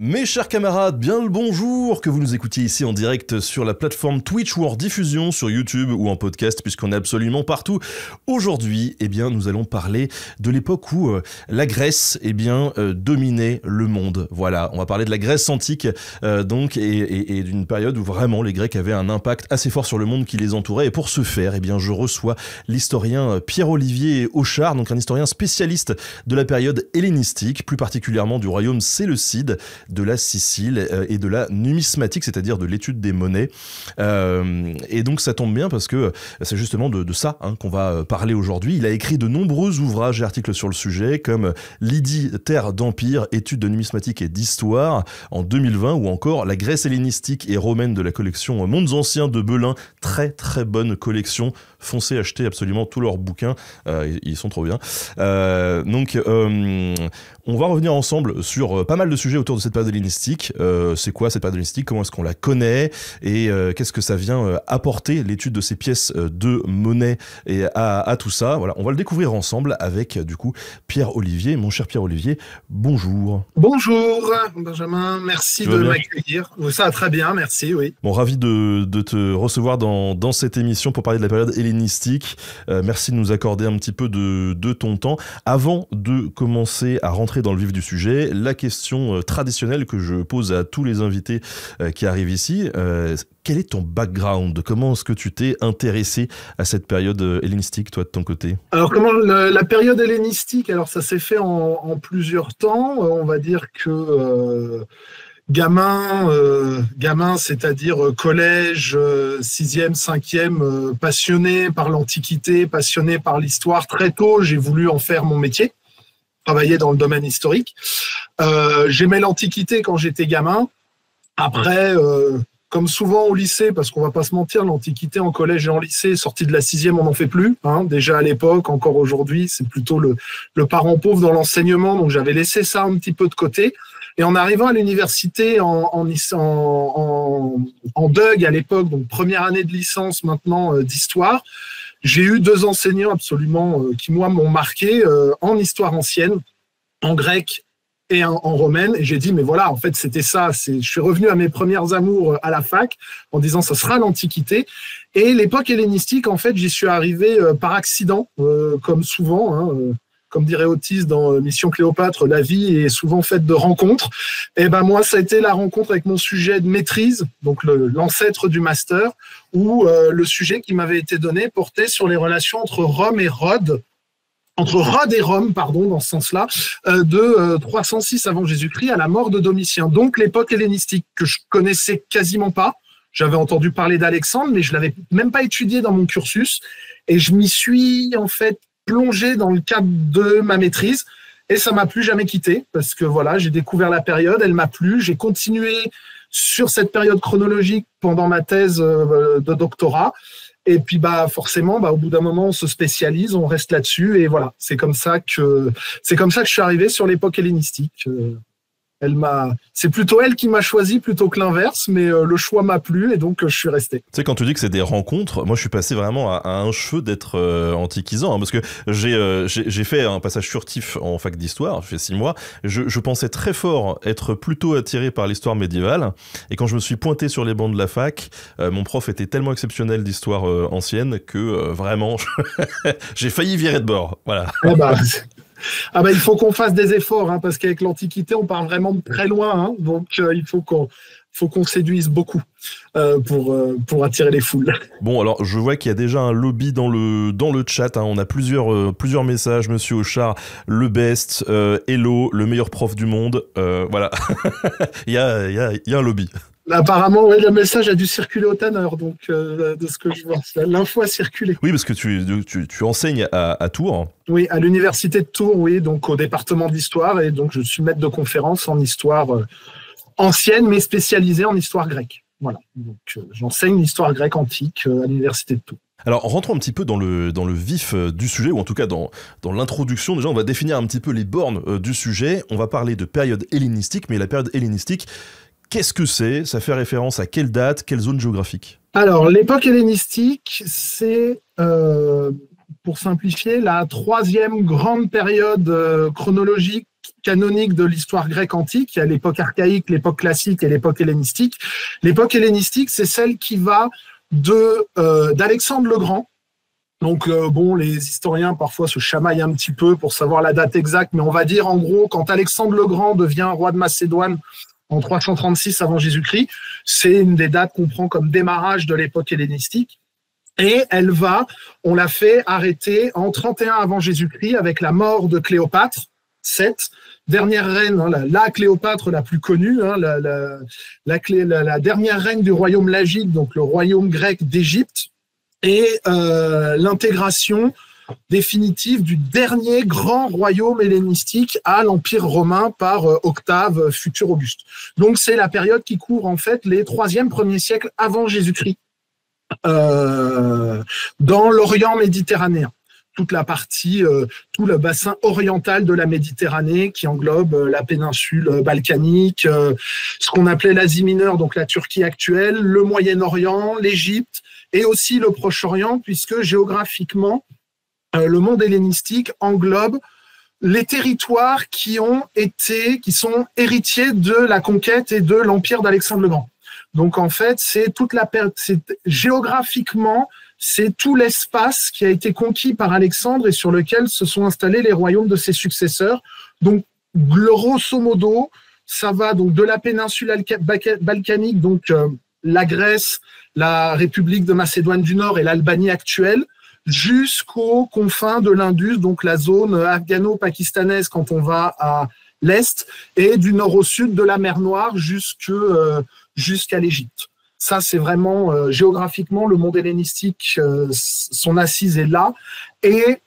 Mes chers camarades, bien le bonjour, que vous nous écoutiez ici en direct sur la plateforme Twitch ou en rediffusion sur YouTube ou en podcast puisqu'on est absolument partout. Aujourd'hui, nous allons parler de l'époque où la Grèce, dominait le monde. Voilà, on va parler de la Grèce antique, et d'une période où vraiment les Grecs avaient un impact assez fort sur le monde qui les entourait. Et pour ce faire, je reçois l'historien Pierre-Olivier Auchard, donc un historien spécialiste de la période hellénistique, plus particulièrement du royaume séleucide, de la Sicile et de la numismatique, c'est-à-dire de l'étude des monnaies. Et donc ça tombe bien parce que c'est justement de ça qu'on va parler aujourd'hui. Il a écrit de nombreux ouvrages et articles sur le sujet, comme Lydie, terre d'empire, études de numismatique et d'histoire en 2020, ou encore La Grèce hellénistique et romaine de la collection Mondes Anciens de Belin. Très très bonne collection. Foncez acheter absolument tous leurs bouquins, ils sont trop bien. On va revenir ensemble sur pas mal de sujets autour de cette période hellénistique. C'est quoi cette période hellénistique? Comment est-ce qu'on la connaît? Et qu'est-ce que ça vient apporter, l'étude de ces pièces de monnaie et à tout ça? Voilà, on va le découvrir ensemble avec du coup Pierre-Olivier. Mon cher Pierre-Olivier, bonjour. Bonjour Benjamin, merci de m'accueillir. Ça va très bien, merci, oui. Bon, ravi de te recevoir dans cette émission pour parler de la période hellénistique. Merci de nous accorder un petit peu de ton temps. Avant de commencer à rentrer dans le vif du sujet, la question traditionnelle que je pose à tous les invités qui arrivent ici, quel est ton background? Comment est-ce que tu t'es intéressé à cette période hellénistique, toi, de ton côté? Alors, la période hellénistique, alors ça s'est fait en plusieurs temps. On va dire que gamin, c'est-à-dire collège, 6e, 5e, passionné par l'Antiquité, passionné par l'histoire. Très tôt, j'ai voulu en faire mon métier, travailler dans le domaine historique. J'aimais l'Antiquité quand j'étais gamin. Après, comme souvent au lycée, parce qu'on va pas se mentir, l'Antiquité en collège et en lycée, sortie de la 6e, on n'en fait plus. Déjà à l'époque, encore aujourd'hui, c'est plutôt le parent pauvre dans l'enseignement, donc j'avais laissé ça un petit peu de côté. Et en arrivant à l'université en DUG à l'époque, donc première année de licence maintenant d'histoire, j'ai eu 2 enseignants absolument qui, moi, m'ont marqué en histoire ancienne, en grec et en romaine. Et j'ai dit, mais voilà, en fait, c'était ça. Je suis revenu à mes premières amours à la fac en disant, ça sera l'Antiquité. Et l'époque hellénistique, en fait, j'y suis arrivé par accident, comme souvent, comme dirait Otis dans Mission Cléopâtre, la vie est souvent faite de rencontres. Et ben moi, ça a été la rencontre avec mon sujet de maîtrise, donc l'ancêtre du master, où le sujet qui m'avait été donné portait sur les relations entre Rome et Rhodes, entre Rhodes et Rome, pardon, dans ce sens-là, de 306 avant Jésus-Christ à la mort de Domitien. Donc l'époque hellénistique que je connaissais quasiment pas. J'avais entendu parler d'Alexandre, mais je l'avais même pas étudié dans mon cursus. Et je m'y suis en fait plongé dans le cadre de ma maîtrise. Et ça m'a plus jamais quitté parce que voilà, j'ai découvert la période, elle m'a plu. J'ai continué sur cette période chronologique pendant ma thèse de doctorat. Et puis forcément, au bout d'un moment, on se spécialise, on reste là-dessus. Et voilà, c'est comme ça que je suis arrivé sur l'époque hellénistique. C'est plutôt elle qui m'a choisi plutôt que l'inverse, mais le choix m'a plu et donc je suis resté. Tu sais, quand tu dis que c'est des rencontres, moi je suis passé vraiment à un cheveu d'être antiquisant, parce que j'ai fait un passage furtif en fac d'histoire, j'ai fait 6 mois, je pensais très fort être plutôt attiré par l'histoire médiévale, et quand je me suis pointé sur les bancs de la fac, mon prof était tellement exceptionnel d'histoire ancienne que vraiment, j'ai failli virer de bord, voilà. Il faut qu'on fasse des efforts, parce qu'avec l'Antiquité, on part vraiment de très loin. Donc, il faut qu'on séduise beaucoup pour attirer les foules. Bon, alors, je vois qu'il y a déjà un lobby dans le chat. On a plusieurs messages. Monsieur Auchard, le best, hello, le meilleur prof du monde. Voilà, il y a un lobby. Apparemment, oui, le message a dû circuler au Tanner, donc de ce que je vois. L'info a circulé. Oui, parce que tu enseignes à Tours. Oui, à l'université de Tours, oui, donc au département d'histoire, et donc je suis maître de conférence en histoire ancienne, mais spécialisée en histoire grecque. Voilà, donc j'enseigne l'histoire grecque antique à l'université de Tours. Alors, rentrons un petit peu dans le vif du sujet, ou en tout cas dans l'introduction. Déjà, on va définir un petit peu les bornes du sujet. On va parler de période hellénistique, mais la période hellénistique, qu'est-ce que c'est? Ça fait référence à quelle date, quelle zone géographique? Alors, l'époque hellénistique, c'est, pour simplifier, la 3e grande période chronologique canonique de l'histoire grecque antique. Il y a l'époque archaïque, l'époque classique et l'époque hellénistique. L'époque hellénistique, c'est celle qui va d'Alexandre le Grand. Donc, les historiens parfois se chamaillent un petit peu pour savoir la date exacte, mais on va dire en gros, quand Alexandre le Grand devient roi de Macédoine en 336 avant Jésus-Christ, c'est une des dates qu'on prend comme démarrage de l'époque hellénistique. Et on l'a fait arrêter en 31 avant Jésus-Christ avec la mort de Cléopâtre, 7, dernière reine, la Cléopâtre la plus connue, la dernière reine du royaume lagide, donc le royaume grec d'Égypte, et l'intégration définitive du dernier grand royaume hellénistique à l'Empire romain par Octave, futur Auguste. Donc c'est la période qui couvre en fait les 3e, 1er siècles avant Jésus-Christ dans l'Orient méditerranéen. Toute la partie, tout le bassin oriental de la Méditerranée qui englobe la péninsule balkanique, ce qu'on appelait l'Asie mineure, donc la Turquie actuelle, le Moyen-Orient, l'Égypte et aussi le Proche-Orient, puisque géographiquement, le monde hellénistique englobe les territoires qui sont héritiers de la conquête et de l'empire d'Alexandre le Grand. Donc en fait, géographiquement, c'est tout l'espace qui a été conquis par Alexandre et sur lequel se sont installés les royaumes de ses successeurs. Donc, grosso modo, ça va donc de la péninsule balkanique, donc la Grèce, la République de Macédoine du Nord et l'Albanie actuelle, jusqu'aux confins de l'Indus, donc la zone afghano-pakistanaise quand on va à l'est, et du nord au sud de la mer Noire jusqu'à l'Égypte. Ça, c'est vraiment géographiquement, le monde hellénistique, son assise est là. Et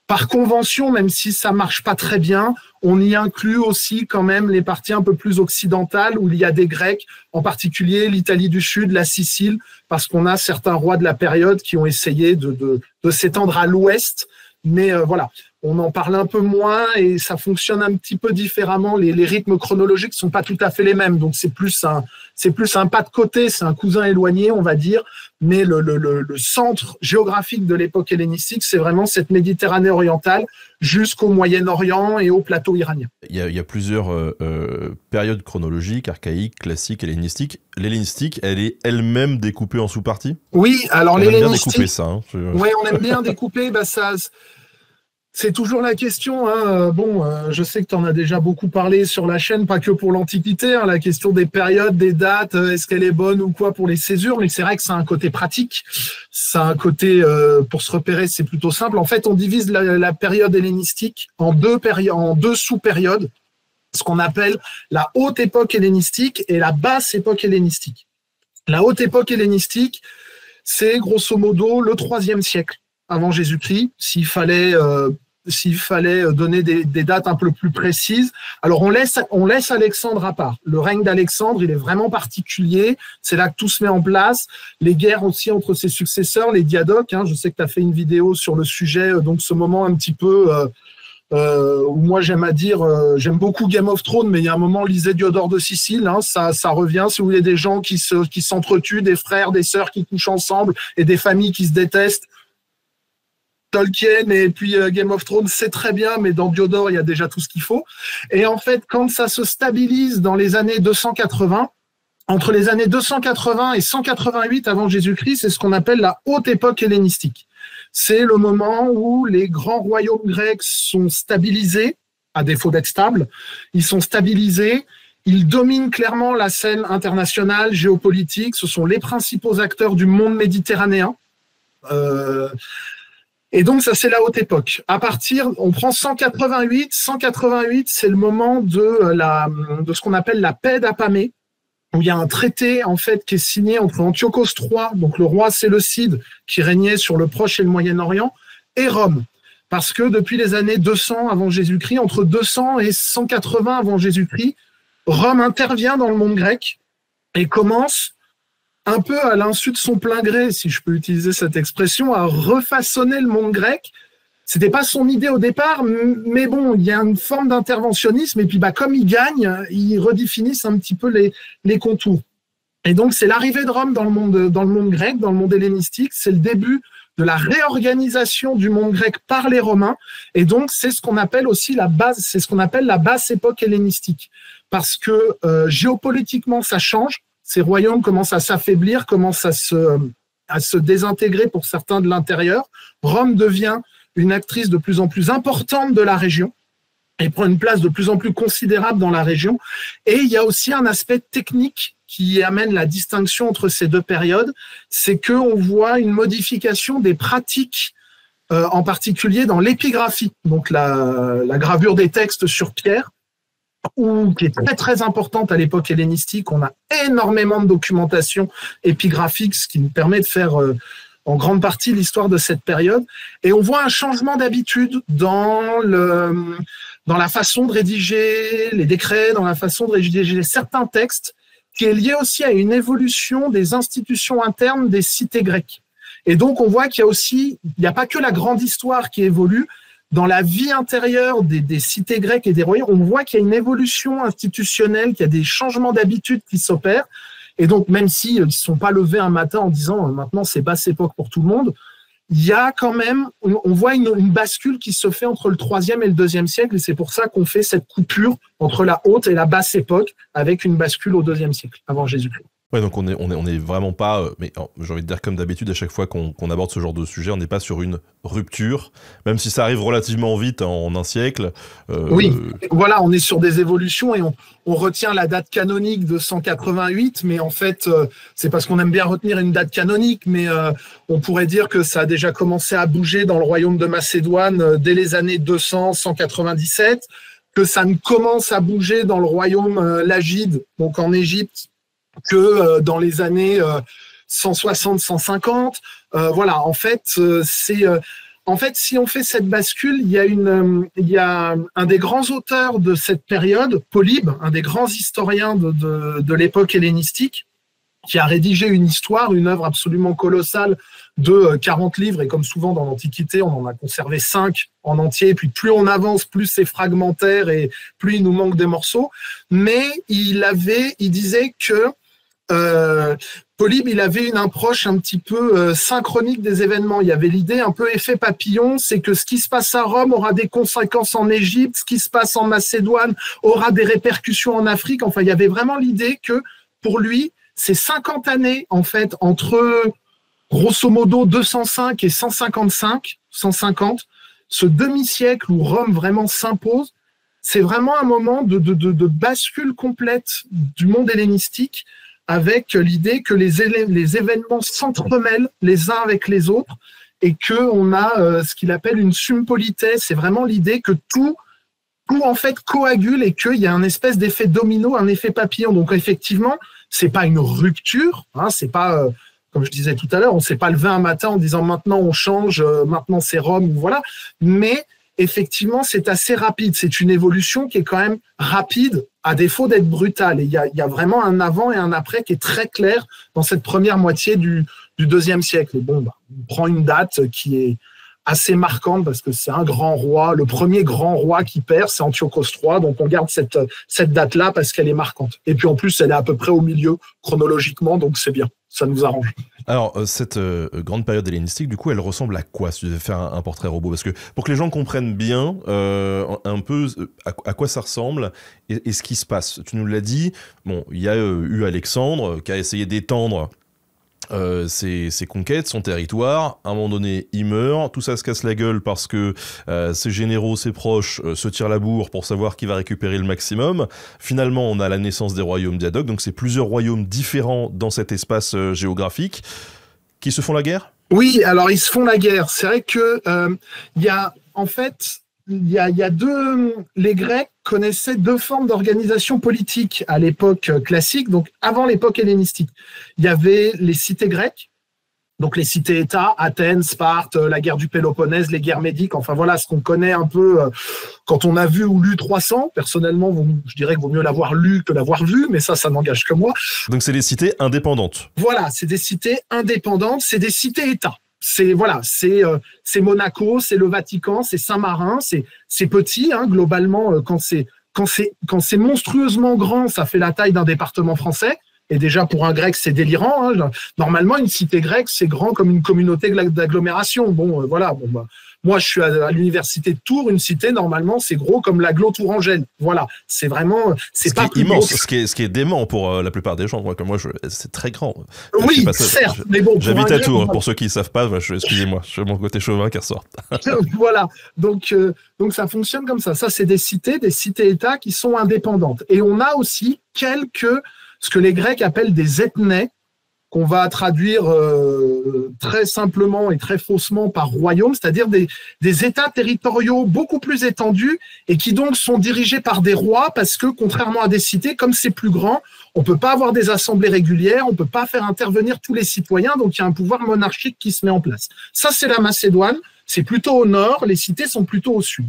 par convention, même si ça marche pas très bien, on y inclut aussi quand même les parties un peu plus occidentales où il y a des Grecs, en particulier l'Italie du Sud, la Sicile, parce qu'on a certains rois de la période qui ont essayé de s'étendre à l'ouest. Mais voilà, on en parle un peu moins et ça fonctionne un petit peu différemment. Les rythmes chronologiques sont pas tout à fait les mêmes, donc c'est plus un pas de côté, c'est un cousin éloigné, on va dire. Mais le centre géographique de l'époque hellénistique, c'est vraiment cette Méditerranée orientale jusqu'au Moyen-Orient et au plateau iranien. Il y a plusieurs périodes chronologiques, archaïques, classiques, hellénistiques. L'hellénistique, elle est elle-même découpée en sous-parties ? Oui, alors l'hellénistique... On aime bien découper ça. Hein. Oui, on aime bien découper, ça... C'est toujours la question. Hein. Je sais que tu en as déjà beaucoup parlé sur la chaîne, pas que pour l'Antiquité, la question des périodes, des dates, est-ce qu'elle est bonne ou quoi pour les césures, mais c'est vrai que ça a un côté pratique, ça a un côté, pour se repérer, c'est plutôt simple. En fait, on divise la période hellénistique en deux sous-périodes, ce qu'on appelle la haute époque hellénistique et la basse époque hellénistique. La haute époque hellénistique, c'est grosso modo le 3e siècle avant Jésus-Christ, s'il fallait donner des dates un peu plus précises. Alors, on laisse Alexandre à part. Le règne d'Alexandre, il est vraiment particulier. C'est là que tout se met en place. Les guerres aussi entre ses successeurs, les diadoques. Je sais que tu as fait une vidéo sur le sujet, donc ce moment un petit peu où moi j'aime beaucoup Game of Thrones, mais il y a un moment, lisez Diodore de Sicile, ça revient. Si vous voulez des gens qui s'entretuent, des frères, des sœurs qui couchent ensemble et des familles qui se détestent, Tolkien et puis Game of Thrones, c'est très bien, mais dans Diodore, il y a déjà tout ce qu'il faut. Et en fait, quand ça se stabilise dans les années 280, entre les années 280 et 188 avant Jésus-Christ, c'est ce qu'on appelle la haute époque hellénistique. C'est le moment où les grands royaumes grecs sont stabilisés, à défaut d'être stables, ils sont stabilisés, ils dominent clairement la scène internationale, géopolitique, ce sont les principaux acteurs du monde méditerranéen. Et donc, ça, c'est la haute époque. On prend 188. 188, c'est le moment de ce qu'on appelle la paix d'Apamée, où il y a un traité, en fait, qui est signé entre Antiochos III, donc le roi séleucide, qui régnait sur le Proche et le Moyen-Orient, et Rome. Parce que depuis les années 200 avant Jésus-Christ, entre 200 et 180 avant Jésus-Christ, Rome intervient dans le monde grec et commence, un peu à l'insu de son plein gré, si je peux utiliser cette expression, à refaçonner le monde grec. C'était pas son idée au départ, mais bon, il y a une forme d'interventionnisme, et puis comme ils gagnent, ils redéfinissent un petit peu les contours. Et donc, c'est l'arrivée de Rome dans le monde grec, dans le monde hellénistique, c'est le début de la réorganisation du monde grec par les Romains. Et donc, c'est ce qu'on appelle aussi la basse époque hellénistique. Parce que géopolitiquement, ça change. Ces royaumes commencent à s'affaiblir, commencent à se désintégrer pour certains de l'intérieur. Rome devient une actrice de plus en plus importante de la région et prend une place de plus en plus considérable dans la région. Et il y a aussi un aspect technique qui amène la distinction entre ces deux périodes, c'est qu'on voit une modification des pratiques, en particulier dans l'épigraphie, donc la gravure des textes sur pierre, qui est très très importante à l'époque hellénistique. On a énormément de documentation épigraphique, ce qui nous permet de faire en grande partie l'histoire de cette période. Et on voit un changement d'habitude dans la façon de rédiger les décrets, dans la façon de rédiger certains textes, qui est lié aussi à une évolution des institutions internes des cités grecques. Et donc, on voit qu'il n'y a pas que la grande histoire qui évolue. Dans la vie intérieure des cités grecques et des royaumes, on voit qu'il y a une évolution institutionnelle, qu'il y a des changements d'habitude qui s'opèrent. Et donc, même s'ils ne sont pas levés un matin en disant « maintenant, c'est basse époque pour tout le monde », il y a quand même, on voit une bascule qui se fait entre le 3e et le 2e siècle, et c'est pour ça qu'on fait cette coupure entre la haute et la basse époque, avec une bascule au 2e siècle, avant Jésus-Christ. Ouais, donc on est vraiment pas, mais j'ai envie de dire comme d'habitude, à chaque fois qu'on aborde ce genre de sujet, on n'est pas sur une rupture, même si ça arrive relativement vite en un siècle. Oui, voilà, on est sur des évolutions et on retient la date canonique de 188, mais en fait, c'est parce qu'on aime bien retenir une date canonique, mais on pourrait dire que ça a déjà commencé à bouger dans le royaume de Macédoine dès les années 200-197, que ça ne commence à bouger dans le royaume lagide, donc en Égypte, que dans les années 160-150. Voilà, en fait, si on fait cette bascule, il y a un des grands auteurs de cette période, Polybe, un des grands historiens de l'époque hellénistique, qui a rédigé une histoire, une œuvre absolument colossale de 40 livres, et comme souvent dans l'Antiquité, on en a conservé 5 en entier, et puis plus on avance, plus c'est fragmentaire, et plus il nous manque des morceaux. Mais il disait que Polybe, il avait une approche un petit peu synchronique des événements. Il y avait l'idée un peu effet papillon, c'est que ce qui se passe à Rome aura des conséquences en Égypte, ce qui se passe en Macédoine aura des répercussions en Afrique. Enfin, il y avait vraiment l'idée que, pour lui, ces 50 années, en fait, entre grosso modo 205 et 150, ce demi-siècle où Rome vraiment s'impose, c'est vraiment un moment de bascule complète du monde hellénistique, avec l'idée que les événements s'entremêlent les uns avec les autres et qu'on a ce qu'il appelle une sumpolité. C'est vraiment l'idée que tout en fait coagule et qu'il y a un espèce d'effet domino, un effet papillon. Donc effectivement, c'est pas une rupture, hein, c'est pas, comme je disais tout à l'heure, on s'est pas levé un matin en disant maintenant on change, maintenant c'est Rome, voilà. Mais effectivement, c'est assez rapide. C'est une évolution qui est quand même rapide, à défaut d'être brutale. Et il y a vraiment un avant et un après qui est très clair dans cette première moitié du 2e siècle. Et bon, on prend une date qui est assez marquante parce que c'est un grand roi, le premier grand roi qui perd, c'est Antiochos III. Donc on garde cette date-là parce qu'elle est marquante. Et puis en plus, elle est à peu près au milieu chronologiquement, donc c'est bien. Ça nous arrange. Alors, cette grande période hellénistique, du coup, elle ressemble à quoi, si tu devais faire un portrait robot? Parce que pour que les gens comprennent bien un peu à quoi ça ressemble et ce qui se passe. Tu nous l'as dit, bon, il y a eu Alexandre qui a essayé d'étendre ses conquêtes, son territoire. À un moment donné, il meurt, tout ça se casse la gueule parce que ses généraux, ses proches se tirent la bourre pour savoir qui va récupérer le maximum. Finalement, on a la naissance des royaumes diadoques, donc c'est plusieurs royaumes différents dans cet espace géographique qui se font la guerre. Oui, alors ils se font la guerre. C'est vrai que il y a en fait il y a les Grecs connaissaient deux formes d'organisation politique à l'époque classique, donc avant l'époque hellénistique. Il y avait les cités grecques, donc les cités-États, Athènes, Sparte, la guerre du Péloponnèse, les guerres médiques, enfin voilà ce qu'on connaît un peu quand on a vu ou lu 300. Personnellement, je dirais qu'il vaut mieux l'avoir lu que l'avoir vu, mais ça n'engage que moi. Donc c'est des cités indépendantes. Voilà, c'est des cités indépendantes, c'est des cités-États. C'est Monaco, c'est le Vatican, c'est Saint-Marin, c'est petit, hein, globalement, quand c'est monstrueusement grand, ça fait la taille d'un département français. Et déjà, pour un grec, c'est délirant. Hein. Normalement, une cité grecque, c'est grand comme une communauté d'agglomération. Bon, voilà. Bon, bah, moi, je suis à l'université de Tours. Une cité, normalement, c'est gros comme l'agglo tourangelle. Voilà. C'est vraiment... C'est pas immense, ce qui est dément pour la plupart des gens. Moi, comme moi, c'est très grand. Oui, certes. Mais bon, j'habite à Tours. Pour ceux qui ne savent pas, excusez-moi, je mon côté chauvin qui ressort. Voilà. Donc, ça fonctionne comme ça. Ça, c'est des cités-États qui sont indépendantes. Et on a aussi ce que les Grecs appellent des ethnées, qu'on va traduire très simplement et très faussement par royaume, c'est-à-dire des États territoriaux beaucoup plus étendus et qui donc sont dirigés par des rois parce que, contrairement à des cités, comme c'est plus grand, on ne peut pas avoir des assemblées régulières, on ne peut pas faire intervenir tous les citoyens, donc il y a un pouvoir monarchique qui se met en place. Ça, c'est la Macédoine, c'est plutôt au nord, les cités sont plutôt au sud.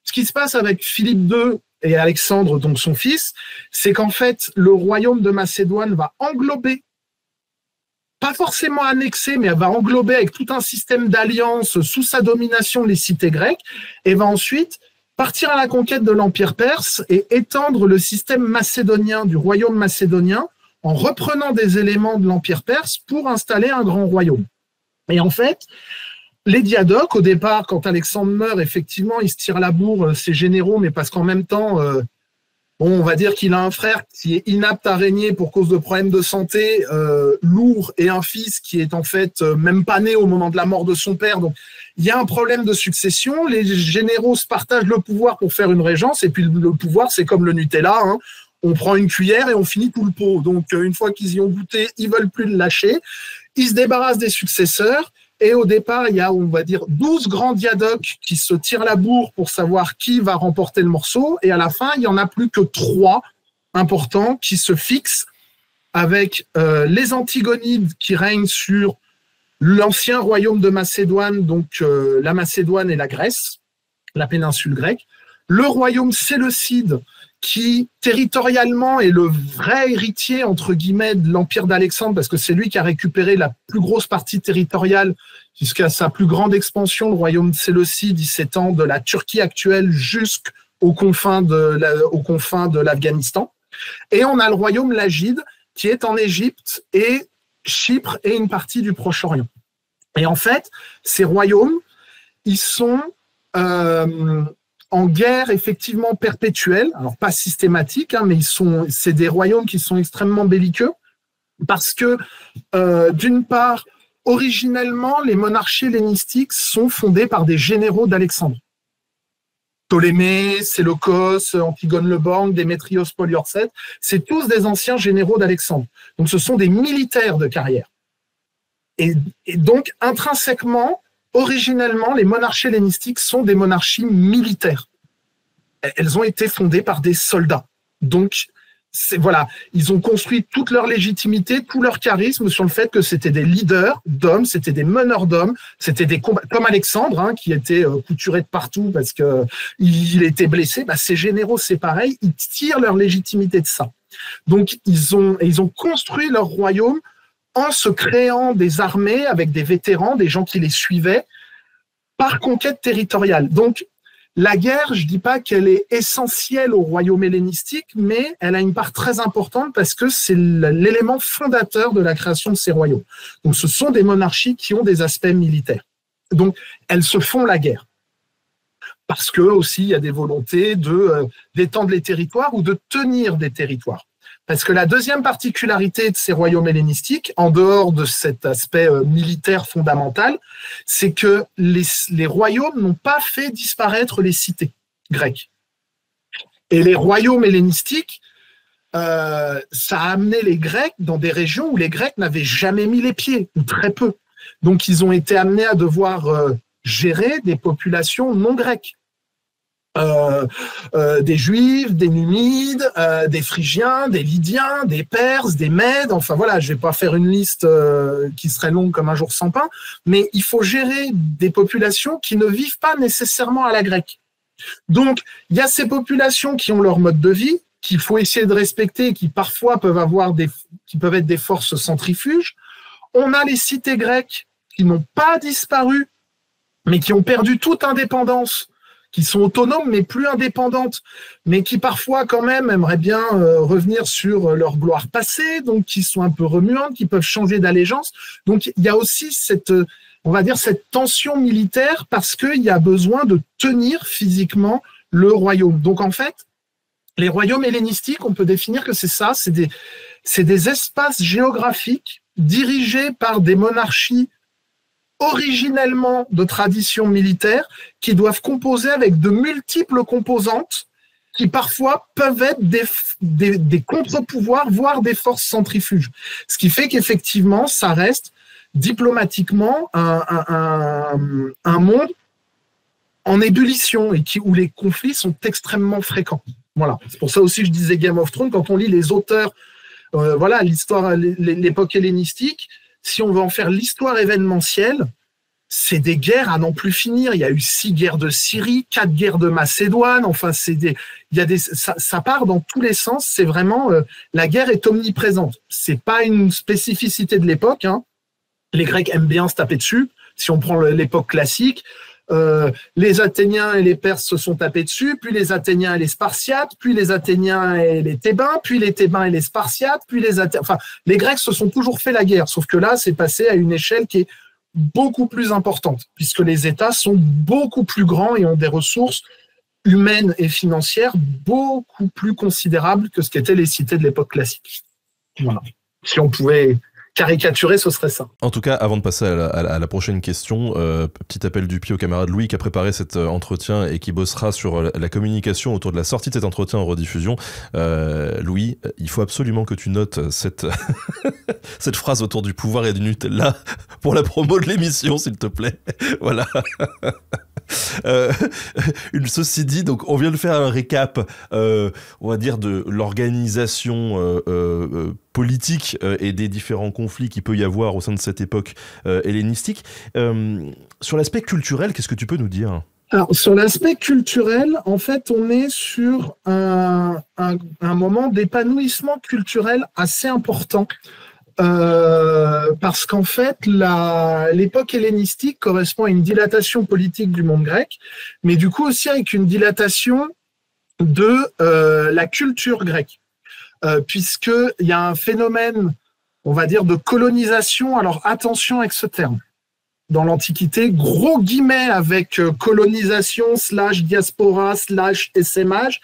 Ce qui se passe avec Philippe II et Alexandre, donc son fils, c'est qu'en fait, le royaume de Macédoine va englober, pas forcément annexé, mais elle va englober avec tout un système d'alliances sous sa domination les cités grecques, et va ensuite partir à la conquête de l'Empire perse et étendre le système macédonien du royaume macédonien en reprenant des éléments de l'Empire perse pour installer un grand royaume. Et en fait, les Diadoques, au départ, quand Alexandre meurt, effectivement, il se tire la bourre, ses généraux, mais parce qu'en même temps... on va dire qu'il a un frère qui est inapte à régner pour cause de problèmes de santé, lourd, et un fils qui est en fait même pas né au moment de la mort de son père. Donc, il y a un problème de succession. Les généraux se partagent le pouvoir pour faire une régence, et puis le pouvoir, c'est comme le Nutella. Hein. On prend une cuillère et on finit tout le pot. Donc, une fois qu'ils y ont goûté, ils veulent plus le lâcher. Ils se débarrassent des successeurs. Et au départ, il y a, on va dire, 12 grands diadoques qui se tirent la bourre pour savoir qui va remporter le morceau. Et à la fin, il n'y en a plus que 3 importants qui se fixent avec les Antigonides qui règnent sur l'ancien royaume de Macédoine, donc la Macédoine et la Grèce, la péninsule grecque. Le royaume séleucide qui, territorialement, est le vrai héritier, entre guillemets, de l'Empire d'Alexandre, parce que c'est lui qui a récupéré la plus grosse partie territoriale jusqu'à sa plus grande expansion. Le royaume séleucide, il s'étend de la Turquie actuelle jusqu'aux confins de l'Afghanistan. Et on a le royaume lagide, qui est en Égypte et Chypre et une partie du Proche-Orient. Et en fait, ces royaumes, ils sont... en guerre effectivement perpétuelle, alors pas systématique, hein, mais c'est des royaumes qui sont extrêmement belliqueux parce que, d'une part, originellement, les monarchies hellénistiques sont fondées par des généraux d'Alexandre. Ptolémée, Séleucos, Antigone le Borgne, Démétrios Poliorcète, c'est tous des anciens généraux d'Alexandre. Donc ce sont des militaires de carrière. Et donc, intrinsèquement, originellement, les monarchies hellénistiques sont des monarchies militaires. Elles ont été fondées par des soldats. Donc, voilà, ils ont construit toute leur légitimité, tout leur charisme sur le fait que c'était des leaders d'hommes, c'était des meneurs d'hommes, c'était des combats, comme Alexandre, hein, qui était couturé de partout parce qu'il était blessé. Bah, ces généraux, c'est pareil, ils tirent leur légitimité de ça. Donc, ils ont construit leur royaume en se créant des armées avec des vétérans, des gens qui les suivaient, par conquête territoriale. Donc, la guerre, je ne dis pas qu'elle est essentielle au royaume hellénistique, mais elle a une part très importante parce que c'est l'élément fondateur de la création de ces royaumes. Donc, ce sont des monarchies qui ont des aspects militaires. Donc, elles se font la guerre. Parce que aussi, il y a des volontés d'étendre les territoires ou de tenir des territoires. Parce que la deuxième particularité de ces royaumes hellénistiques, en dehors de cet aspect militaire fondamental, c'est que les royaumes n'ont pas fait disparaître les cités grecques. Et les royaumes hellénistiques, ça a amené les Grecs dans des régions où les Grecs n'avaient jamais mis les pieds, ou très peu. Donc, ils ont été amenés à devoir gérer des populations non grecques. Des Juifs, des Numides, des Phrygiens, des Lydiens, des Perses, des Mèdes. Enfin voilà, je ne vais pas faire une liste qui serait longue comme un jour sans pain, mais il faut gérer des populations qui ne vivent pas nécessairement à la grecque. Donc, il y a ces populations qui ont leur mode de vie, qu'il faut essayer de respecter, qui parfois peuvent être des forces centrifuges. On a les cités grecques qui n'ont pas disparu, mais qui ont perdu toute indépendance, qui sont autonomes mais plus indépendantes, mais qui parfois quand même aimeraient bien revenir sur leur gloire passée, donc qui sont un peu remuantes, qui peuvent changer d'allégeance. Donc il y a aussi cette, on va dire, cette tension militaire parce qu'il y a besoin de tenir physiquement le royaume. Donc en fait, les royaumes hellénistiques, on peut définir que c'est ça, c'est des espaces géographiques dirigés par des monarchies originellement de tradition militaire qui doivent composer avec de multiples composantes qui parfois peuvent être des contre-pouvoirs, voire des forces centrifuges. Ce qui fait qu'effectivement, ça reste diplomatiquement un monde en ébullition et où les conflits sont extrêmement fréquents. Voilà. C'est pour ça aussi que je disais Game of Thrones, quand on lit les auteurs, voilà, l'histoire, l'époque hellénistique, si on veut en faire l'histoire événementielle, c'est des guerres à n'en plus finir. Il y a eu 6 guerres de Syrie, 4 guerres de Macédoine. Enfin, ça part dans tous les sens. C'est vraiment, la guerre est omniprésente. C'est pas une spécificité de l'époque, hein. Les Grecs aiment bien se taper dessus. Si on prend l'époque classique, les Athéniens et les Perses se sont tapés dessus, puis les Athéniens et les Spartiates, puis les Athéniens et les Thébains, puis les Thébains et les Spartiates, puis les Grecs se sont toujours fait la guerre, sauf que là, c'est passé à une échelle qui est beaucoup plus importante, puisque les États sont beaucoup plus grands et ont des ressources humaines et financières beaucoup plus considérables que ce qu'étaient les cités de l'époque classique. Voilà. Si on pouvait caricaturer, ce serait ça. En tout cas, avant de passer à la prochaine question, petit appel du pied au camarade Louis qui a préparé cet entretien et qui bossera sur la communication autour de la sortie de cet entretien en rediffusion. Louis, il faut absolument que tu notes cette phrase autour du pouvoir et du Nutella pour la promo de l'émission, s'il te plaît. Voilà. Ceci dit, donc on vient de faire un récap, on va dire, de l'organisation politique et des différents conflits qu'il peut y avoir au sein de cette époque hellénistique. Sur l'aspect culturel, qu'est-ce que tu peux nous dire ? Alors, sur l'aspect culturel, en fait, on est sur un moment d'épanouissement culturel assez important. Parce qu'en fait, l'époque hellénistique correspond à une dilatation politique du monde grec, mais du coup aussi avec une dilatation de la culture grecque, puisqu'il y a un phénomène, on va dire, de colonisation. Alors attention avec ce terme. Dans l'Antiquité, gros guillemets avec colonisation / diaspora / essaimage.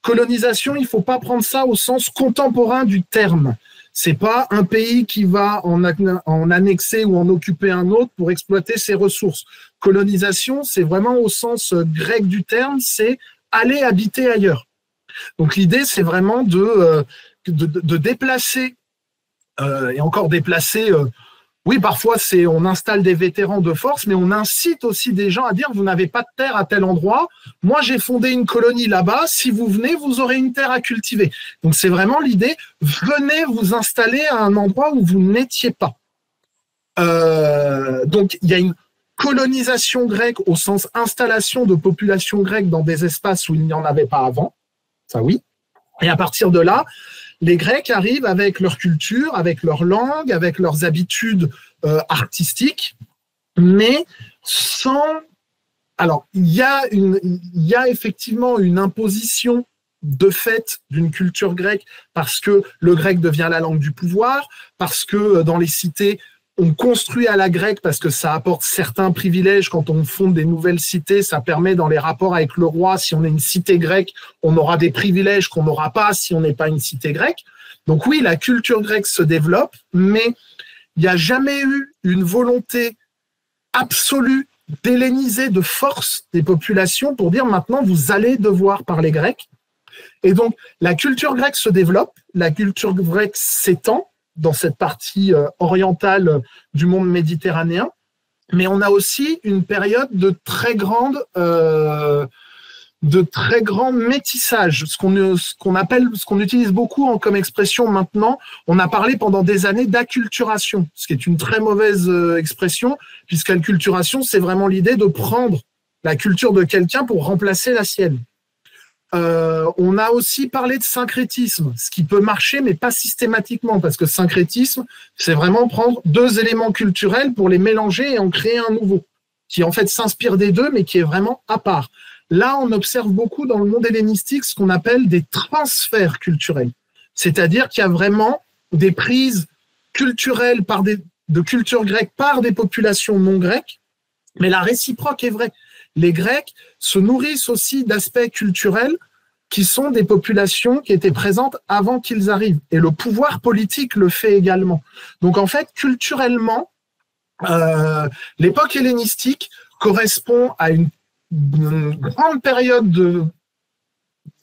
Colonisation, il ne faut pas prendre ça au sens contemporain du terme. C'est pas un pays qui va en annexer ou en occuper un autre pour exploiter ses ressources. Colonisation, c'est vraiment au sens grec du terme, c'est aller habiter ailleurs. Donc l'idée, c'est vraiment de déplacer, et encore déplacer. Oui, parfois, on installe des vétérans de force, mais on incite aussi des gens à dire, vous n'avez pas de terre à tel endroit. Moi, j'ai fondé une colonie là-bas. Si vous venez, vous aurez une terre à cultiver. Donc, c'est vraiment l'idée, venez vous installer à un endroit où vous n'étiez pas. Donc, il y a une colonisation grecque au sens installation de population grecque dans des espaces où il n'y en avait pas avant. Ça, oui. Et à partir de là, les Grecs arrivent avec leur culture, avec leur langue, avec leurs habitudes artistiques, mais sans... Alors, il y a effectivement une imposition de fait d'une culture grecque parce que le grec devient la langue du pouvoir, parce que dans les cités, on construit à la grecque parce que ça apporte certains privilèges. Quand on fonde des nouvelles cités, ça permet dans les rapports avec le roi, si on est une cité grecque, on aura des privilèges qu'on n'aura pas si on n'est pas une cité grecque. Donc oui, la culture grecque se développe, mais il n'y a jamais eu une volonté absolue d'helléniser de force des populations pour dire maintenant vous allez devoir parler grec. Et donc la culture grecque se développe, la culture grecque s'étend dans cette partie orientale du monde méditerranéen, mais on a aussi une période de très grand métissage, ce qu'on utilise beaucoup comme expression maintenant. On a parlé pendant des années d'acculturation, ce qui est une très mauvaise expression, puisqu'acculturation, c'est vraiment l'idée de prendre la culture de quelqu'un pour remplacer la sienne. On a aussi parlé de syncrétisme, ce qui peut marcher, mais pas systématiquement, parce que syncrétisme, c'est vraiment prendre 2 éléments culturels pour les mélanger et en créer un nouveau, qui en fait s'inspire des deux, mais qui est vraiment à part. Là, on observe beaucoup dans le monde hellénistique ce qu'on appelle des transferts culturels. C'est-à-dire qu'il y a vraiment des prises culturelles de culture grecque par des populations non grecques, mais la réciproque est vraie. Les Grecs se nourrissent aussi d'aspects culturels qui sont des populations qui étaient présentes avant qu'ils arrivent. Et le pouvoir politique le fait également. Donc en fait, culturellement, l'époque hellénistique correspond à une grande période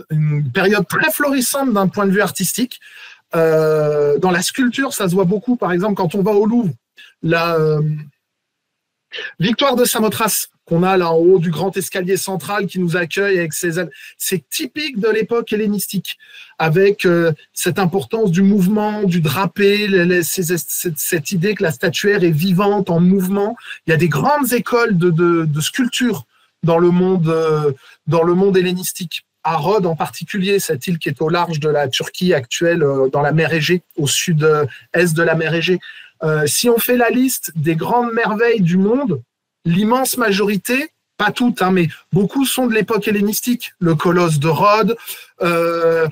une période très florissante d'un point de vue artistique. Dans la sculpture, ça se voit beaucoup. Par exemple, quand on va au Louvre, la victoire de Samothrace, qu'on a là en haut du grand escalier central qui nous accueille avec ses ailes, c'est typique de l'époque hellénistique, avec cette importance du mouvement, du drapé, cette idée que la statuaire est vivante, en mouvement. Il y a des grandes écoles de sculpture dans le monde hellénistique. À Rhodes en particulier, cette île qui est au large de la Turquie actuelle, dans la mer Égée, au sud-est de la mer Égée. Si on fait la liste des grandes merveilles du monde, l'immense majorité, pas toutes, hein, mais beaucoup sont de l'époque hellénistique. Le colosse de Rhodes, le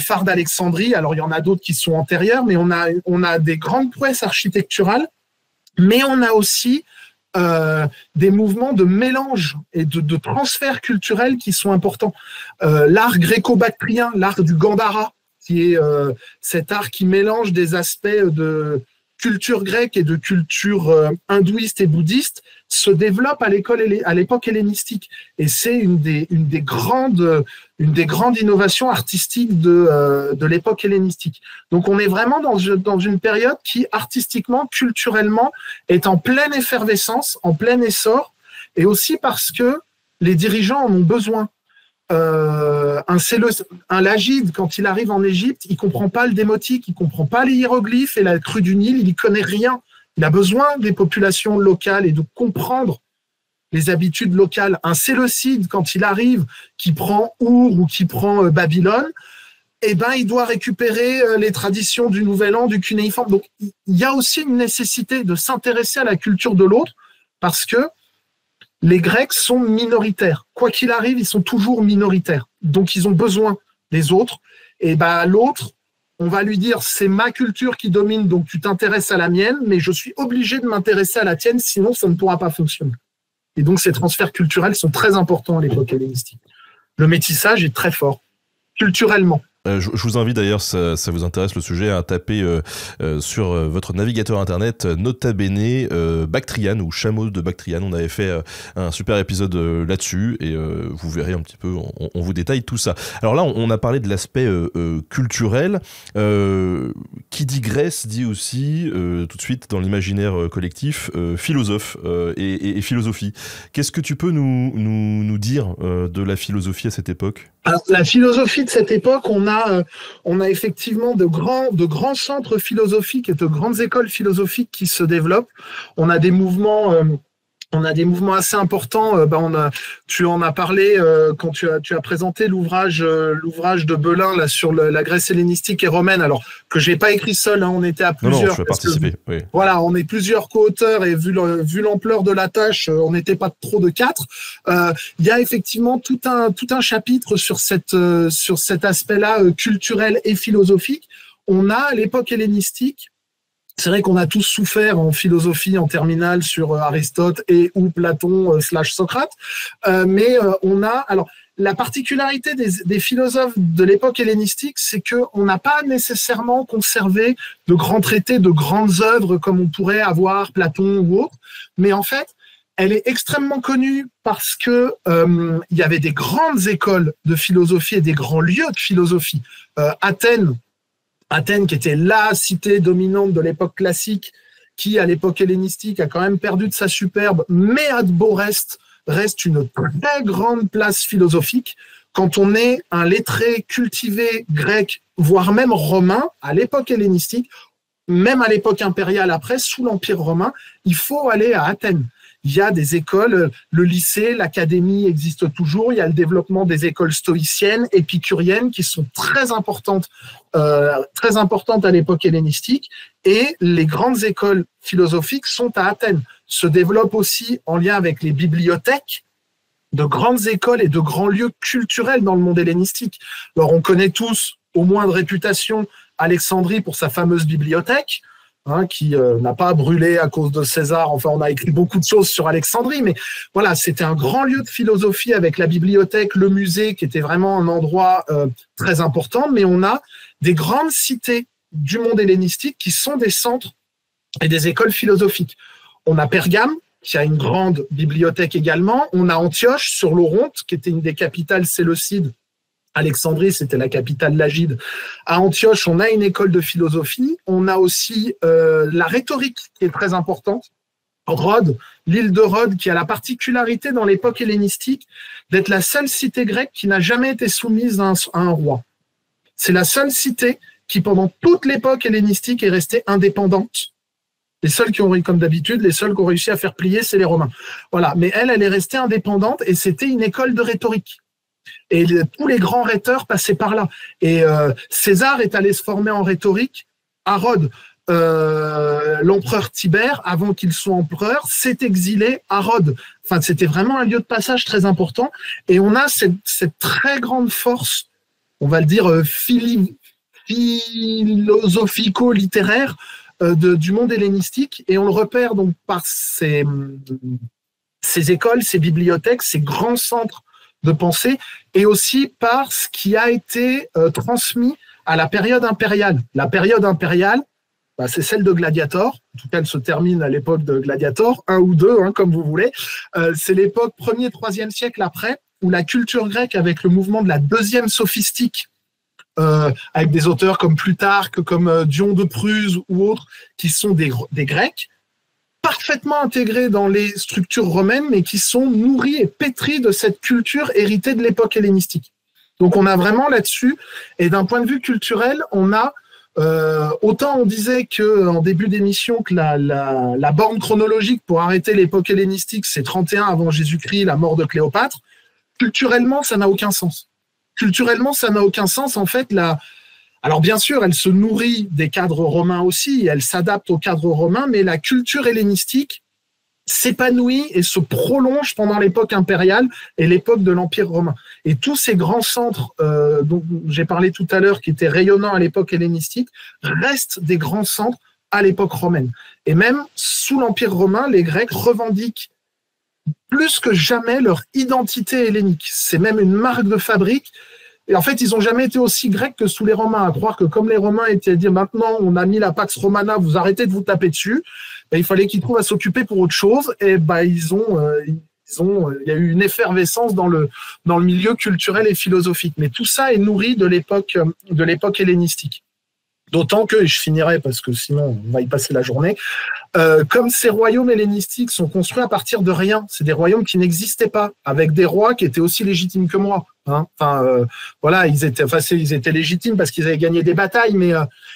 phare d'Alexandrie. Alors, il y en a d'autres qui sont antérieurs, mais on a des grandes prouesses architecturales, mais on a aussi des mouvements de mélange et de transfert culturel qui sont importants. L'art gréco-bactrien, l'art du Gandhara, qui est cet art qui mélange des aspects de culture grecque et de culture hindouiste et bouddhiste, se développe à l'époque hellénistique. Et c'est une des grandes innovations artistiques de l'époque hellénistique. Donc on est vraiment dans une période qui, artistiquement, culturellement, est en pleine effervescence, en plein essor, et aussi parce que les dirigeants en ont besoin. Un Lagide, quand il arrive en Égypte, il comprend pas le démotique, il comprend pas les hiéroglyphes et la crue du Nil, il y connaît rien. Il a besoin des populations locales et de comprendre les habitudes locales. Un Séleucide, quand il arrive, qui prend Our ou qui prend Babylone, eh ben, il doit récupérer les traditions du Nouvel An, du cunéiforme. Donc, il y a aussi une nécessité de s'intéresser à la culture de l'autre, parce que les Grecs sont minoritaires. Quoi qu'il arrive, ils sont toujours minoritaires. Donc, ils ont besoin des autres. Et ben, l'autre, on va lui dire, c'est ma culture qui domine, donc tu t'intéresses à la mienne, mais je suis obligé de m'intéresser à la tienne, sinon ça ne pourra pas fonctionner. Et donc, ces transferts culturels sont très importants à l'époque hellénistique. Le métissage est très fort, culturellement. Je vous invite d'ailleurs, ça vous intéresse le sujet, à taper sur votre navigateur internet Nota Bene Bactriane ou Chameau de Bactriane. On avait fait un super épisode là-dessus et vous verrez un petit peu, on vous détaille tout ça. Alors là, on a parlé de l'aspect culturel. Qui dit Grèce dit aussi, tout de suite dans l'imaginaire collectif, philosophe et philosophie. Qu'est-ce que tu peux nous dire de la philosophie à cette époque ? Alors, la philosophie de cette époque, on a effectivement de grands centres philosophiques et de grandes écoles philosophiques qui se développent. On a des mouvements assez importants. Tu en as parlé quand tu as présenté l'ouvrage de Belin là sur la Grèce hellénistique et romaine. Alors que j'ai pas écrit seul, hein, on était à plusieurs. Non, je vais participer. Oui. Voilà, on est plusieurs co-auteurs et vu l'ampleur de la tâche, on n'était pas trop de 4. Il y a effectivement tout un chapitre sur cet aspect-là culturel et philosophique. On a à l'époque hellénistique. C'est vrai qu'on a tous souffert en philosophie en terminale sur Aristote et ou Platon / Socrate, mais on a alors la particularité des philosophes de l'époque hellénistique, c'est qu'on n'a pas nécessairement conservé de grands traités, de grandes œuvres comme on pourrait avoir Platon ou autre, mais en fait, elle est extrêmement connue parce que il y avait des grandes écoles de philosophie et des grands lieux de philosophie. Athènes, qui était la cité dominante de l'époque classique, qui, à l'époque hellénistique, a quand même perdu de sa superbe, mais à de beau reste une très grande place philosophique. Quand on est un lettré cultivé grec, voire même romain, à l'époque hellénistique, même à l'époque impériale après, sous l'Empire romain, il faut aller à Athènes. Il y a des écoles, le lycée, l'académie existe toujours, il y a le développement des écoles stoïciennes, épicuriennes, qui sont très importantes à l'époque hellénistique, et les grandes écoles philosophiques sont à Athènes. Se développent aussi en lien avec les bibliothèques de grandes écoles et de grands lieux culturels dans le monde hellénistique. Alors, on connaît tous, au moins de réputation, Alexandrie pour sa fameuse bibliothèque, qui n'a pas brûlé à cause de César. Enfin, on a écrit beaucoup de choses sur Alexandrie, mais voilà, c'était un grand lieu de philosophie avec la bibliothèque, le musée, qui était vraiment un endroit très important. Mais on a des grandes cités du monde hellénistique qui sont des centres et des écoles philosophiques. On a Pergame, qui a une grande bibliothèque également. On a Antioche, sur l'Oronte, qui était une des capitales séleucides. Alexandrie, c'était la capitale lagide. À Antioche, on a une école de philosophie. On a aussi la rhétorique, qui est très importante. Rhodes, l'île de Rhodes, qui a la particularité dans l'époque hellénistique d'être la seule cité grecque qui n'a jamais été soumise à un roi. C'est la seule cité qui, pendant toute l'époque hellénistique, est restée indépendante. Les seuls qui ont, comme d'habitude, les seuls qui ont réussi à faire plier, c'est les Romains. Voilà. Mais elle est restée indépendante et c'était une école de rhétorique. Et tous les grands rhéteurs passaient par là. Et César est allé se former en rhétorique à Rhodes. L'empereur Tibère, avant qu'il soit empereur, s'est exilé à Rhodes. Enfin, c'était vraiment un lieu de passage très important. Et on a cette très grande force, on va le dire, philosophico-littéraire du monde hellénistique. Et on le repère donc par ces écoles, ces bibliothèques, ces grands centres de pensée, et aussi par ce qui a été transmis à la période impériale. La période impériale, c'est celle de Gladiator. En tout cas, elle se termine à l'époque de Gladiator, 1 ou 2, comme vous voulez. C'est l'époque 1er, 3e siècle après, où la culture grecque, avec le mouvement de la deuxième sophistique, avec des auteurs comme Plutarque, comme Dion de Prusse ou autres, qui sont des Grecs, parfaitement intégrés dans les structures romaines, mais qui sont nourris et pétris de cette culture héritée de l'époque hellénistique. Donc on a vraiment là-dessus, et d'un point de vue culturel, on a, autant on disait en début d'émission que la borne chronologique pour arrêter l'époque hellénistique, c'est 31 avant Jésus-Christ, la mort de Cléopâtre, culturellement, ça n'a aucun sens. Culturellement, ça n'a aucun sens. En fait, alors bien sûr, elle se nourrit des cadres romains aussi, elle s'adapte aux cadres romains, mais la culture hellénistique s'épanouit et se prolonge pendant l'époque impériale et l'époque de l'Empire romain. Et tous ces grands centres dont j'ai parlé tout à l'heure, qui étaient rayonnants à l'époque hellénistique, restent des grands centres à l'époque romaine. Et même sous l'Empire romain, les Grecs revendiquent plus que jamais leur identité hellénique. C'est même une marque de fabrique. Et en fait, ils n'ont jamais été aussi grecs que sous les Romains. À croire que comme les Romains étaient à dire maintenant, on a mis la Pax Romana, vous arrêtez de vous taper dessus, il fallait qu'ils trouvent à s'occuper pour autre chose. Et il y a eu une effervescence dans le milieu culturel et philosophique. Mais tout ça est nourri de l'époque hellénistique. D'autant que, et je finirai parce que sinon on va y passer la journée, comme ces royaumes hellénistiques sont construits à partir de rien, c'est des royaumes qui n'existaient pas, avec des rois qui étaient aussi légitimes que moi. Voilà, ils étaient légitimes parce qu'ils avaient gagné des batailles, mais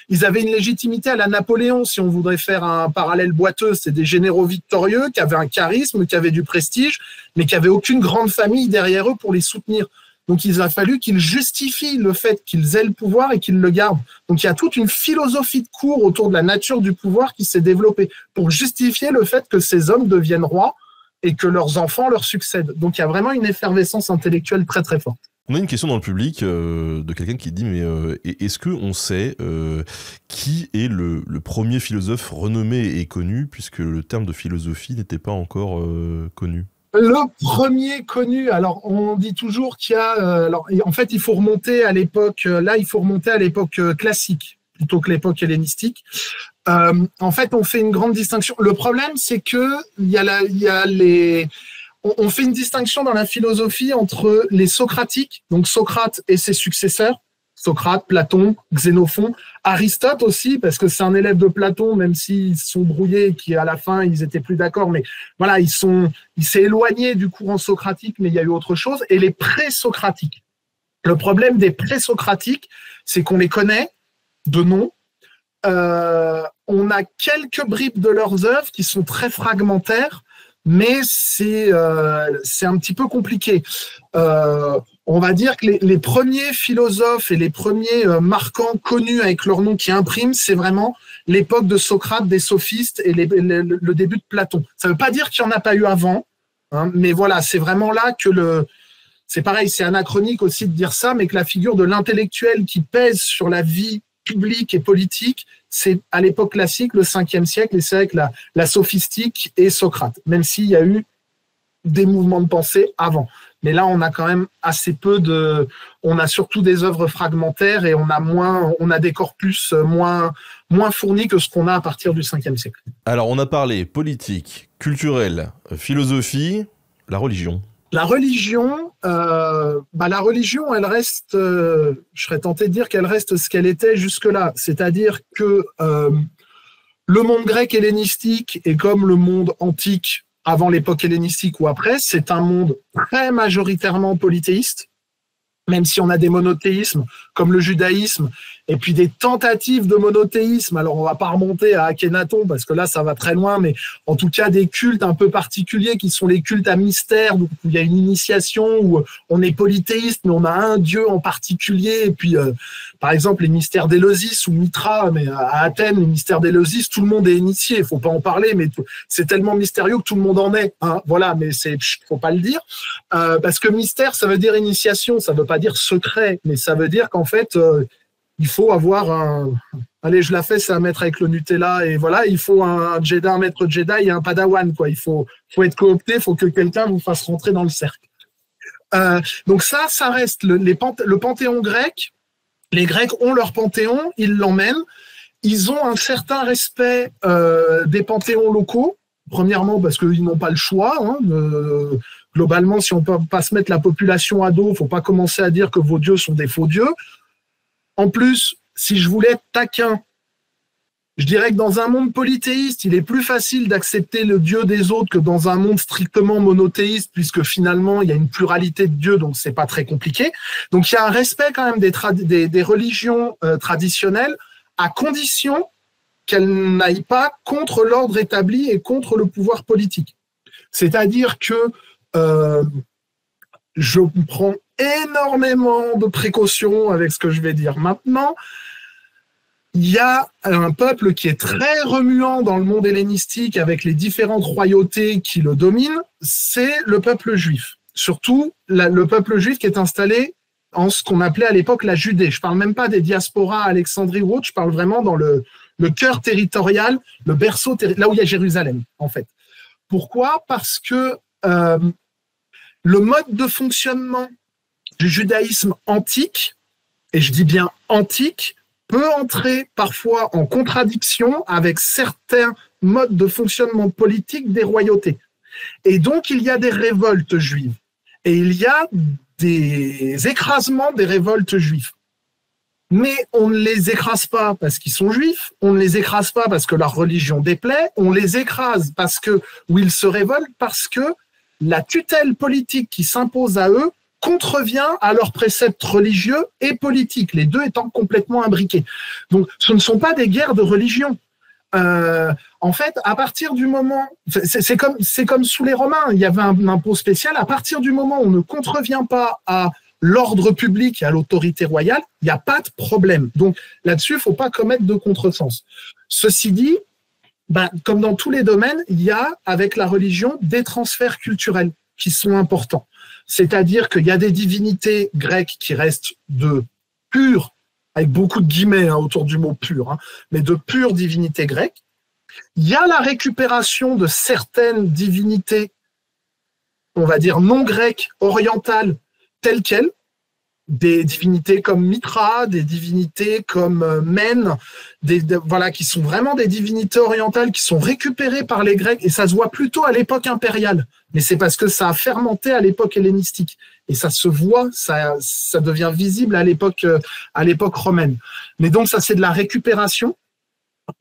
ils avaient une légitimité à la Napoléon, si on voudrait faire un parallèle boiteux. C'est des généraux victorieux qui avaient un charisme, qui avaient du prestige, mais qui n'avaient aucune grande famille derrière eux pour les soutenir. Donc, il a fallu qu'ils justifient le fait qu'ils aient le pouvoir et qu'ils le gardent. Donc, il y a toute une philosophie de cours autour de la nature du pouvoir qui s'est développée pour justifier le fait que ces hommes deviennent rois et que leurs enfants leur succèdent. Donc, il y a vraiment une effervescence intellectuelle très, très forte. On a une question dans le public de quelqu'un qui dit mais est-ce qu'on sait qui est le premier philosophe renommé et connu, puisque le terme de philosophie n'était pas encore connu? Le premier connu, alors on dit toujours qu'il y a, en fait il faut remonter à l'époque, classique plutôt que l'époque hellénistique. En fait, on fait une grande distinction. Le problème, c'est que on fait une distinction dans la philosophie entre les socratiques, donc Socrate et ses successeurs, Socrate, Platon, Xénophon, Aristote aussi, parce que c'est un élève de Platon, même s'ils sont brouillés, qui à la fin, ils étaient plus d'accord, mais voilà, il s'est éloigné du courant socratique, mais il y a eu autre chose, et les pré-socratiques. Le problème des pré-socratiques, c'est qu'on les connaît de nom, on a quelques bribes de leurs œuvres qui sont très fragmentaires, mais c'est un petit peu compliqué. On va dire que les premiers philosophes et les premiers marquants connus avec leur nom qui impriment, c'est vraiment l'époque de Socrate, des sophistes et le début de Platon. Ça ne veut pas dire qu'il n'y en a pas eu avant, hein. Mais voilà, c'est vraiment là que c'est pareil, c'est anachronique aussi de dire ça, mais que la figure de l'intellectuel qui pèse sur la vie publique et politique, c'est à l'époque classique, le 5e siècle, et c'est avec la sophistique et Socrate, même s'il y a eu des mouvements de pensée avant. Mais là, on a quand même assez on a surtout des œuvres fragmentaires et on a des corpus moins fournis que ce qu'on a à partir du 5e siècle. Alors, on a parlé politique, culturelle, philosophie, la religion. La religion, elle reste, je serais tenté de dire qu'elle reste ce qu'elle était jusque-là. C'est-à-dire que le monde grec hellénistique est comme le monde antique avant l'époque hellénistique ou après, c'est un monde très majoritairement polythéiste, même si on a des monothéismes comme le judaïsme, et puis des tentatives de monothéisme. Alors, on ne va pas remonter à Akhenaton, parce que là, ça va très loin, mais en tout cas, des cultes un peu particuliers qui sont les cultes à mystère, où il y a une initiation, où on est polythéiste, mais on a un dieu en particulier. Et puis, par exemple, les mystères d'Éleusis ou Mitra, mais à Athènes, les mystères d'Éleusis, tout le monde est initié. Il ne faut pas en parler, mais c'est tellement mystérieux que tout le monde en est. Hein. Voilà, mais il ne faut pas le dire. Parce que mystère, ça veut dire initiation, ça ne veut pas dire secret, mais ça veut dire qu'en fait, il faut avoir allez, je la fais, c'est un maître avec le Nutella, et voilà, il faut un maître Jedi et un Padawan, quoi. Il faut être coopté, il faut que quelqu'un vous fasse rentrer dans le cercle. Donc ça reste le panthéon grec. Les Grecs ont leur panthéon, ils l'emmènent. Ils ont un certain respect des panthéons locaux. Premièrement, parce qu'ils n'ont pas le choix. Hein, globalement, si on ne peut pas se mettre la population à dos, il ne faut pas commencer à dire que vos dieux sont des faux dieux. En plus, si je voulais être taquin, je dirais que dans un monde polythéiste, il est plus facile d'accepter le dieu des autres que dans un monde strictement monothéiste, puisque finalement, il y a une pluralité de dieux, donc c'est pas très compliqué. Donc, il y a un respect quand même des religions traditionnelles, à condition qu'elles n'aillent pas contre l'ordre établi et contre le pouvoir politique. C'est-à-dire que je prends énormément de précautions avec ce que je vais dire maintenant. Il y a un peuple qui est très remuant dans le monde hellénistique avec les différentes royautés qui le dominent, c'est le peuple juif. Surtout le peuple juif qui est installé en ce qu'on appelait à l'époque la Judée. Je ne parle même pas des diasporas à Alexandrie ou autre, je parle vraiment dans le cœur territorial, le berceau, là où il y a Jérusalem, en fait. Pourquoi ? Parce que le mode de fonctionnement du judaïsme antique, et je dis bien antique, peut entrer parfois en contradiction avec certains modes de fonctionnement politique des royautés. Et donc, il y a des révoltes juives. Et il y a des écrasements des révoltes juives. Mais on ne les écrase pas parce qu'ils sont juifs, on ne les écrase pas parce que leur religion déplaît, on les écrase où ils se révoltent parce que la tutelle politique qui s'impose à eux contrevient à leurs préceptes religieux et politiques, les deux étant complètement imbriqués. Donc, ce ne sont pas des guerres de religion. En fait, à partir du moment... C'est comme sous les Romains, il y avait un impôt spécial. À partir du moment où on ne contrevient pas à l'ordre public et à l'autorité royale, il n'y a pas de problème. Donc, là-dessus, il ne faut pas commettre de contresens. Ceci dit, comme dans tous les domaines, il y a, avec la religion, des transferts culturels qui sont importants. C'est-à-dire qu'il y a des divinités grecques qui restent de pures, avec beaucoup de guillemets autour du mot pur, mais de pures divinités grecques. Il y a la récupération de certaines divinités, on va dire non grecques, orientales, telles quelles, des divinités comme Mitra, des divinités comme Men, qui sont vraiment des divinités orientales qui sont récupérées par les Grecs, et ça se voit plutôt à l'époque impériale, mais c'est parce que ça a fermenté à l'époque hellénistique, et ça se voit, ça devient visible à l'époque romaine. Mais donc ça, c'est de la récupération.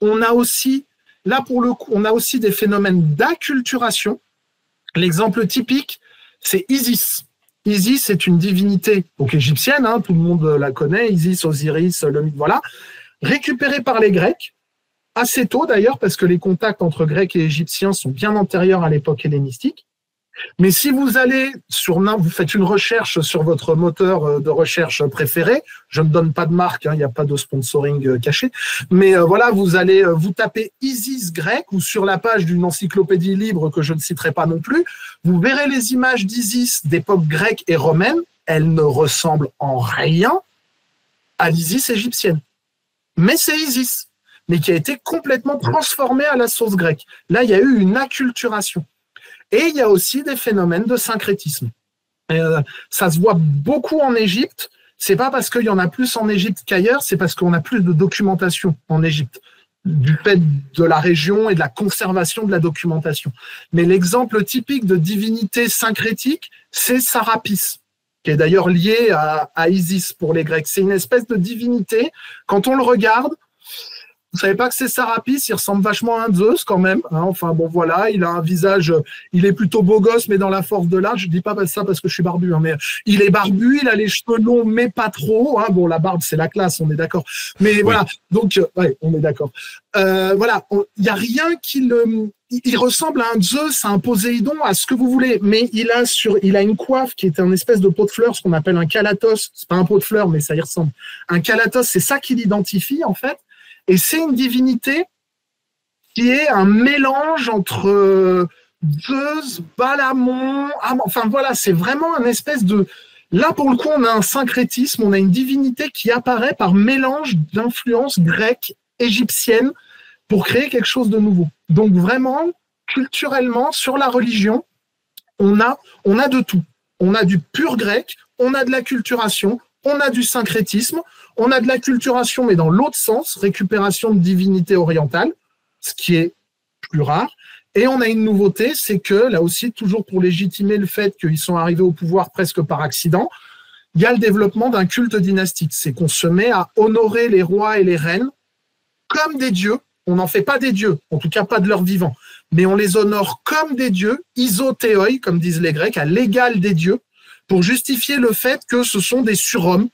On a aussi, là pour le coup, on a aussi des phénomènes d'acculturation. L'exemple typique, c'est Isis. Isis est une divinité donc égyptienne, tout le monde la connaît, Isis, Osiris, le mythe, voilà, récupérée par les Grecs, assez tôt d'ailleurs, parce que les contacts entre Grecs et Égyptiens sont bien antérieurs à l'époque hellénistique. Mais si vous allez vous faites une recherche sur votre moteur de recherche préféré, je ne donne pas de marque, il n'y a pas de sponsoring caché, mais voilà, vous tapez Isis grec ou sur la page d'une encyclopédie libre que je ne citerai pas non plus, vous verrez les images d'Isis d'époque grecque et romaine, elles ne ressemblent en rien à l'Isis égyptienne. Mais c'est Isis, mais qui a été complètement transformée à la sauce grecque. Là, il y a eu une acculturation. Et il y a aussi des phénomènes de syncrétisme. Ça se voit beaucoup en Égypte. C'est pas parce qu'il y en a plus en Égypte qu'ailleurs, c'est parce qu'on a plus de documentation en Égypte, du fait de la région et de la conservation de la documentation. Mais l'exemple typique de divinité syncrétique, c'est Sarapis, qui est d'ailleurs lié à Isis pour les Grecs. C'est une espèce de divinité. Quand on le regarde, vous savez pas que c'est Sarapis, il ressemble vachement à un Zeus quand même. Enfin bon voilà, il a un visage, il est plutôt beau gosse, mais dans la force de l'art, je dis pas ça parce que je suis barbu, mais il est barbu, il a les cheveux longs, mais pas trop. Bon, la barbe c'est la classe, on est d'accord. Mais oui. Voilà, donc ouais, on est d'accord. Voilà, il y a rien qui le, il ressemble à un Zeus, à un Poséidon, à ce que vous voulez, mais il a une coiffe qui est un espèce de pot de fleurs, ce qu'on appelle un calatos. C'est pas un pot de fleurs, mais ça y ressemble. Un calatos, c'est ça qui l'identifie en fait. Et c'est une divinité qui est un mélange entre Zeus, Balamon, enfin voilà, c'est vraiment un espèce de... Là, pour le coup, on a un syncrétisme, on a une divinité qui apparaît par mélange d'influences grecques, égyptiennes, pour créer quelque chose de nouveau. Donc vraiment, culturellement, sur la religion, on a de tout. On a du pur grec, on a de la culturation, on a du syncrétisme, on a de la culturation, mais dans l'autre sens, récupération de divinité orientale, ce qui est plus rare. Et on a une nouveauté, c'est que, là aussi, toujours pour légitimer le fait qu'ils sont arrivés au pouvoir presque par accident, il y a le développement d'un culte dynastique. C'est qu'on se met à honorer les rois et les reines comme des dieux. On n'en fait pas des dieux, en tout cas pas de leur vivant, mais on les honore comme des dieux, isothéoi, comme disent les Grecs, à l'égal des dieux, pour justifier le fait que ce sont des surhommes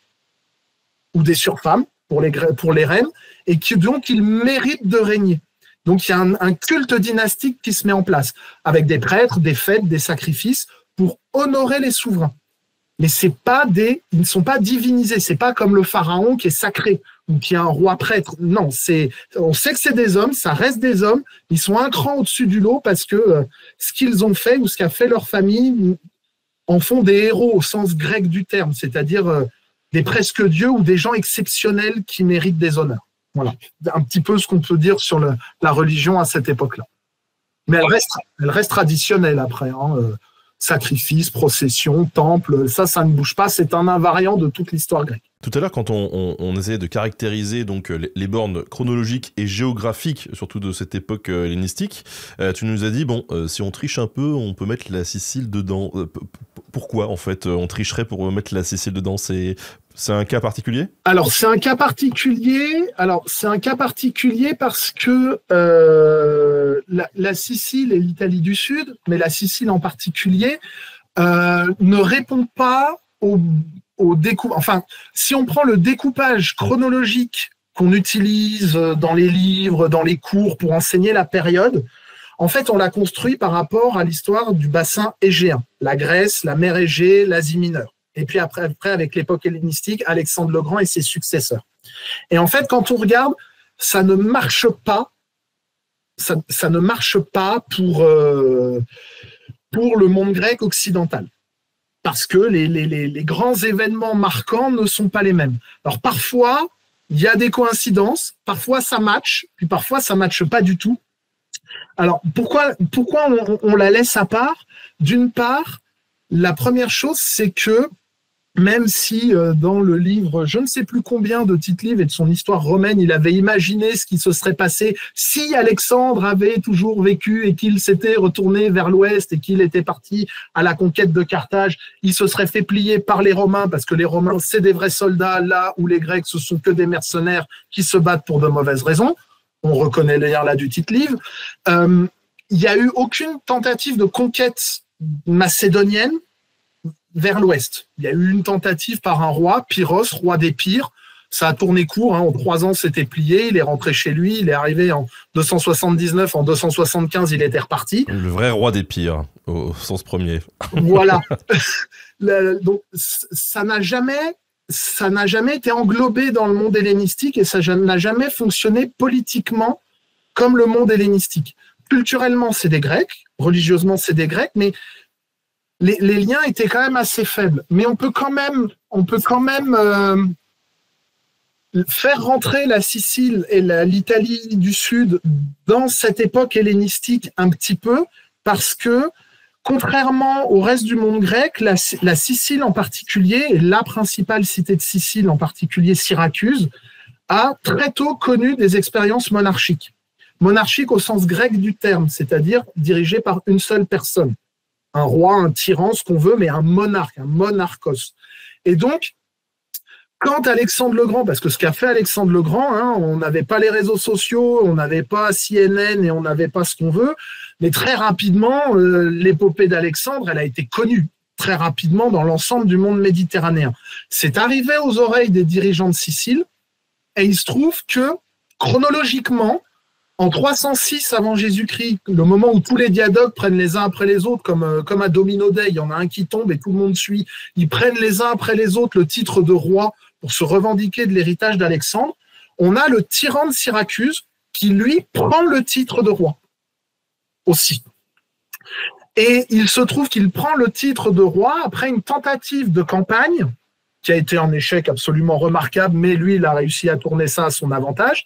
ou des surfemmes pour les reines, et donc ils méritent de régner. Donc il y a un culte dynastique qui se met en place, avec des prêtres, des fêtes, des sacrifices, pour honorer les souverains. Mais ils ne sont pas divinisés, c'est pas comme le pharaon qui est sacré, ou qui est un roi prêtre. Non, on sait que c'est des hommes, ça reste des hommes, ils sont un cran au-dessus du lot, parce que ce qu'ils ont fait, ou ce qu'a fait leur famille, en font des héros au sens grec du terme, c'est-à-dire des presque dieux ou des gens exceptionnels qui méritent des honneurs. Voilà, un petit peu ce qu'on peut dire sur la religion à cette époque-là. Mais elle reste traditionnelle après. Sacrifice, procession, temple, ça ne bouge pas, c'est un invariant de toute l'histoire grecque. Tout à l'heure, quand on essayait de caractériser donc les bornes chronologiques et géographiques, surtout de cette époque hellénistique, tu nous as dit, si on triche un peu, on peut mettre la Sicile dedans. Pourquoi, en fait, on tricherait pour mettre la Sicile dedans? C'est un cas particulier? Alors, c'est un cas particulier parce que la Sicile et l'Italie du Sud, mais la Sicile en particulier, ne répond pas au découpage. Enfin, si on prend le découpage chronologique qu'on utilise dans les livres, dans les cours pour enseigner la période, en fait, on l'a construit par rapport à l'histoire du bassin égéen, la Grèce, la mer Égée, l'Asie mineure. Et puis après avec l'époque hellénistique, Alexandre le Grand et ses successeurs. Et en fait, quand on regarde, ça ne marche pas. Ça ne marche pas pour le monde grec occidental. Parce que les grands événements marquants ne sont pas les mêmes. Alors parfois, il y a des coïncidences, parfois ça match, puis parfois ça ne matche pas du tout. Alors pourquoi on la laisse à part? D'une part, la première chose, c'est que même si dans le livre, je ne sais plus combien de titres livres et de son histoire romaine, il avait imaginé ce qui se serait passé si Alexandre avait toujours vécu et qu'il s'était retourné vers l'ouest et qu'il était parti à la conquête de Carthage, il se serait fait plier par les Romains parce que les Romains, c'est des vrais soldats, là où les Grecs, ce sont que des mercenaires qui se battent pour de mauvaises raisons. On reconnaît l'air là du titre livre. Il n'y a eu aucune tentative de conquête macédonienne vers l'ouest. Il y a eu une tentative par un roi, Pyrrhos, roi d'Épire, ça a tourné court. En 3 ans, c'était plié. Il est rentré chez lui. Il est arrivé en 279. En 275, il était reparti. Le vrai roi des pires, au sens premier. Voilà. Donc, ça n'a jamais été englobé dans le monde hellénistique et ça n'a jamais fonctionné politiquement comme le monde hellénistique. Culturellement, c'est des Grecs. Religieusement, c'est des Grecs. Mais les liens étaient quand même assez faibles. Mais on peut quand même faire rentrer la Sicile et l'Italie du Sud dans cette époque hellénistique un petit peu, parce que, contrairement au reste du monde grec, la Sicile en particulier, et la principale cité de Sicile en particulier, Syracuse, a très tôt connu des expériences monarchiques. Monarchiques au sens grec du terme, c'est-à-dire dirigées par une seule personne. Un roi, un tyran, ce qu'on veut, mais un monarque, un monarchos. Et donc, quand Alexandre le Grand, parce que ce qu'a fait Alexandre le Grand, on n'avait pas les réseaux sociaux, on n'avait pas CNN et on n'avait pas ce qu'on veut, mais très rapidement, l'épopée d'Alexandre, elle a été connue très rapidement dans l'ensemble du monde méditerranéen. C'est arrivé aux oreilles des dirigeants de Sicile et il se trouve que, chronologiquement, en 306 avant Jésus-Christ, le moment où tous les diadoques prennent les uns après les autres, comme à Domino Day, il y en a un qui tombe et tout le monde suit, ils prennent les uns après les autres le titre de roi pour se revendiquer de l'héritage d'Alexandre. On a le tyran de Syracuse qui, lui, prend le titre de roi aussi. Et il se trouve qu'il prend le titre de roi après une tentative de campagne qui a été un échec absolument remarquable, mais lui, il a réussi à tourner ça à son avantage.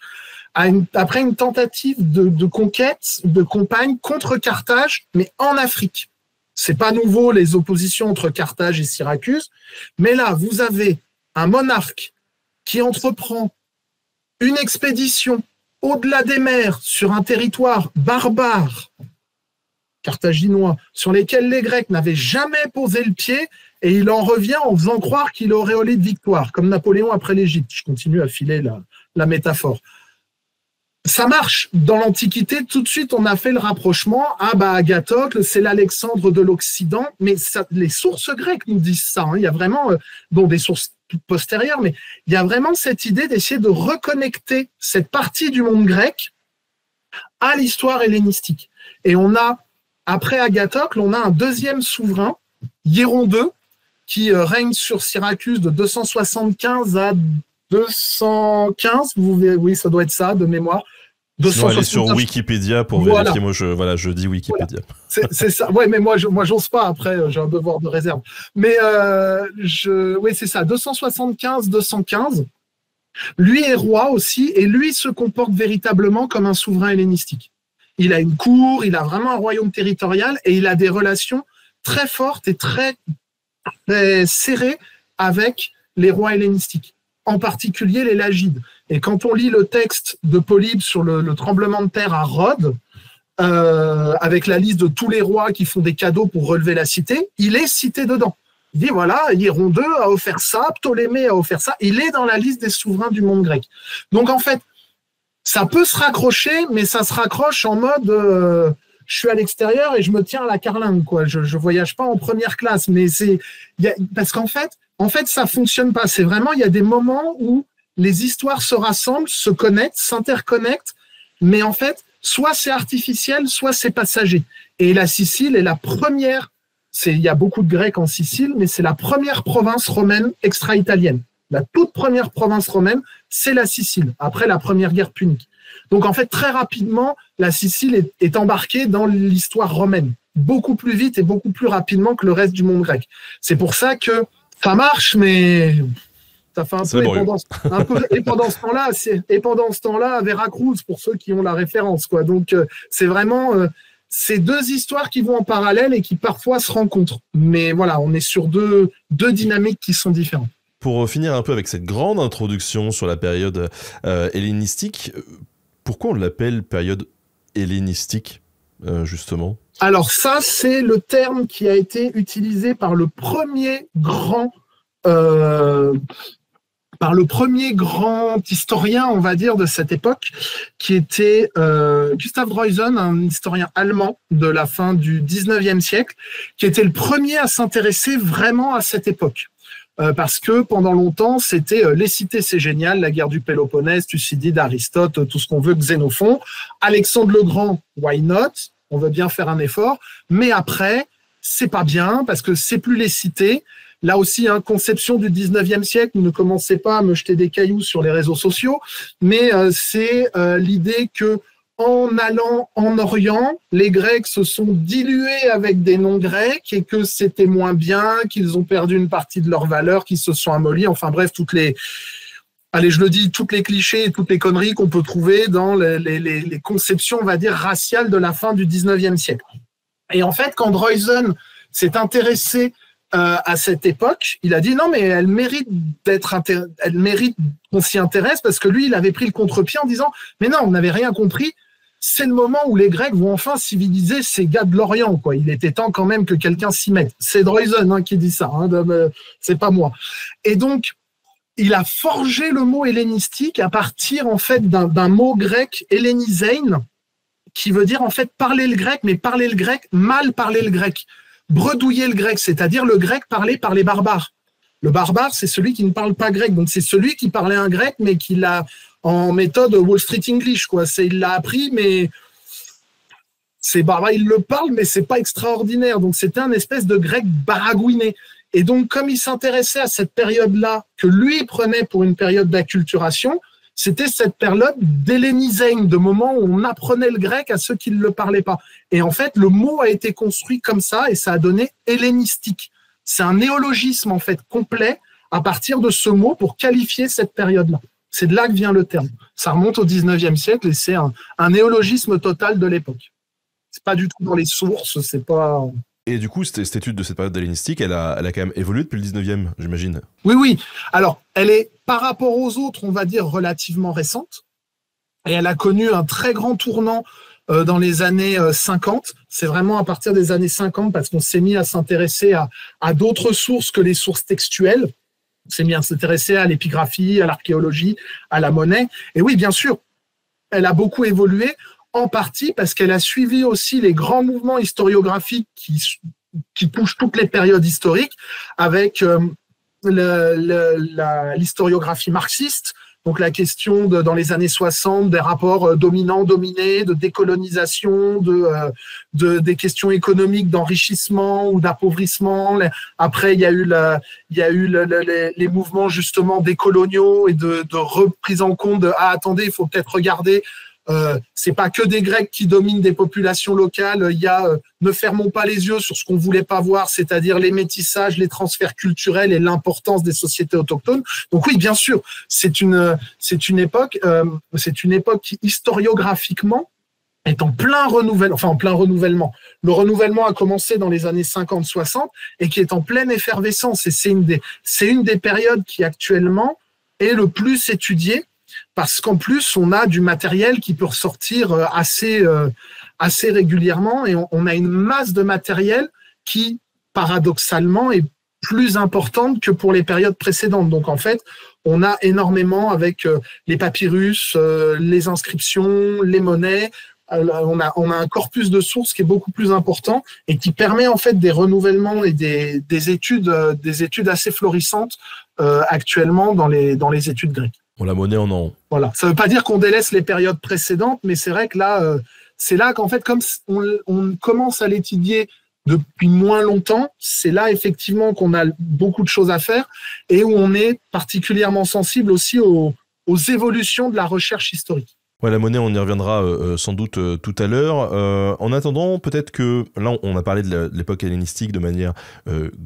Après une tentative de conquête, de campagne contre Carthage, mais en Afrique. C'est pas nouveau, les oppositions entre Carthage et Syracuse, mais là, vous avez un monarque qui entreprend une expédition au-delà des mers sur un territoire barbare, carthaginois, sur lesquels les Grecs n'avaient jamais posé le pied, et il en revient en faisant croire qu'il aurait auréolé de victoire, comme Napoléon après l'Égypte. Je continue à filer la métaphore. Ça marche. Dans l'Antiquité, tout de suite, on a fait le rapprochement. Agathocle, c'est l'Alexandre de l'Occident. Mais les sources grecques nous disent ça. Il y a vraiment, des sources postérieures, mais il y a vraiment cette idée d'essayer de reconnecter cette partie du monde grec à l'histoire hellénistique. Et on a, après Agathocle, on a un deuxième souverain, Hiéron II, qui règne sur Syracuse de 275 à 215, oui, ça doit être ça, de mémoire. Sinon, aller sur Wikipédia pour vérifier. Moi, je dis Wikipédia. Voilà. C'est ça. Ouais, mais moi, j'ose pas. Après, j'ai un devoir de réserve. Mais oui, c'est ça. 275-215. Lui est roi aussi, et lui se comporte véritablement comme un souverain hellénistique. Il a une cour, il a vraiment un royaume territorial, et il a des relations très fortes et très serrées avec les rois hellénistiques, en particulier les Lagides. Et quand on lit le texte de Polybe sur le tremblement de terre à Rhodes, avec la liste de tous les rois qui font des cadeaux pour relever la cité, il est cité dedans. Il dit, voilà, Hiéron II a offert ça, Ptolémée a offert ça, il est dans la liste des souverains du monde grec. Donc en fait, ça peut se raccrocher, mais ça se raccroche en mode je suis à l'extérieur et je me tiens à la carlingue, quoi. Je voyage pas en première classe, mais parce qu'en fait, ça fonctionne pas. C'est vraiment, il y a des moments où les histoires se rassemblent, se connectent, s'interconnectent, mais en fait, soit c'est artificiel, soit c'est passager. Et la Sicile est la première, il y a beaucoup de Grecs en Sicile, mais c'est la première province romaine extra-italienne. La toute première province romaine, c'est la Sicile, après la première guerre punique. Donc en fait, très rapidement, la Sicile est embarquée dans l'histoire romaine, beaucoup plus vite et beaucoup plus rapidement que le reste du monde grec. C'est pour ça que ça marche, mais ça fait un peu. Et pendant ce temps-là, Veracruz, pour ceux qui ont la référence, quoi. Donc c'est vraiment ces deux histoires qui vont en parallèle et qui parfois se rencontrent. Mais voilà, on est sur deux dynamiques qui sont différentes. Pour finir un peu avec cette grande introduction sur la période hellénistique, pourquoi on l'appelle période hellénistique, justement ? Alors ça, c'est le terme qui a été utilisé par le premier grand historien, on va dire, de cette époque, qui était Gustav Droysen, un historien allemand de la fin du 19e siècle, qui était le premier à s'intéresser vraiment à cette époque. parce que pendant longtemps, c'était les cités, c'est génial, la guerre du Péloponnèse, Thucydide, Aristote, tout ce qu'on veut, Xénophon. Alexandre le Grand, why not? On veut bien faire un effort, mais après, c'est pas bien, parce que c'est plus les cités. Là aussi, conception du 19e siècle, ne commencez pas à me jeter des cailloux sur les réseaux sociaux, mais c'est l'idée que en allant en Orient, les Grecs se sont dilués avec des noms grecs et que c'était moins bien, qu'ils ont perdu une partie de leur valeur, qu'ils se sont amollis. Enfin bref, toutes les clichés et toutes les conneries qu'on peut trouver dans les conceptions, on va dire, raciales de la fin du 19e siècle. Et en fait, quand Droysen s'est intéressé à cette époque, il a dit non, mais elle mérite qu'on s'y intéresse, parce que lui, il avait pris le contre-pied en disant mais non, on n'avait rien compris. C'est le moment où les Grecs vont enfin civiliser ces gars de l'Orient, quoi. Il était temps quand même que quelqu'un s'y mette. C'est Droysen qui dit ça, c'est pas moi. Et donc, il a forgé le mot hellénistique à partir en fait d'un mot grec, hellénisein, qui veut dire en fait parler le grec, mais parler le grec, mal parler le grec, bredouiller le grec, c'est-à-dire le grec parlé par les barbares. Le barbare, c'est celui qui ne parle pas grec, donc c'est celui qui parlait un grec, mais qui l'a en méthode Wall Street English, quoi. Il l'a appris, mais c'est barbare, il le parle, mais c'est pas extraordinaire. Donc c'était un espèce de grec baragouiné. Et donc, comme il s'intéressait à cette période-là, que lui prenait pour une période d'acculturation, c'était cette période d'hellénisein, de moment où on apprenait le grec à ceux qui ne le parlaient pas. Et en fait, le mot a été construit comme ça et ça a donné hellénistique. C'est un néologisme en fait complet à partir de ce mot pour qualifier cette période-là. C'est de là que vient le terme. Ça remonte au 19e siècle et c'est un néologisme total de l'époque. C'est pas du tout dans les sources, c'est pas... Et du coup, cette étude de cette période hellénistique, elle a quand même évolué depuis le 19e, j'imagine. Oui. Alors, elle est, par rapport aux autres, on va dire, relativement récente. Et elle a connu un très grand tournant dans les années 50. C'est vraiment à partir des années 50 parce qu'on s'est mis à s'intéresser à d'autres sources que les sources textuelles. On s'est mis à s'intéresser à l'épigraphie, à l'archéologie, à la monnaie. Et oui, bien sûr, elle a beaucoup évolué, en partie parce qu'elle a suivi aussi les grands mouvements historiographiques qui touchent toutes les périodes historiques, avec l'historiographie marxiste, donc la question dans les années 60 des rapports dominants-dominés, de décolonisation, des questions économiques d'enrichissement ou d'appauvrissement. Après, il y a eu les mouvements justement décoloniaux et de reprise en compte de « Ah, attendez, il faut peut-être regarder ». C'est pas que des Grecs qui dominent des populations locales. Il y a ne fermons pas les yeux sur ce qu'on voulait pas voir, c'est-à-dire les métissages, les transferts culturels et l'importance des sociétés autochtones. Donc oui, bien sûr, c'est une époque qui historiographiquement est en plein renouvellement. Le renouvellement a commencé dans les années 50-60 et qui est en pleine effervescence. Et c'est une des périodes qui actuellement est le plus étudiée, parce qu'en plus, on a du matériel qui peut ressortir assez régulièrement et on a une masse de matériel qui, paradoxalement, est plus importante que pour les périodes précédentes. Donc, en fait, on a énormément avec les papyrus, les inscriptions, les monnaies. On a un corpus de sources qui est beaucoup plus important et qui permet en fait des renouvellements et des études assez florissantes actuellement dans les études grecques. Bon, la monnaie en an. Voilà. Ça ne veut pas dire qu'on délaisse les périodes précédentes, mais c'est vrai que là, c'est là qu'en fait, comme on commence à l'étudier depuis moins longtemps, c'est là effectivement qu'on a beaucoup de choses à faire et où on est particulièrement sensible aussi aux évolutions de la recherche historique. Ouais, la monnaie, on y reviendra sans doute tout à l'heure. En attendant, peut-être que là, on a parlé de l'époque hellénistique de manière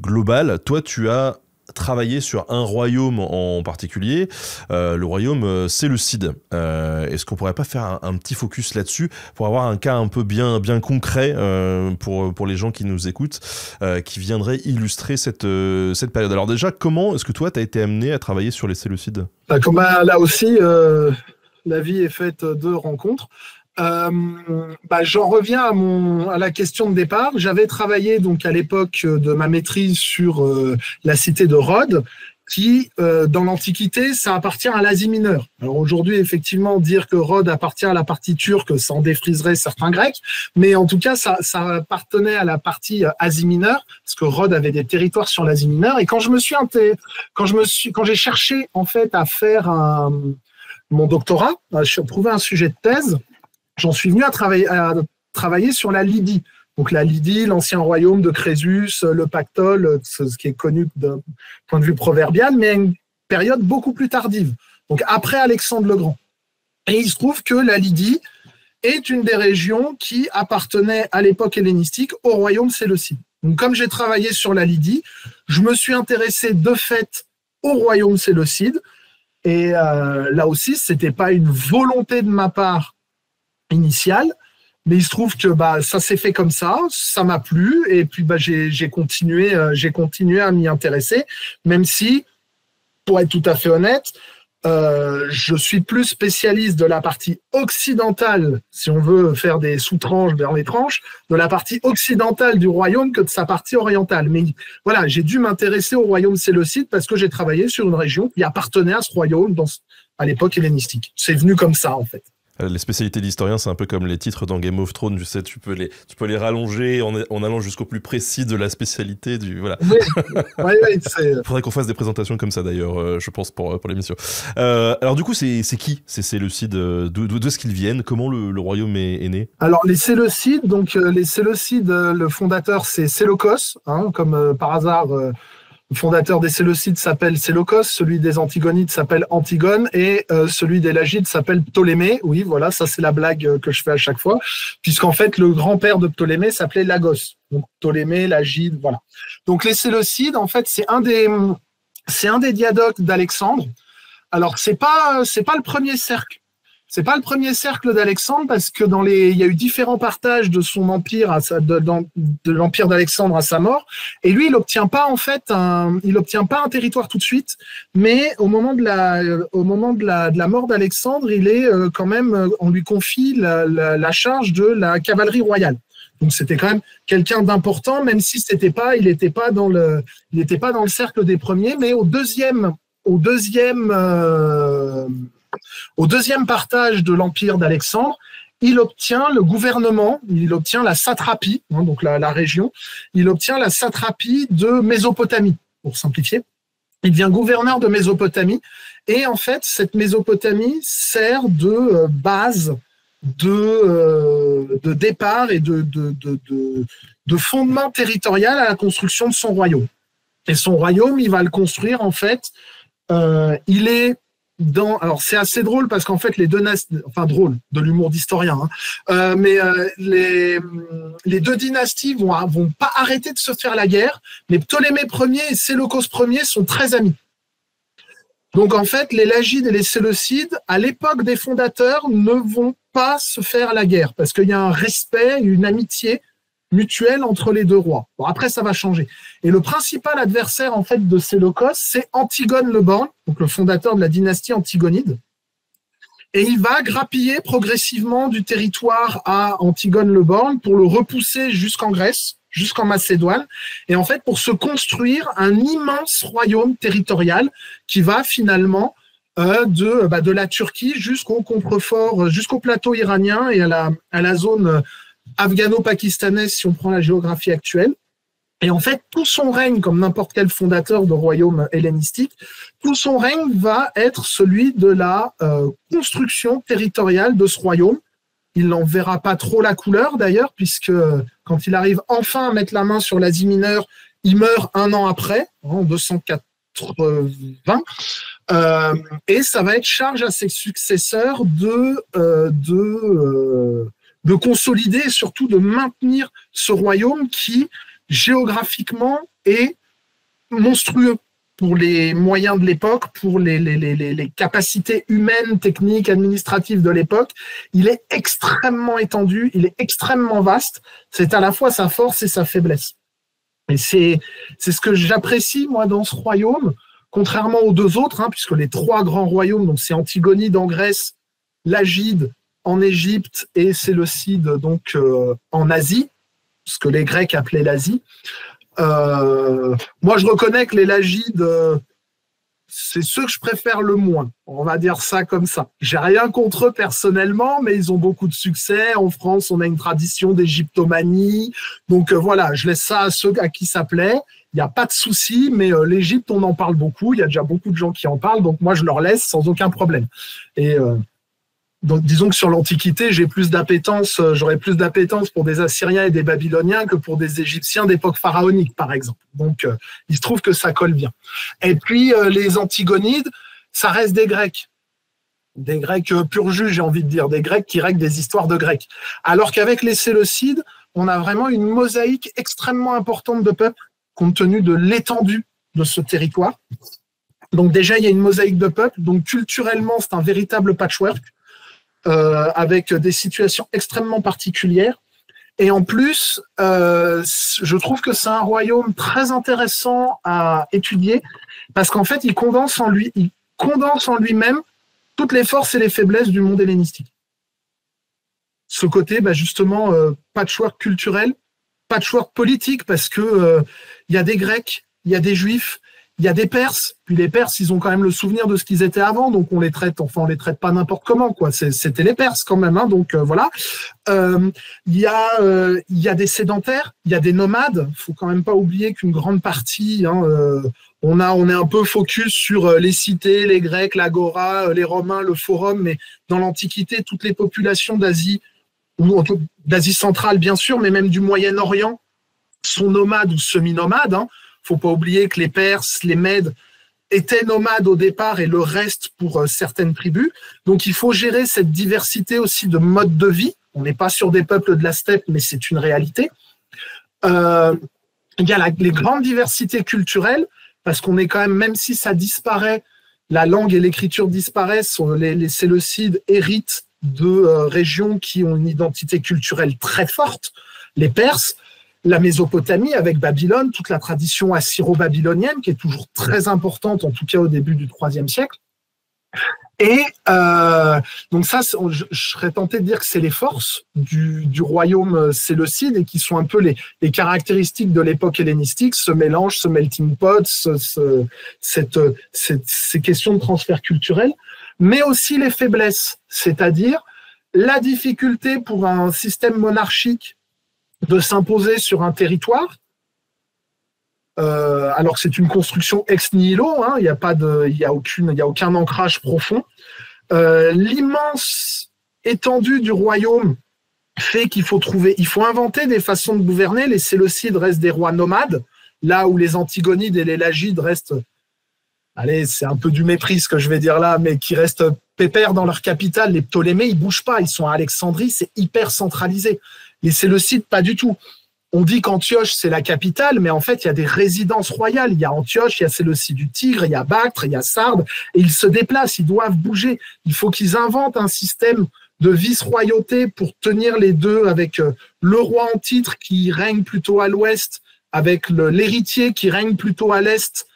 globale. Toi, tu as travaillé sur un royaume en particulier, le royaume séleucide. Est-ce qu'on pourrait pas faire un petit focus là-dessus pour avoir un cas un peu bien concret pour les gens qui nous écoutent, qui viendraient illustrer cette période. Alors déjà, comment est-ce que toi, tu as été amené à travailler sur les Séleucides ? Là aussi, la vie est faite de rencontres. J'en reviens à la question de départ. J'avais travaillé donc à l'époque de ma maîtrise sur la cité de Rhodes qui, dans l'Antiquité, ça appartient à l'Asie mineure. Alors aujourd'hui, effectivement, dire que Rhodes appartient à la partie turque, ça en défriserait certains Grecs, mais en tout cas, ça appartenait à la partie Asie mineure, parce que Rhodes avait des territoires sur l'Asie mineure. Et quand j'ai cherché en fait à faire mon doctorat, à trouver un sujet de thèse, j'en suis venu à travailler sur la Lydie. Donc la Lydie, l'ancien royaume de Crésus, le Pactole, ce qui est connu d'un point de vue proverbial, mais à une période beaucoup plus tardive, donc après Alexandre le Grand. Et il se trouve que la Lydie est une des régions qui appartenait à l'époque hellénistique au royaume séleucide. Donc comme j'ai travaillé sur la Lydie, je me suis intéressé de fait au royaume séleucide. Et là aussi, ce n'était pas une volonté de ma part initiale, mais il se trouve que ça s'est fait comme ça m'a plu, et puis j'ai continué à m'y intéresser, même si, pour être tout à fait honnête, je suis plus spécialiste de la partie occidentale, si on veut faire des sous-tranches vers les tranches, de la partie occidentale du royaume que de sa partie orientale. Mais voilà, j'ai dû m'intéresser au royaume séleucide parce que j'ai travaillé sur une région qui appartenait à ce royaume à l'époque hellénistique. C'est venu comme ça, en fait. Les spécialités d'historien, c'est un peu comme les titres dans Game of Thrones, tu sais, tu peux les rallonger en allant jusqu'au plus précis de la spécialité du... Voilà. Oui, Il faudrait qu'on fasse des présentations comme ça, d'ailleurs, je pense, pour l'émission. Alors du coup, c'est qui ces Séleucides, d'où est-ce qu'ils viennent? Comment le royaume est né? Alors les Séleucides, le fondateur, c'est Séleucos, comme par hasard... Le fondateur des Séleucides s'appelle Séleucos, celui des Antigonides s'appelle Antigone, et celui des Lagides s'appelle Ptolémée. Oui, voilà, ça c'est la blague que je fais à chaque fois, puisqu'en fait le grand-père de Ptolémée s'appelait Lagos. Donc Ptolémée, Lagide, voilà. Donc les Séleucides, en fait, c'est un des diadoques d'Alexandre. Alors c'est pas le premier cercle. C'est pas le premier cercle d'Alexandre, parce que il y a eu différents partages de son empire, de l'empire d'Alexandre à sa mort. Et lui, il obtient pas un territoire tout de suite, mais au moment de la mort d'Alexandre, il est quand même, on lui confie la charge de la cavalerie royale. Donc c'était quand même quelqu'un d'important, même si il n'était pas dans le cercle des premiers, mais au deuxième partage de l'empire d'Alexandre, il obtient le gouvernement, il obtient la satrapie, donc la région, il obtient la satrapie de Mésopotamie, pour simplifier. Il devient gouverneur de Mésopotamie, et en fait, cette Mésopotamie sert de base de départ et de fondement territorial à la construction de son royaume. Et son royaume, il va le construire, en fait, il est alors c'est assez drôle parce qu'en fait les deux drôle de l'humour d'historien, mais les deux dynasties vont pas arrêter de se faire la guerre, mais Ptolémée Ier et Séleucos Ier sont très amis. Donc en fait les Lagides et les Séleucides à l'époque des fondateurs ne vont pas se faire la guerre parce qu'il y a un respect, une amitié mutuelle entre les deux rois. Bon, après, ça va changer. Et le principal adversaire, en fait, de Séleucos, c'est Antigone le Borgne, donc le fondateur de la dynastie antigonide. Et il va grappiller progressivement du territoire à Antigone le Borgne pour le repousser jusqu'en Grèce, jusqu'en Macédoine, et en fait, pour se construire un immense royaume territorial qui va finalement de la Turquie jusqu'au contrefort, jusqu'au plateau iranien et à la zone afghano-pakistanaise, si on prend la géographie actuelle. Et en fait, tout son règne, comme n'importe quel fondateur de royaume hellénistique, tout son règne va être celui de la construction territoriale de ce royaume. Il n'en verra pas trop la couleur, d'ailleurs, puisque quand il arrive enfin à mettre la main sur l'Asie mineure, il meurt un an après, en 280. Et ça va être charge à ses successeurs de consolider et surtout de maintenir ce royaume qui, géographiquement, est monstrueux pour les moyens de l'époque, pour les capacités humaines, techniques, administratives de l'époque. Il est extrêmement étendu, il est extrêmement vaste. C'est à la fois sa force et sa faiblesse. Et c'est ce que j'apprécie, moi, dans ce royaume, contrairement aux deux autres, puisque les trois grands royaumes, donc c'est Antigonide en Grèce, Lagide en Égypte et Séleucide donc en Asie, ce que les Grecs appelaient l'Asie. Moi, je reconnais que les Lagides c'est ceux que je préfère le moins. On va dire ça comme ça. J'ai rien contre eux personnellement, mais ils ont beaucoup de succès. En France, on a une tradition d'égyptomanie. Donc voilà, je laisse ça à ceux à qui ça plaît. Il n'y a pas de souci, mais l'Égypte, on en parle beaucoup. Il y a déjà beaucoup de gens qui en parlent, donc moi, je leur laisse sans aucun problème. Et donc, disons que sur l'Antiquité, j'aurais plus d'appétence pour des Assyriens et des Babyloniens que pour des Égyptiens d'époque pharaonique, par exemple. Donc, il se trouve que ça colle bien. Et puis, les Antigonides, ça reste des Grecs. Des Grecs pur jus, j'ai envie de dire. Des Grecs qui règlent des histoires de Grecs. Alors qu'avec les Séleucides, on a vraiment une mosaïque extrêmement importante de peuples, compte tenu de l'étendue de ce territoire. Donc déjà, il y a une mosaïque de peuples. Donc culturellement, c'est un véritable patchwork avec des situations extrêmement particulières. Et en plus, je trouve que c'est un royaume très intéressant à étudier parce qu'en fait, il condense en lui-même toutes les forces et les faiblesses du monde hellénistique. Ce côté, justement, patchwork culturel, patchwork politique, parce que y a des Grecs, il y a des Juifs, il y a des Perses. Puis les Perses, ils ont quand même le souvenir de ce qu'ils étaient avant, donc on les traite pas n'importe comment, quoi. C'était les Perses quand même, hein, donc voilà. Il y a des sédentaires, il y a des nomades. Faut quand même pas oublier qu'une grande partie, on est un peu focus sur les cités, les Grecs, l'Agora, les Romains, le Forum, mais dans l'Antiquité, toutes les populations d'Asie, ou d'Asie centrale bien sûr, mais même du Moyen-Orient, sont nomades ou semi-nomades. Hein. Faut pas oublier que les Perses, les Mèdes étaient nomades au départ et le reste pour certaines tribus. Donc il faut gérer cette diversité aussi de modes de vie. On n'est pas sur des peuples de la steppe, mais c'est une réalité. Il y a les grandes diversités culturelles, parce qu'on est quand même si ça disparaît, la langue et l'écriture disparaissent, les Séleucides héritent de régions qui ont une identité culturelle très forte. Les Perses, la Mésopotamie avec Babylone, toute la tradition assyro-babylonienne qui est toujours très importante, en tout cas au début du IIIe siècle. Et donc ça, je serais tenté de dire que c'est les forces du royaume séleucide et qui sont un peu les caractéristiques de l'époque hellénistique, ce mélange, ce melting pot, ces questions de transfert culturel, mais aussi les faiblesses, c'est-à-dire la difficulté pour un système monarchique de s'imposer sur un territoire, alors que c'est une construction ex nihilo, hein, il y a aucun ancrage profond. L'immense étendue du royaume fait qu'il faut inventer des façons de gouverner. Les Séleucides restent des rois nomades, là où les Antigonides et les Lagides restent, allez, c'est un peu du mépris ce que je vais dire là, mais qui restent pépères dans leur capitale. Les Ptolémées, ils bougent pas, ils sont à Alexandrie, c'est hyper centralisé. Les Séleucides, pas du tout. On dit qu'Antioche, c'est la capitale, mais en fait, il y a des résidences royales. Il y a Antioche, il y a Séleucie du Tigre, il y a Bactre, il y a Sardes, et ils se déplacent, ils doivent bouger. Il faut qu'ils inventent un système de vice-royauté pour tenir les deux, avec le roi en titre qui règne plutôt à l'ouest, avec l'héritier qui règne plutôt à l'est,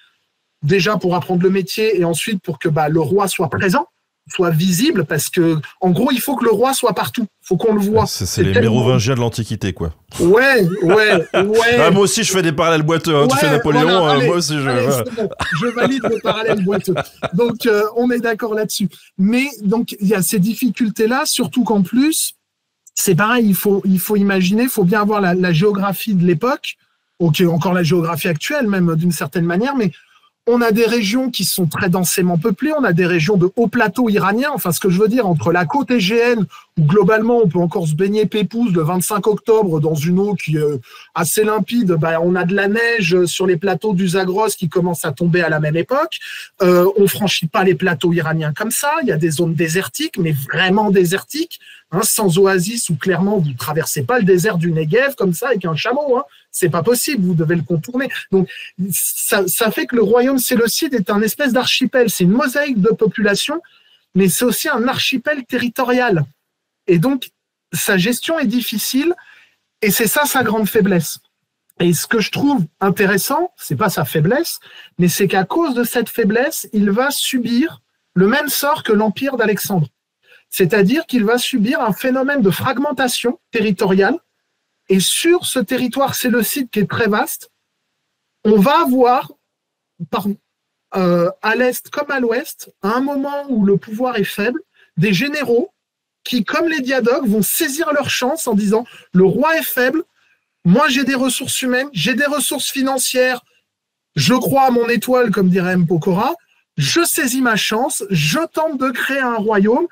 déjà pour apprendre le métier, et ensuite pour que le roi soit présent, soit visible, parce que en gros il faut que le roi soit partout, il faut qu'on le voit. C'est les Mérovingiens de l'Antiquité, quoi. Ouais. Ah, moi aussi je fais des parallèles boiteux, hein. Tu fais Napoléon, voilà, allez, moi aussi je valide le parallèle boiteux. Donc on est d'accord là-dessus. Mais donc il y a ces difficultés-là, surtout qu'en plus c'est pareil, il faut imaginer, il faut bien avoir la géographie de l'époque, ok, encore la géographie actuelle même d'une certaine manière, mais on a des régions qui sont très densément peuplées, on a des régions de haut plateau iranien, enfin ce que je veux dire, entre la côte égéenne, où globalement on peut encore se baigner pépouze le 25 octobre dans une eau qui est assez limpide, on a de la neige sur les plateaux du Zagros qui commencent à tomber à la même époque, on franchit pas les plateaux iraniens comme ça, il y a des zones désertiques, mais vraiment désertiques, hein, sans oasis, où clairement vous ne traversez pas le désert du Negev comme ça avec un chameau, hein. C'est pas possible, vous devez le contourner. Donc, ça fait que le royaume séleucide est un espèce d'archipel. C'est une mosaïque de population, mais c'est aussi un archipel territorial. Et donc, sa gestion est difficile, et c'est ça sa grande faiblesse. Et ce que je trouve intéressant, c'est pas sa faiblesse, mais c'est qu'à cause de cette faiblesse, il va subir le même sort que l'empire d'Alexandre. C'est-à-dire qu'il va subir un phénomène de fragmentation territoriale. Et sur ce territoire séleucide qui est très vaste, on va avoir, à l'Est comme à l'Ouest, à un moment où le pouvoir est faible, des généraux qui, comme les diadoques, vont saisir leur chance en disant « le roi est faible, moi j'ai des ressources humaines, j'ai des ressources financières, je crois à mon étoile, comme dirait M. Pokora, je saisis ma chance, je tente de créer un royaume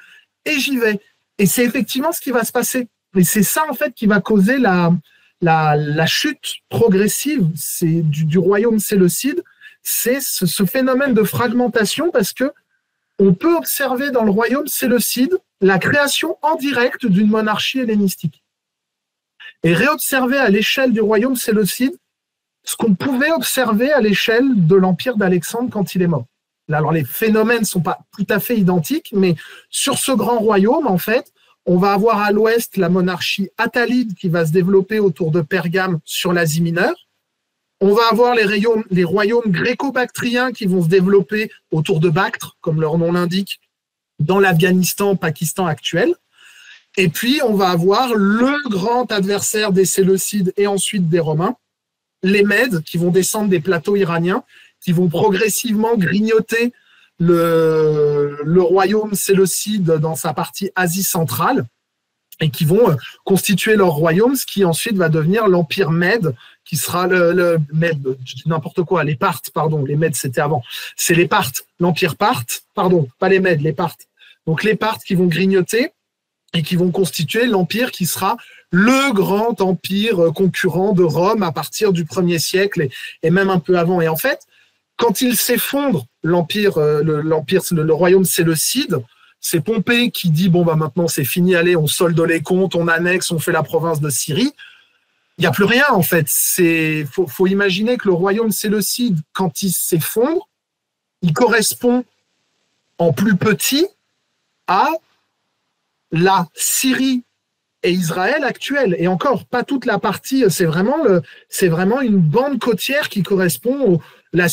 et j'y vais. » Et c'est effectivement ce qui va se passer. Et c'est ça, en fait, qui va causer la chute progressive du royaume séleucide. C'est ce phénomène de fragmentation parce que on peut observer dans le royaume séleucide la création en direct d'une monarchie hellénistique. Et réobserver à l'échelle du royaume séleucide ce qu'on pouvait observer à l'échelle de l'empire d'Alexandre quand il est mort. Là, alors les phénomènes ne sont pas tout à fait identiques, mais sur ce grand royaume, en fait, on va avoir à l'ouest la monarchie attalide qui va se développer autour de Pergame sur l'Asie mineure. On va avoir les royaumes gréco-bactriens qui vont se développer autour de Bactre, comme leur nom l'indique, dans l'Afghanistan, Pakistan actuel. Et puis, on va avoir le grand adversaire des Séleucides et ensuite des Romains, les Mèdes, qui vont descendre des plateaux iraniens, qui vont progressivement grignoter le royaume séleucide dans sa partie Asie centrale et qui vont constituer leur royaume, ce qui ensuite va devenir l'empire Mède, qui sera le Mède, je dis n'importe quoi, les Parthes, pardon, les Mèdes c'était avant, c'est les Parthes, l'empire Parthe, pardon, pas les Mèdes, les Parthes. Donc les Parthes qui vont grignoter et qui vont constituer l'empire qui sera le grand empire concurrent de Rome à partir du 1er siècle et même un peu avant. Et en fait, quand il s'effondre, le royaume séleucide, c'est Pompée qui dit bon bah maintenant c'est fini, allez on solde les comptes, on annexe, on fait la province de Syrie. Il n'y a plus rien en fait. Faut imaginer que le royaume séleucide, quand il s'effondre, il correspond en plus petit à la Syrie et Israël actuel. Et encore, pas toute la partie, c'est vraiment une bande côtière qui correspond à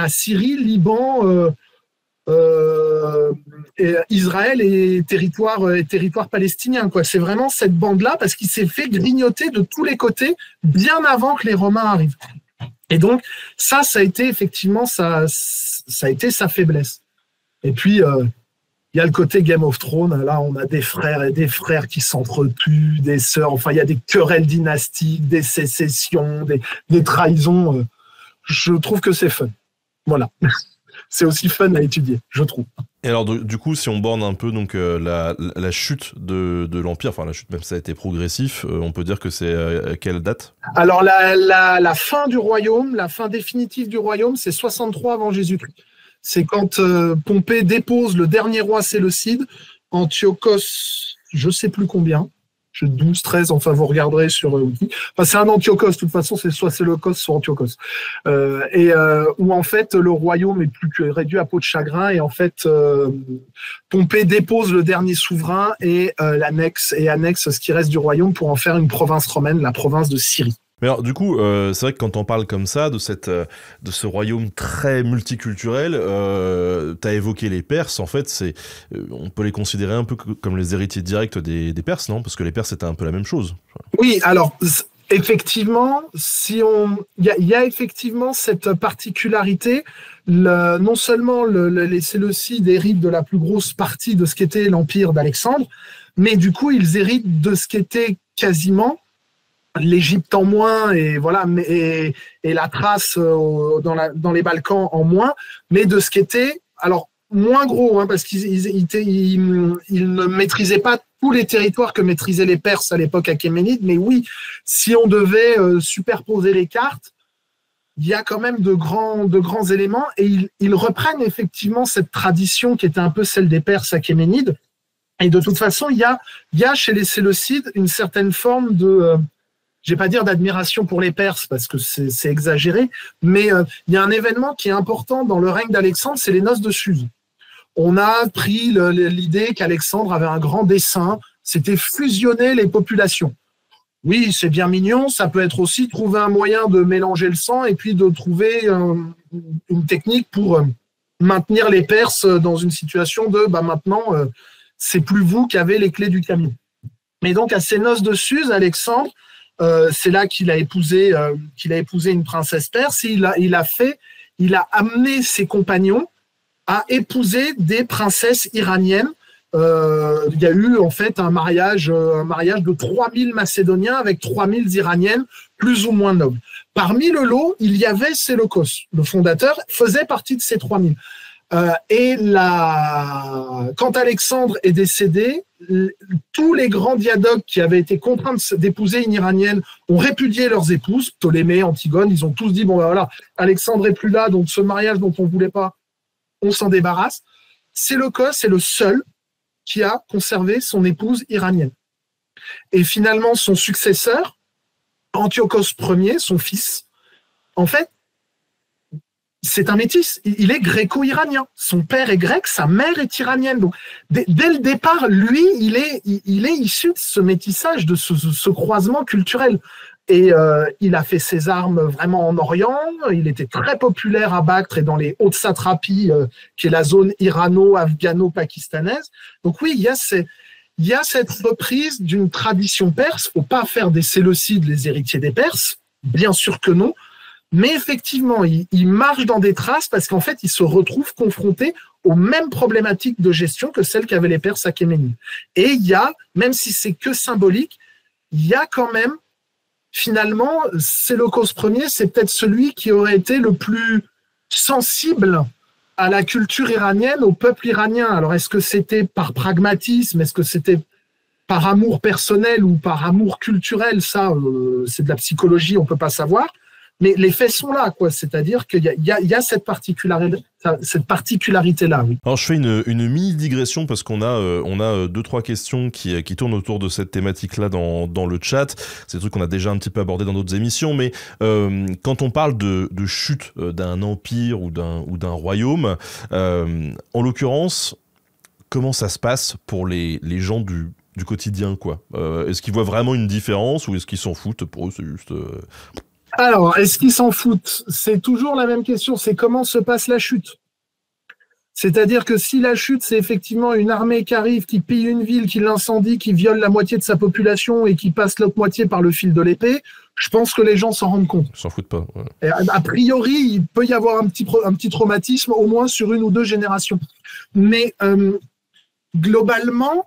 Syrie, Liban, Israël et territoire palestinien, quoi. C'est vraiment cette bande-là parce qu'il s'est fait grignoter de tous les côtés bien avant que les Romains arrivent. Et donc, ça a été effectivement ça a été sa faiblesse. Et puis, il y a le côté Game of Thrones. Là, on a des frères et des frères qui s'entretuent, des sœurs. Enfin, il y a des querelles dynastiques, des sécessions, des trahisons. Je trouve que c'est fun. Voilà. C'est aussi fun à étudier, je trouve. Et alors, du coup, si on borne un peu donc la chute de l'Empire, enfin la chute même ça a été progressif, on peut dire que c'est à quelle date? Alors, la fin du royaume, la fin définitive du royaume, c'est 63 avant Jésus-Christ. C'est quand Pompée dépose le dernier roi séleucide, Antiochos, je ne sais plus combien, 12, 13, enfin vous regarderez sur Wiki. Enfin, c'est un Antiochos, de toute façon, c'est soit Séleucos, soit Antiochos. Où en fait le royaume est plus que réduit à peau de chagrin et en fait Pompée dépose le dernier souverain et annexe ce qui reste du royaume pour en faire une province romaine, la province de Syrie. Mais alors, du coup, c'est vrai que quand on parle comme ça, de ce royaume très multiculturel, t'as évoqué les Perses, en fait, on peut les considérer un peu comme les héritiers directs des Perses, non? Parce que les Perses, c'était un peu la même chose. Oui, alors, effectivement, il y a effectivement cette particularité. Non seulement les Séleucides héritent de la plus grosse partie de ce qu'était l'empire d'Alexandre, mais du coup, ils héritent de ce qu'était quasiment l'Égypte en moins et voilà et la Thrace dans les Balkans en moins, mais de ce qu'était alors moins gros parce qu'ils ne maîtrisaient pas tous les territoires que maîtrisaient les Perses à l'époque achéménide, mais oui, si on devait superposer les cartes, il y a quand même de grands éléments et ils reprennent effectivement cette tradition qui était un peu celle des Perses achéménides. Et de toute façon, il y a chez les Séleucides une certaine forme de je ne vais pas dire d'admiration pour les Perses parce que c'est exagéré, mais il y a un événement qui est important dans le règne d'Alexandre, c'est les noces de Suse. On a pris l'idée qu'Alexandre avait un grand dessein, c'était fusionner les populations. Oui, c'est bien mignon, ça peut être aussi trouver un moyen de mélanger le sang et puis de trouver une technique pour maintenir les Perses dans une situation de maintenant, c'est plus vous qui avez les clés du camion. Mais donc, à ces noces de Suse, Alexandre, c'est là qu'il a épousé une princesse perse. Il il a amené ses compagnons à épouser des princesses iraniennes. Il y a eu en fait un mariage de 3000 Macédoniens avec 3000 Iraniennes, plus ou moins nobles. Parmi le lot, il y avait Séleucos. Le fondateur faisait partie de ces 3000. Quand Alexandre est décédé, tous les grands diadoques qui avaient été contraints d'épouser une Iranienne ont répudié leurs épouses, Ptolémée, Antigone, ils ont tous dit, bon ben voilà, Alexandre est plus là, donc ce mariage dont on ne voulait pas, on s'en débarrasse. Séleucos est le seul qui a conservé son épouse iranienne. Et finalement, son successeur, Antiochos Ier, son fils, en fait, c'est un métis. Il est gréco-iranien. Son père est grec, sa mère est iranienne. Donc, dès le départ, lui, il est issu de ce métissage, de ce croisement culturel. Et il a fait ses armes vraiment en Orient. Il était très populaire à Bactre et dans les hautes satrapies, qui est la zone irano-afghano-pakistanaise. Donc oui, il y a cette reprise d'une tradition perse. Il ne faut pas faire des Séleucides les héritiers des Perses. Bien sûr que non. Mais effectivement, il marche dans des traces parce qu'en fait, il se retrouve confronté aux mêmes problématiques de gestion que celles qu'avaient les Perses achéménides. Et il y a, même si c'est que symbolique, il y a quand même, finalement, Séleucos Ier, c'est peut-être celui qui aurait été le plus sensible à la culture iranienne, au peuple iranien. Alors, est-ce que c'était par pragmatisme? Est-ce que c'était par amour personnel ou par amour culturel? Ça, c'est de la psychologie, on ne peut pas savoir. Mais les faits sont là, quoi. C'est-à-dire qu'il y a cette particularité-là. Oui. Alors, je fais une mini digression parce qu'on a 2-3 questions qui tournent autour de cette thématique-là dans le chat. C'est des trucs qu'on a déjà un petit peu abordé dans d'autres émissions, mais quand on parle de chute d'un empire ou d'un royaume, en l'occurrence, comment ça se passe pour les gens du quotidien, quoi? Est-ce qu'ils voient vraiment une différence ou est-ce qu'ils s'en foutent? Pour eux, c'est juste... Alors, est-ce qu'ils s'en foutent? C'est toujours la même question, c'est comment se passe la chute. C'est-à-dire que si la chute, c'est effectivement une armée qui arrive, qui pille une ville, qui l'incendie, qui viole la moitié de sa population et qui passe l'autre moitié par le fil de l'épée, je pense que les gens s'en rendent compte. Ils s'en foutent pas. Ouais. Et a priori, il peut y avoir un petit traumatisme, au moins sur 1 ou 2 générations. Mais globalement...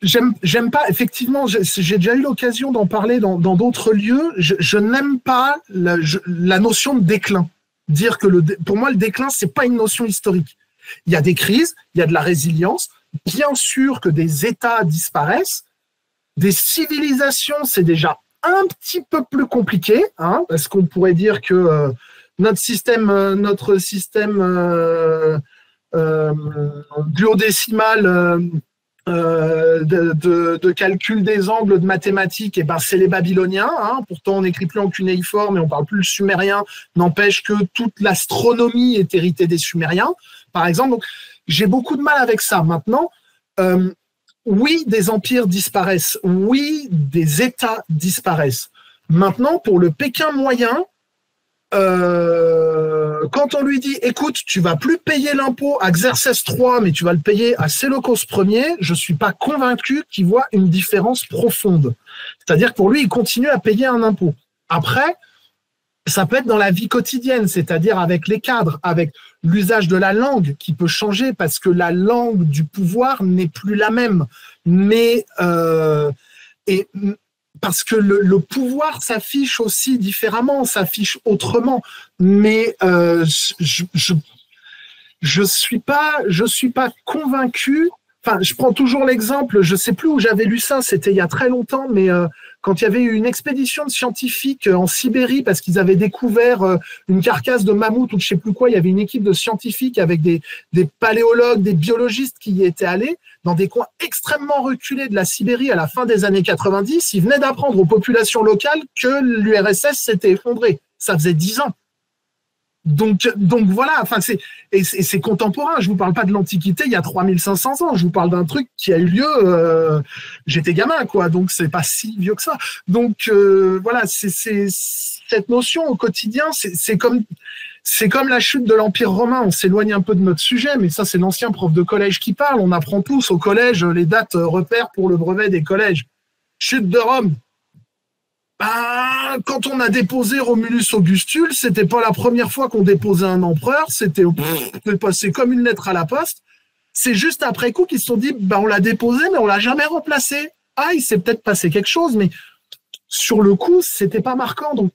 j'aime pas, effectivement, j'ai déjà eu l'occasion d'en parler dans d'autres lieux, je n'aime pas la notion de déclin. Dire que pour moi, le déclin, c'est pas une notion historique. Il y a des crises, il y a de la résilience, bien sûr que des États disparaissent, des civilisations, c'est déjà un petit peu plus compliqué, hein, parce qu'on pourrait dire que notre système duodécimal de calcul des angles de mathématiques, et ben c'est les Babyloniens. Hein. Pourtant, on n'écrit plus en cunéiforme et on parle plus le sumérien. N'empêche que toute l'astronomie est héritée des Sumériens, par exemple. Donc, j'ai beaucoup de mal avec ça. Maintenant, oui, des empires disparaissent. Oui, des États disparaissent. Maintenant, pour le Pékin moyen, quand on lui dit, écoute, tu vas plus payer l'impôt à Xerxès III, mais tu vas le payer à Séleucos Ier, je suis pas convaincu qu'il voit une différence profonde. C'est-à-dire que pour lui, il continue à payer un impôt. Après, ça peut être dans la vie quotidienne, c'est-à-dire avec les cadres, avec l'usage de la langue qui peut changer parce que la langue du pouvoir n'est plus la même. Mais parce que le pouvoir s'affiche aussi différemment, s'affiche autrement. Mais je suis pas convaincu. Enfin, je prends toujours l'exemple, je sais plus où j'avais lu ça, c'était il y a très longtemps, mais quand il y avait eu une expédition de scientifiques en Sibérie parce qu'ils avaient découvert une carcasse de mammouth ou je sais plus quoi, il y avait une équipe de scientifiques avec des paléologues, des biologistes qui y étaient allés dans des coins extrêmement reculés de la Sibérie à la fin des années 90. Ils venaient d'apprendre aux populations locales que l'URSS s'était effondrée. Ça faisait 10 ans. Donc voilà, enfin c'est contemporain. Je vous parle pas de l'Antiquité il y a 3500 ans. Je vous parle d'un truc qui a eu lieu. J'étais gamin, quoi. Donc c'est pas si vieux que ça. Donc voilà, c'est cette notion au quotidien. C'est comme la chute de l'Empire romain. On s'éloigne un peu de notre sujet, mais ça c'est l'ancien prof de collège qui parle. On apprend tous au collège les dates repères pour le brevet des collèges. Chute de Rome. bah, quand on a déposé Romulus Augustule, c'était pas la première fois qu'on déposait un empereur, c'était passé comme une lettre à la poste. C'est juste après coup qu'ils se sont dit, bah, on l'a déposé, mais on l'a jamais remplacé. Ah, il s'est peut-être passé quelque chose, mais sur le coup, c'était pas marquant. Donc,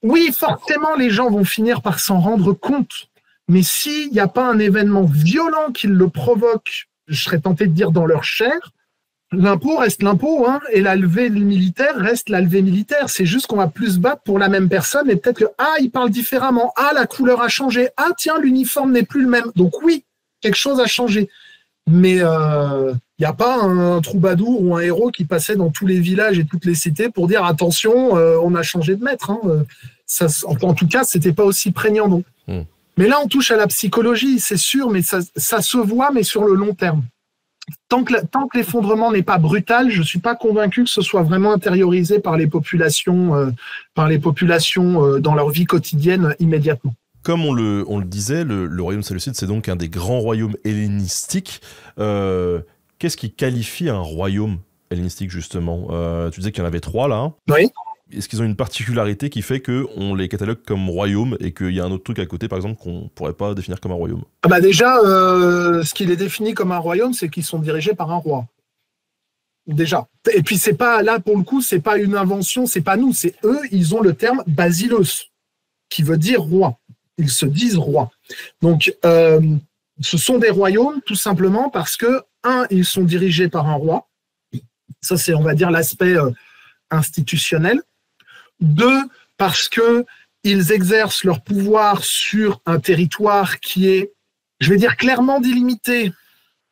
oui, forcément, les gens vont finir par s'en rendre compte. Mais s'il n'y a pas un événement violent qui le provoque, je serais tenté de dire dans leur chair, l'impôt reste l'impôt, hein, et la levée militaire reste la levée militaire. C'est juste qu'on va plus se battre pour la même personne, et peut-être que, ah, il parle différemment, ah, la couleur a changé, ah, tiens, l'uniforme n'est plus le même. Donc oui, quelque chose a changé. Mais il n'y a pas un troubadour ou un héros qui passait dans tous les villages et toutes les cités pour dire, attention, on a changé de maître. Hein. Ça, en tout cas, c'était pas aussi prégnant. Donc. Mais là, on touche à la psychologie, c'est sûr, mais ça se voit, mais sur le long terme. Tant que l'effondrement n'est pas brutal, je ne suis pas convaincu que ce soit vraiment intériorisé par les populations dans leur vie quotidienne immédiatement. Comme on le disait, le royaume séleucide, c'est donc un des grands royaumes hellénistiques. Qu'est-ce qui qualifie un royaume hellénistique, justement? Tu disais qu'il y en avait 3, là. Oui. Est-ce qu'ils ont une particularité qui fait qu'on les catalogue comme royaume et qu'il y a un autre truc à côté, par exemple, qu'on ne pourrait pas définir comme un royaume? Ah bah déjà, ce qui les définit comme un royaume, c'est qu'ils sont dirigés par un roi. Déjà. Et puis, c'est pas, là, pour le coup, c'est pas une invention, c'est pas nous, c'est eux, ils ont le terme basileus, qui veut dire roi. Ils se disent rois. Donc, ce sont des royaumes, tout simplement parce que, ils sont dirigés par un roi. Ça, c'est, on va dire, l'aspect institutionnel. 2, parce qu'ils exercent leur pouvoir sur un territoire qui est, je vais dire, clairement délimité.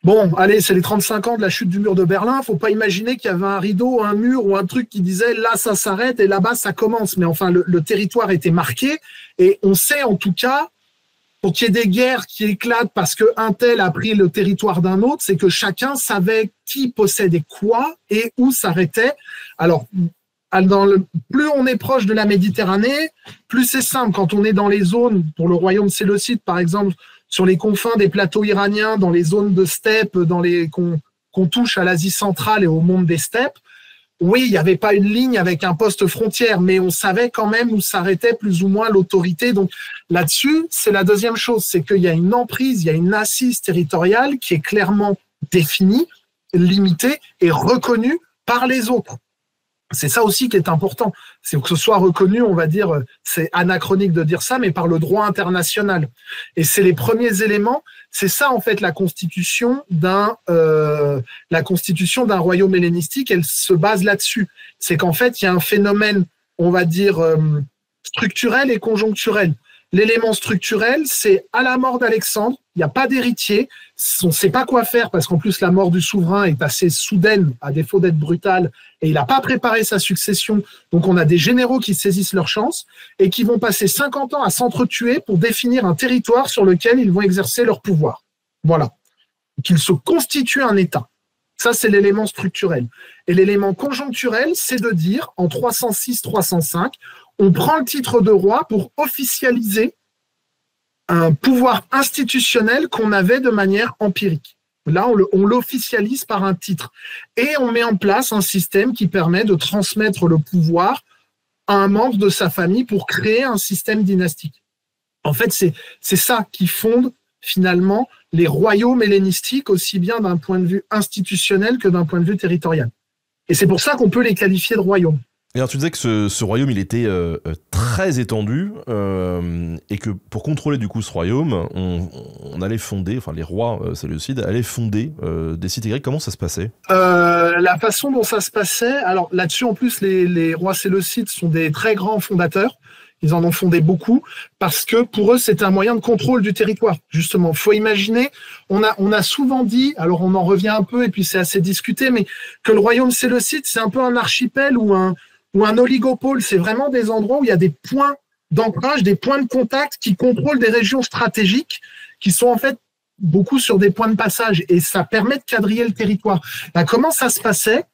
Bon, allez, c'est les 35 ans de la chute du mur de Berlin. Il ne faut pas imaginer qu'il y avait un rideau, un mur ou un truc qui disait là, ça s'arrête et là-bas, ça commence. Mais enfin, le territoire était marqué et on sait en tout cas, pour qu'il y ait des guerres qui éclatent parce qu'un tel a pris le territoire d'un autre, c'est que chacun savait qui possédait quoi et où s'arrêtait. Alors, plus on est proche de la Méditerranée, plus c'est simple. Quand on est dans les zones, pour le royaume séleucide, par exemple, sur les confins des plateaux iraniens, dans les zones de steppe, qu'on touche à l'Asie centrale et au monde des steppes, oui, il n'y avait pas une ligne avec un poste frontière, mais on savait quand même où s'arrêtait plus ou moins l'autorité. Donc là-dessus, c'est la deuxième chose, c'est qu'il y a une emprise, il y a une assise territoriale qui est clairement définie, limitée et reconnue par les autres. C'est ça aussi qui est important, c'est que ce soit reconnu, on va dire, c'est anachronique de dire ça, mais par le droit international. Et c'est les premiers éléments, c'est ça en fait la constitution d'un royaume hellénistique, elle se base là-dessus. C'est qu'en fait, il y a un phénomène, on va dire, structurel et conjoncturel. L'élément structurel, c'est à la mort d'Alexandre, il n'y a pas d'héritier, on ne sait pas quoi faire parce qu'en plus la mort du souverain est assez soudaine, à défaut d'être brutale, et il n'a pas préparé sa succession. Donc on a des généraux qui saisissent leur chance et qui vont passer 50 ans à s'entretuer pour définir un territoire sur lequel ils vont exercer leur pouvoir. Voilà. Qu'ils se constituent un État. Ça, c'est l'élément structurel. Et l'élément conjoncturel, c'est de dire, en 306-305, on prend le titre de roi pour officialiser un pouvoir institutionnel qu'on avait de manière empirique. Là, on l'officialise par un titre. Et on met en place un système qui permet de transmettre le pouvoir à un membre de sa famille pour créer un système dynastique. En fait, c'est ça qui fonde finalement les royaumes hellénistiques, aussi bien d'un point de vue institutionnel que d'un point de vue territorial. Et c'est pour ça qu'on peut les qualifier de royaumes. Et alors tu disais que ce royaume il était très étendu et que pour contrôler du coup ce royaume, on allait fonder, enfin les rois séleucides allaient fonder des cités grecques. Comment ça se passait? La façon dont ça se passait, alors là-dessus en plus les rois séleucides sont des très grands fondateurs. Ils en ont fondé beaucoup parce que pour eux, c'était un moyen de contrôle du territoire. Justement, faut imaginer, on a souvent dit, alors on en revient un peu et puis c'est assez discuté, mais que le royaume séleucide, c'est un peu un archipel ou un oligopole. C'est vraiment des endroits où il y a des points d'ancrage, des points de contact qui contrôlent des régions stratégiques qui sont en fait beaucoup sur des points de passage et ça permet de quadriller le territoire. Là, comment ça se passait?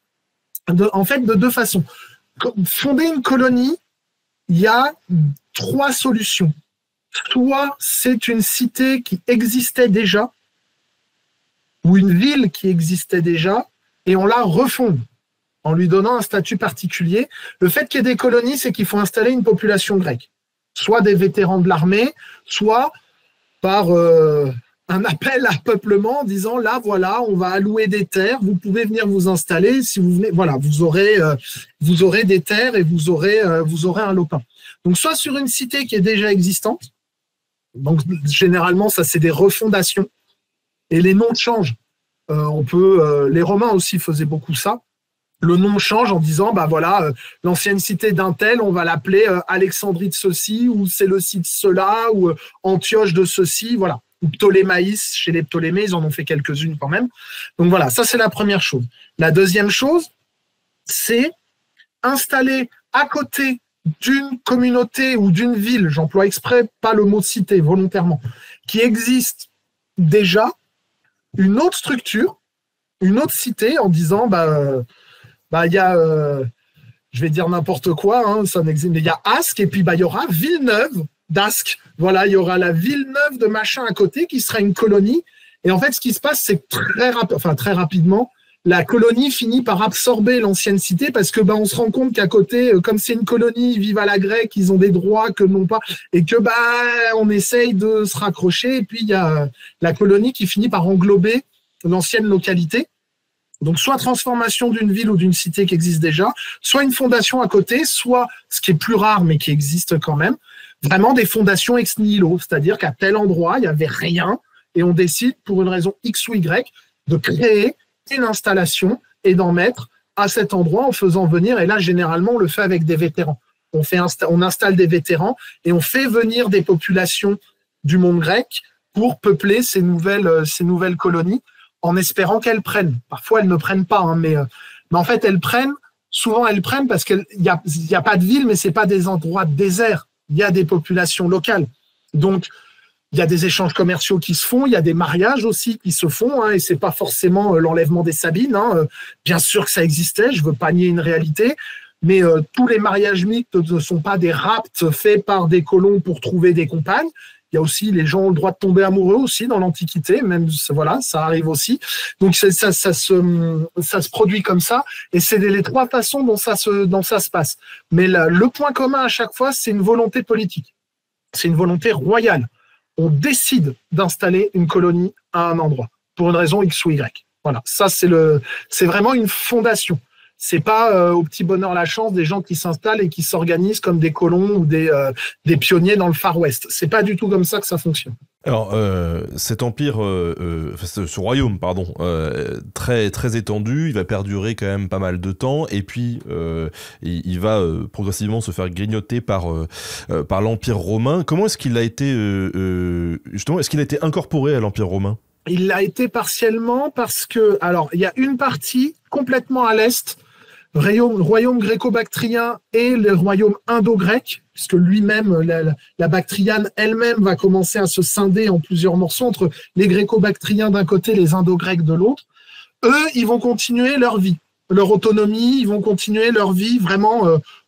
En fait, de deux façons. Fonder une colonie, il y a 3 solutions. Soit c'est une cité qui existait déjà, ou une ville qui existait déjà, et on la refonde. en lui donnant un statut particulier. Le fait qu'il y ait des colonies, c'est qu'il faut installer une population grecque, soit des vétérans de l'armée, soit par un appel à peuplement en disant là, voilà, on va allouer des terres, vous pouvez venir vous installer. Si vous venez, voilà, vous aurez des terres et vous aurez un lopin. Donc, soit sur une cité qui est déjà existante, donc généralement, ça, c'est des refondations et les noms changent. Les Romains aussi faisaient beaucoup ça. Le nom change en disant, bah voilà, l'ancienne cité d'un tel, on va l'appeler Alexandrie de ceci, ou Séleucie de cela, ou Antioche de ceci, voilà. Ou Ptolémaïs, chez les Ptolémées, ils en ont fait quelques-unes quand même. Donc voilà, ça c'est la première chose. La deuxième chose, c'est installer à côté d'une communauté ou d'une ville, j'emploie exprès pas le mot cité volontairement, qui existe déjà, une autre structure, une autre cité en disant, il y a, je vais dire n'importe quoi, hein, ça n'existe, mais il y a Asque, et puis il y aura Villeneuve d'Asque. Voilà, il y aura la Villeneuve de machin à côté qui sera une colonie. Et en fait, ce qui se passe, c'est que très rapidement, la colonie finit par absorber l'ancienne cité parce que on se rend compte qu'à côté, comme c'est une colonie, ils vivent à la grecque, ils ont des droits que n'ont pas, et que on essaye de se raccrocher. Et puis il y a la colonie qui finit par englober l'ancienne localité. Donc, soit transformation d'une ville ou d'une cité qui existe déjà, soit une fondation à côté, soit, ce qui est plus rare mais qui existe quand même, vraiment des fondations ex nihilo, c'est-à-dire qu'à tel endroit, il n'y avait rien et on décide, pour une raison X ou Y, de créer une installation et d'en mettre à cet endroit en faisant venir, et là, généralement, on le fait avec des vétérans. On installe des vétérans et on fait venir des populations du monde grec pour peupler ces nouvelles colonies, en espérant qu'elles prennent. Parfois, elles ne prennent pas, hein, mais en fait, elles prennent. Souvent, elles prennent parce qu'il n'y a pas de ville, mais ce n'est pas des endroits déserts. Il y a des populations locales. Donc, il y a des échanges commerciaux qui se font, il y a des mariages aussi qui se font, hein, et ce n'est pas forcément l'enlèvement des Sabines. Hein. Bien sûr que ça existait, je ne veux pas nier une réalité, mais tous les mariages mixtes ne sont pas des rapts faits par des colons pour trouver des compagnes. Il y a aussi, les gens ont le droit de tomber amoureux aussi dans l'Antiquité, même, voilà, ça arrive aussi. Donc, ça se produit comme ça, et c'est les trois façons dont ça se passe. Mais le point commun à chaque fois, c'est une volonté politique. C'est une volonté royale. On décide d'installer une colonie à un endroit, pour une raison X ou Y. Voilà, ça, c'est vraiment une fondation. C'est pas au petit bonheur la chance des gens qui s'installent et qui s'organisent comme des colons ou des pionniers dans le Far West. C'est pas du tout comme ça que ça fonctionne. Alors, cet empire, ce royaume, pardon, très, très étendu, il va perdurer quand même pas mal de temps, et puis il va progressivement se faire grignoter par l'Empire romain. Comment est-ce qu'il a été, justement, est-ce qu'il a été incorporé à l'Empire romain ? Il l'a été partiellement parce que, alors, il y a une partie complètement à l'est, royaume gréco-bactrien et le royaume indo-grec, puisque lui-même, la Bactriane elle-même va commencer à se scinder en plusieurs morceaux entre les gréco-bactriens d'un côté, les indo-grecs de l'autre. Eux, ils vont continuer leur vie, leur autonomie, ils vont continuer leur vie vraiment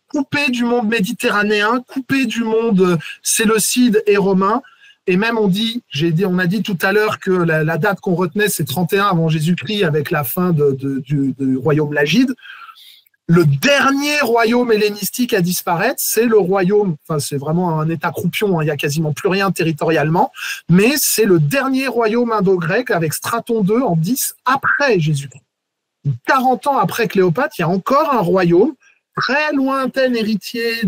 coupés du monde méditerranéen, coupés du monde séleucide et romain. Et même on a dit tout à l'heure que la date qu'on retenait, c'est 31 avant Jésus-Christ avec la fin du royaume lagide. Le dernier royaume hellénistique à disparaître, c'est le royaume, enfin c'est vraiment un état croupion, hein, il n'y a quasiment plus rien territorialement, mais c'est le dernier royaume indo-grec avec Straton II en 10 après Jésus-Christ. 40 ans après Cléopâtre, il y a encore un royaume très lointain héritier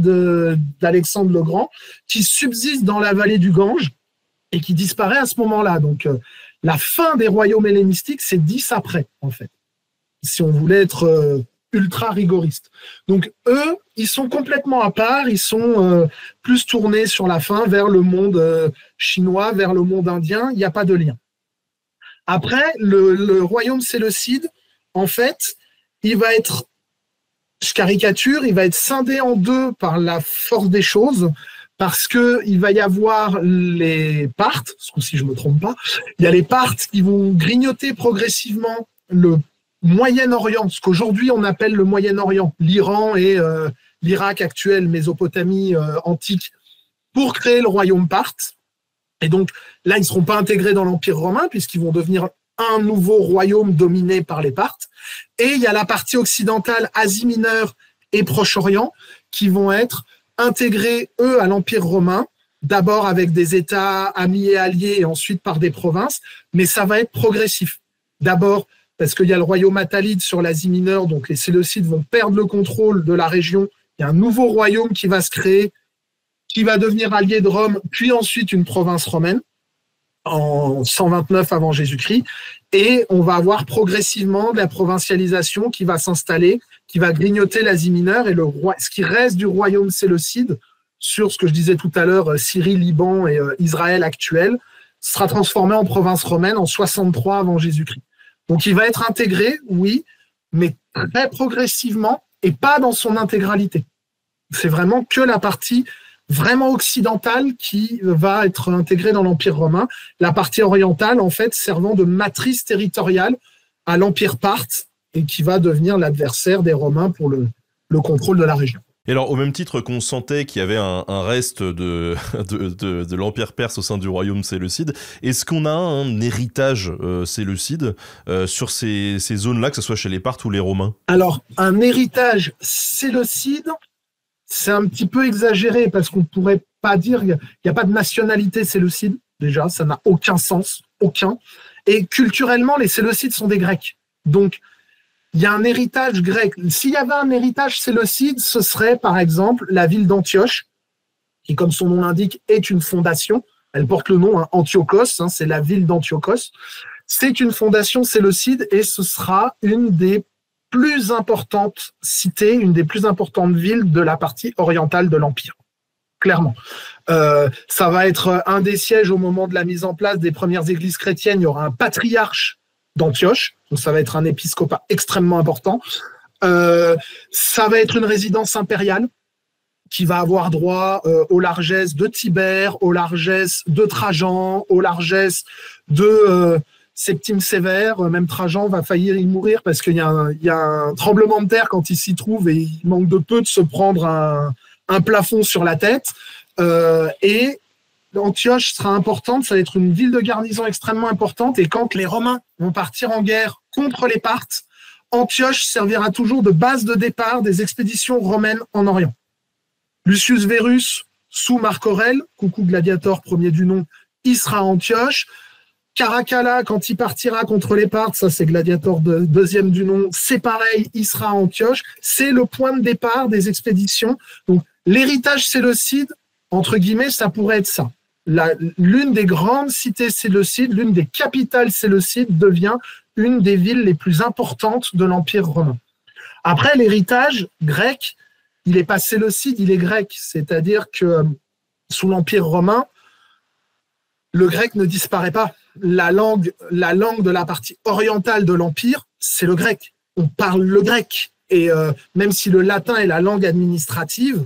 d'Alexandre le Grand qui subsiste dans la vallée du Gange et qui disparaît à ce moment-là. Donc la fin des royaumes hellénistiques, c'est 10 après, en fait, si on voulait être ultra rigoriste. Donc eux, ils sont complètement à part, ils sont plus tournés sur la fin vers le monde chinois, vers le monde indien, il n'y a pas de lien. Après, le royaume séleucide, en fait, il va être, je caricature, il va être scindé en deux par la force des choses, parce qu'il va y avoir les Parthes, ce coup-ci je ne me trompe pas, il y a les Parthes qui vont grignoter progressivement le Moyen-Orient, ce qu'aujourd'hui on appelle le Moyen-Orient, l'Iran et l'Irak actuel, Mésopotamie antique, pour créer le royaume parthe. Et donc là, ils ne seront pas intégrés dans l'Empire romain, puisqu'ils vont devenir un nouveau royaume dominé par les Parthes. Et il y a la partie occidentale, Asie mineure et Proche-Orient, qui vont être intégrés, eux, à l'Empire romain, d'abord avec des États amis et alliés, et ensuite par des provinces, mais ça va être progressif. D'abord, parce qu'il y a le royaume attalide sur l'Asie mineure, donc les Séleucides vont perdre le contrôle de la région. Il y a un nouveau royaume qui va se créer, qui va devenir allié de Rome, puis ensuite une province romaine, en 129 avant Jésus-Christ. Et on va avoir progressivement de la provincialisation qui va s'installer, qui va grignoter l'Asie mineure, et ce qui reste du royaume séleucide, sur ce que je disais tout à l'heure, Syrie, Liban et Israël actuel, sera transformé en province romaine en 63 avant Jésus-Christ. Donc il va être intégré, oui, mais très progressivement et pas dans son intégralité. C'est vraiment que la partie vraiment occidentale qui va être intégrée dans l'Empire romain, la partie orientale, en fait, servant de matrice territoriale à l'Empire parthe et qui va devenir l'adversaire des Romains pour le contrôle de la région. Et alors, au même titre qu'on sentait qu'il y avait un reste de l'Empire perse au sein du royaume séleucide, est-ce qu'on a un héritage séleucide sur ces zones-là, que ce soit chez les Parthes ou les Romains? Alors, un héritage séleucide, c'est un petit peu exagéré, parce qu'on ne pourrait pas dire, il n'y a pas de nationalité séleucide, déjà, ça n'a aucun sens, aucun. Et culturellement, les Séleucides sont des Grecs. Donc, il y a un héritage grec. S'il y avait un héritage séleucide, ce serait par exemple la ville d'Antioche, qui, comme son nom l'indique, est une fondation. Elle porte le nom Antiochos, c'est la ville d'Antiochos. C'est une fondation séleucide et ce sera une des plus importantes cités, une des plus importantes villes de la partie orientale de l'Empire. Clairement. Ça va être un des sièges au moment de la mise en place des premières églises chrétiennes. Il y aura un patriarche d'Antioche, donc ça va être un épiscopat extrêmement important. Ça va être une résidence impériale qui va avoir droit aux largesses de Tibère, aux largesses de Trajan, aux largesses de Septime Sévère. Même Trajan va faillir y mourir parce qu'il y a un tremblement de terre quand il s'y trouve et il manque de peu de se prendre un plafond sur la tête. Et Antioche sera importante, ça va être une ville de garnison extrêmement importante, et quand les Romains vont partir en guerre contre les Parthes, Antioche servira toujours de base de départ des expéditions romaines en Orient. Lucius Verus, sous Marc Aurèle, coucou gladiateur premier du nom, il sera à Antioche. Caracalla, quand il partira contre les Parthes, ça c'est gladiateur deuxième du nom, c'est pareil, il sera à Antioche. C'est le point de départ des expéditions. Donc l'héritage séleucide, entre guillemets, ça pourrait être ça. L'une des grandes cités séleucides, l'une des capitales séleucides devient une des villes les plus importantes de l'Empire romain. Après, l'héritage grec, il n'est pas séleucide, il est grec. C'est-à-dire que sous l'Empire romain, le grec ne disparaît pas. La langue de la partie orientale de l'Empire, c'est le grec. On parle le grec. Et même si le latin est la langue administrative,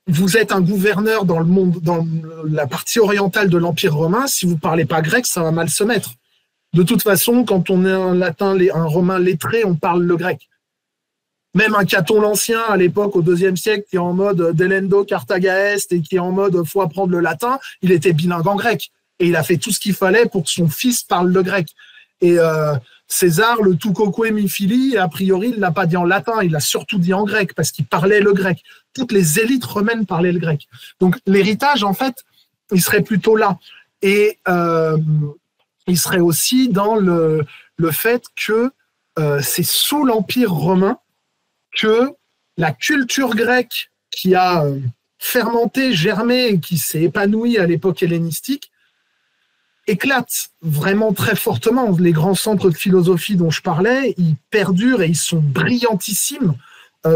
vous êtes un gouverneur dans la partie orientale de l'Empire romain, si vous ne parlez pas grec, ça va mal se mettre. De toute façon, quand on est un romain lettré, on parle le grec. Même un Caton l'Ancien, à l'époque, au IIe siècle, qui est en mode delendo Carthagaest et qui est en mode faut apprendre le latin, il était bilingue en grec. Et il a fait tout ce qu'il fallait pour que son fils parle le grec. Et César, le tout coque mi fili, a priori, il ne l'a pas dit en latin, il l'a surtout dit en grec, parce qu'il parlait le grec. Toutes les élites romaines parlaient le grec. Donc l'héritage, en fait, il serait plutôt là. Et il serait aussi dans le fait que c'est sous l'Empire romain que la culture grecque qui a fermenté, germé et qui s'est épanouie à l'époque hellénistique éclate vraiment très fortement. Les grands centres de philosophie dont je parlais, ils perdurent et ils sont brillantissimes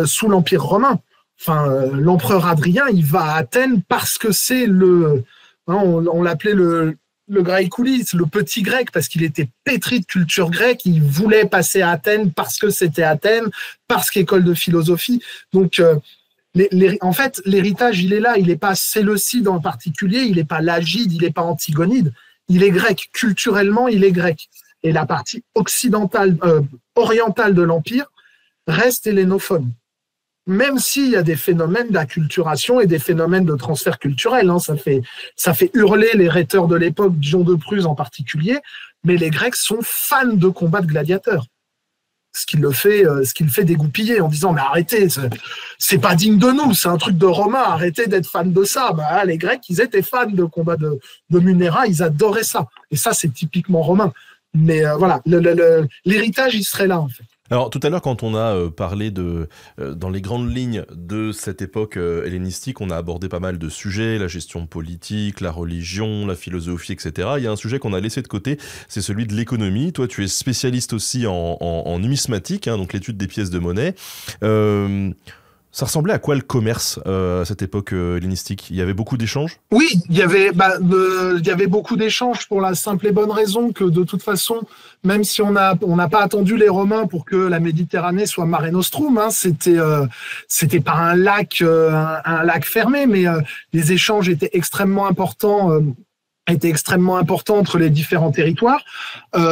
sous l'Empire romain. Enfin, l'empereur Adrien, il va à Athènes parce que c'est on l'appelait le Graecoulis, le petit grec, parce qu'il était pétri de culture grecque, il voulait passer à Athènes parce que c'était Athènes, parce qu'école de philosophie. Donc, en fait, l'héritage, il est là, il n'est pas séleucide en particulier, il n'est pas lagide, il n'est pas antigonide, il est grec. Culturellement, il est grec. Et la partie orientale de l'Empire reste hellénophone. Même s'il y a des phénomènes d'acculturation et des phénomènes de transfert culturel. Ça fait hurler les rhéteurs de l'époque, Dion de Prusse en particulier, mais les Grecs sont fans de combats de gladiateurs. Ce qui le fait dégoupiller en disant mais arrêtez, c'est pas digne de nous, c'est un truc de Romains, arrêtez d'être fans de ça. Bah, les Grecs, ils étaient fans de combats de Munera, ils adoraient ça. Et ça, c'est typiquement romain. Mais voilà, l'héritage, il serait là en fait. Alors tout à l'heure, quand on a parlé dans les grandes lignes de cette époque hellénistique, on a abordé pas mal de sujets, la gestion politique, la religion, la philosophie, etc. Il y a un sujet qu'on a laissé de côté, c'est celui de l'économie. Toi, tu es spécialiste aussi en numismatique, hein, donc l'étude des pièces de monnaie. Ça ressemblait à quoi le commerce à cette époque hellénistique? Il y avait beaucoup d'échanges? Oui, il y avait beaucoup d'échanges pour la simple et bonne raison que de toute façon, même si on n'a pas attendu les Romains pour que la Méditerranée soit Mare Nostrum, hein, c'était pas un lac fermé, mais les échanges étaient extrêmement importants. Entre les différents territoires.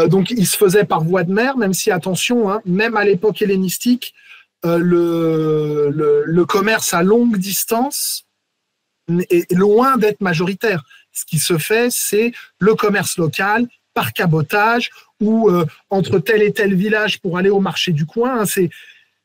Donc, ils se faisaient par voie de mer, même si, attention, hein, même à l'époque hellénistique, le commerce à longue distance est loin d'être majoritaire. Ce qui se fait, c'est le commerce local, par cabotage, ou entre tel et tel village pour aller au marché du coin. Hein,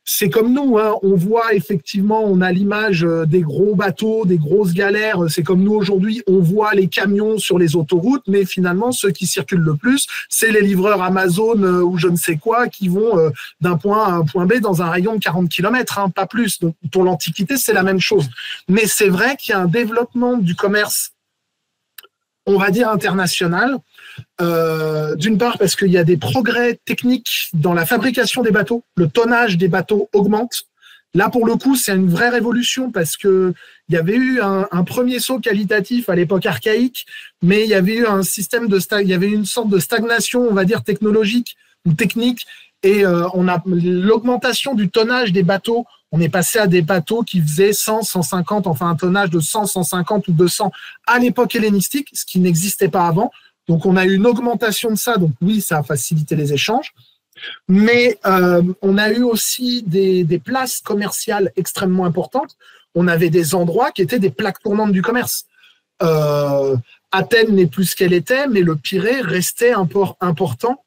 c'est comme nous, hein, on voit effectivement, on a l'image des gros bateaux, des grosses galères. C'est comme nous aujourd'hui, on voit les camions sur les autoroutes, mais finalement, ceux qui circulent le plus, c'est les livreurs Amazon ou je ne sais quoi qui vont d'un point A à un point B dans un rayon de 40 km, hein, pas plus. Donc, pour l'Antiquité, c'est la même chose. Mais c'est vrai qu'il y a un développement du commerce, on va dire international, d'une part parce qu'il y a des progrès techniques dans la fabrication des bateaux, le tonnage des bateaux augmente. Là, pour le coup, c'est une vraie révolution parce que il y avait eu un premier saut qualitatif à l'époque archaïque, mais il y avait eu il y avait une sorte de stagnation, on va dire technologique ou technique, et on a l'augmentation du tonnage des bateaux. On est passé à des bateaux qui faisaient 100, 150, enfin un tonnage de 100, 150 ou 200 à l'époque hellénistique, ce qui n'existait pas avant. Donc, on a eu une augmentation de ça. Donc, oui, ça a facilité les échanges. Mais on a eu aussi des places commerciales extrêmement importantes. On avait des endroits qui étaient des plaques tournantes du commerce. Athènes n'est plus ce qu'elle était, mais le Pirée restait un port important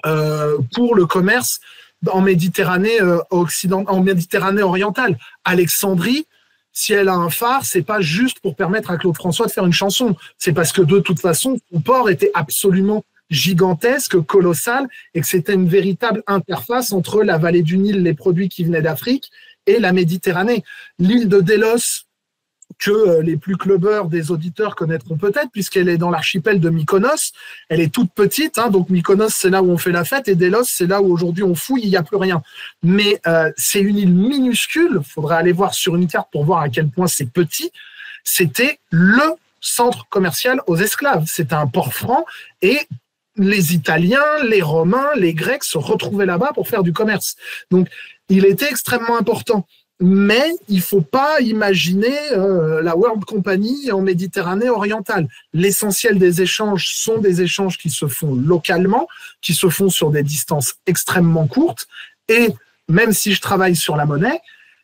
pour le commerce en Méditerranée en Méditerranée orientale. Alexandrie, si elle a un phare, c'est pas juste pour permettre à Claude François de faire une chanson. C'est parce que de toute façon, son port était absolument gigantesque, colossal, et que c'était une véritable interface entre la vallée du Nil, les produits qui venaient d'Afrique, et la Méditerranée. L'île de Délos, que les plus clubbeurs des auditeurs connaîtront peut-être, puisqu'elle est dans l'archipel de Mykonos. Elle est toute petite, hein, donc Mykonos, c'est là où on fait la fête, et Délos, c'est là où aujourd'hui on fouille, il n'y a plus rien. Mais c'est une île minuscule, il faudrait aller voir sur une carte pour voir à quel point c'est petit. C'était le centre commercial aux esclaves. C'était un port franc, et les Italiens, les Romains, les Grecs se retrouvaient là-bas pour faire du commerce. Donc, il était extrêmement important. Mais il ne faut pas imaginer la World Company en Méditerranée orientale. L'essentiel des échanges sont des échanges qui se font localement, qui se font sur des distances extrêmement courtes, et même si je travaille sur la monnaie,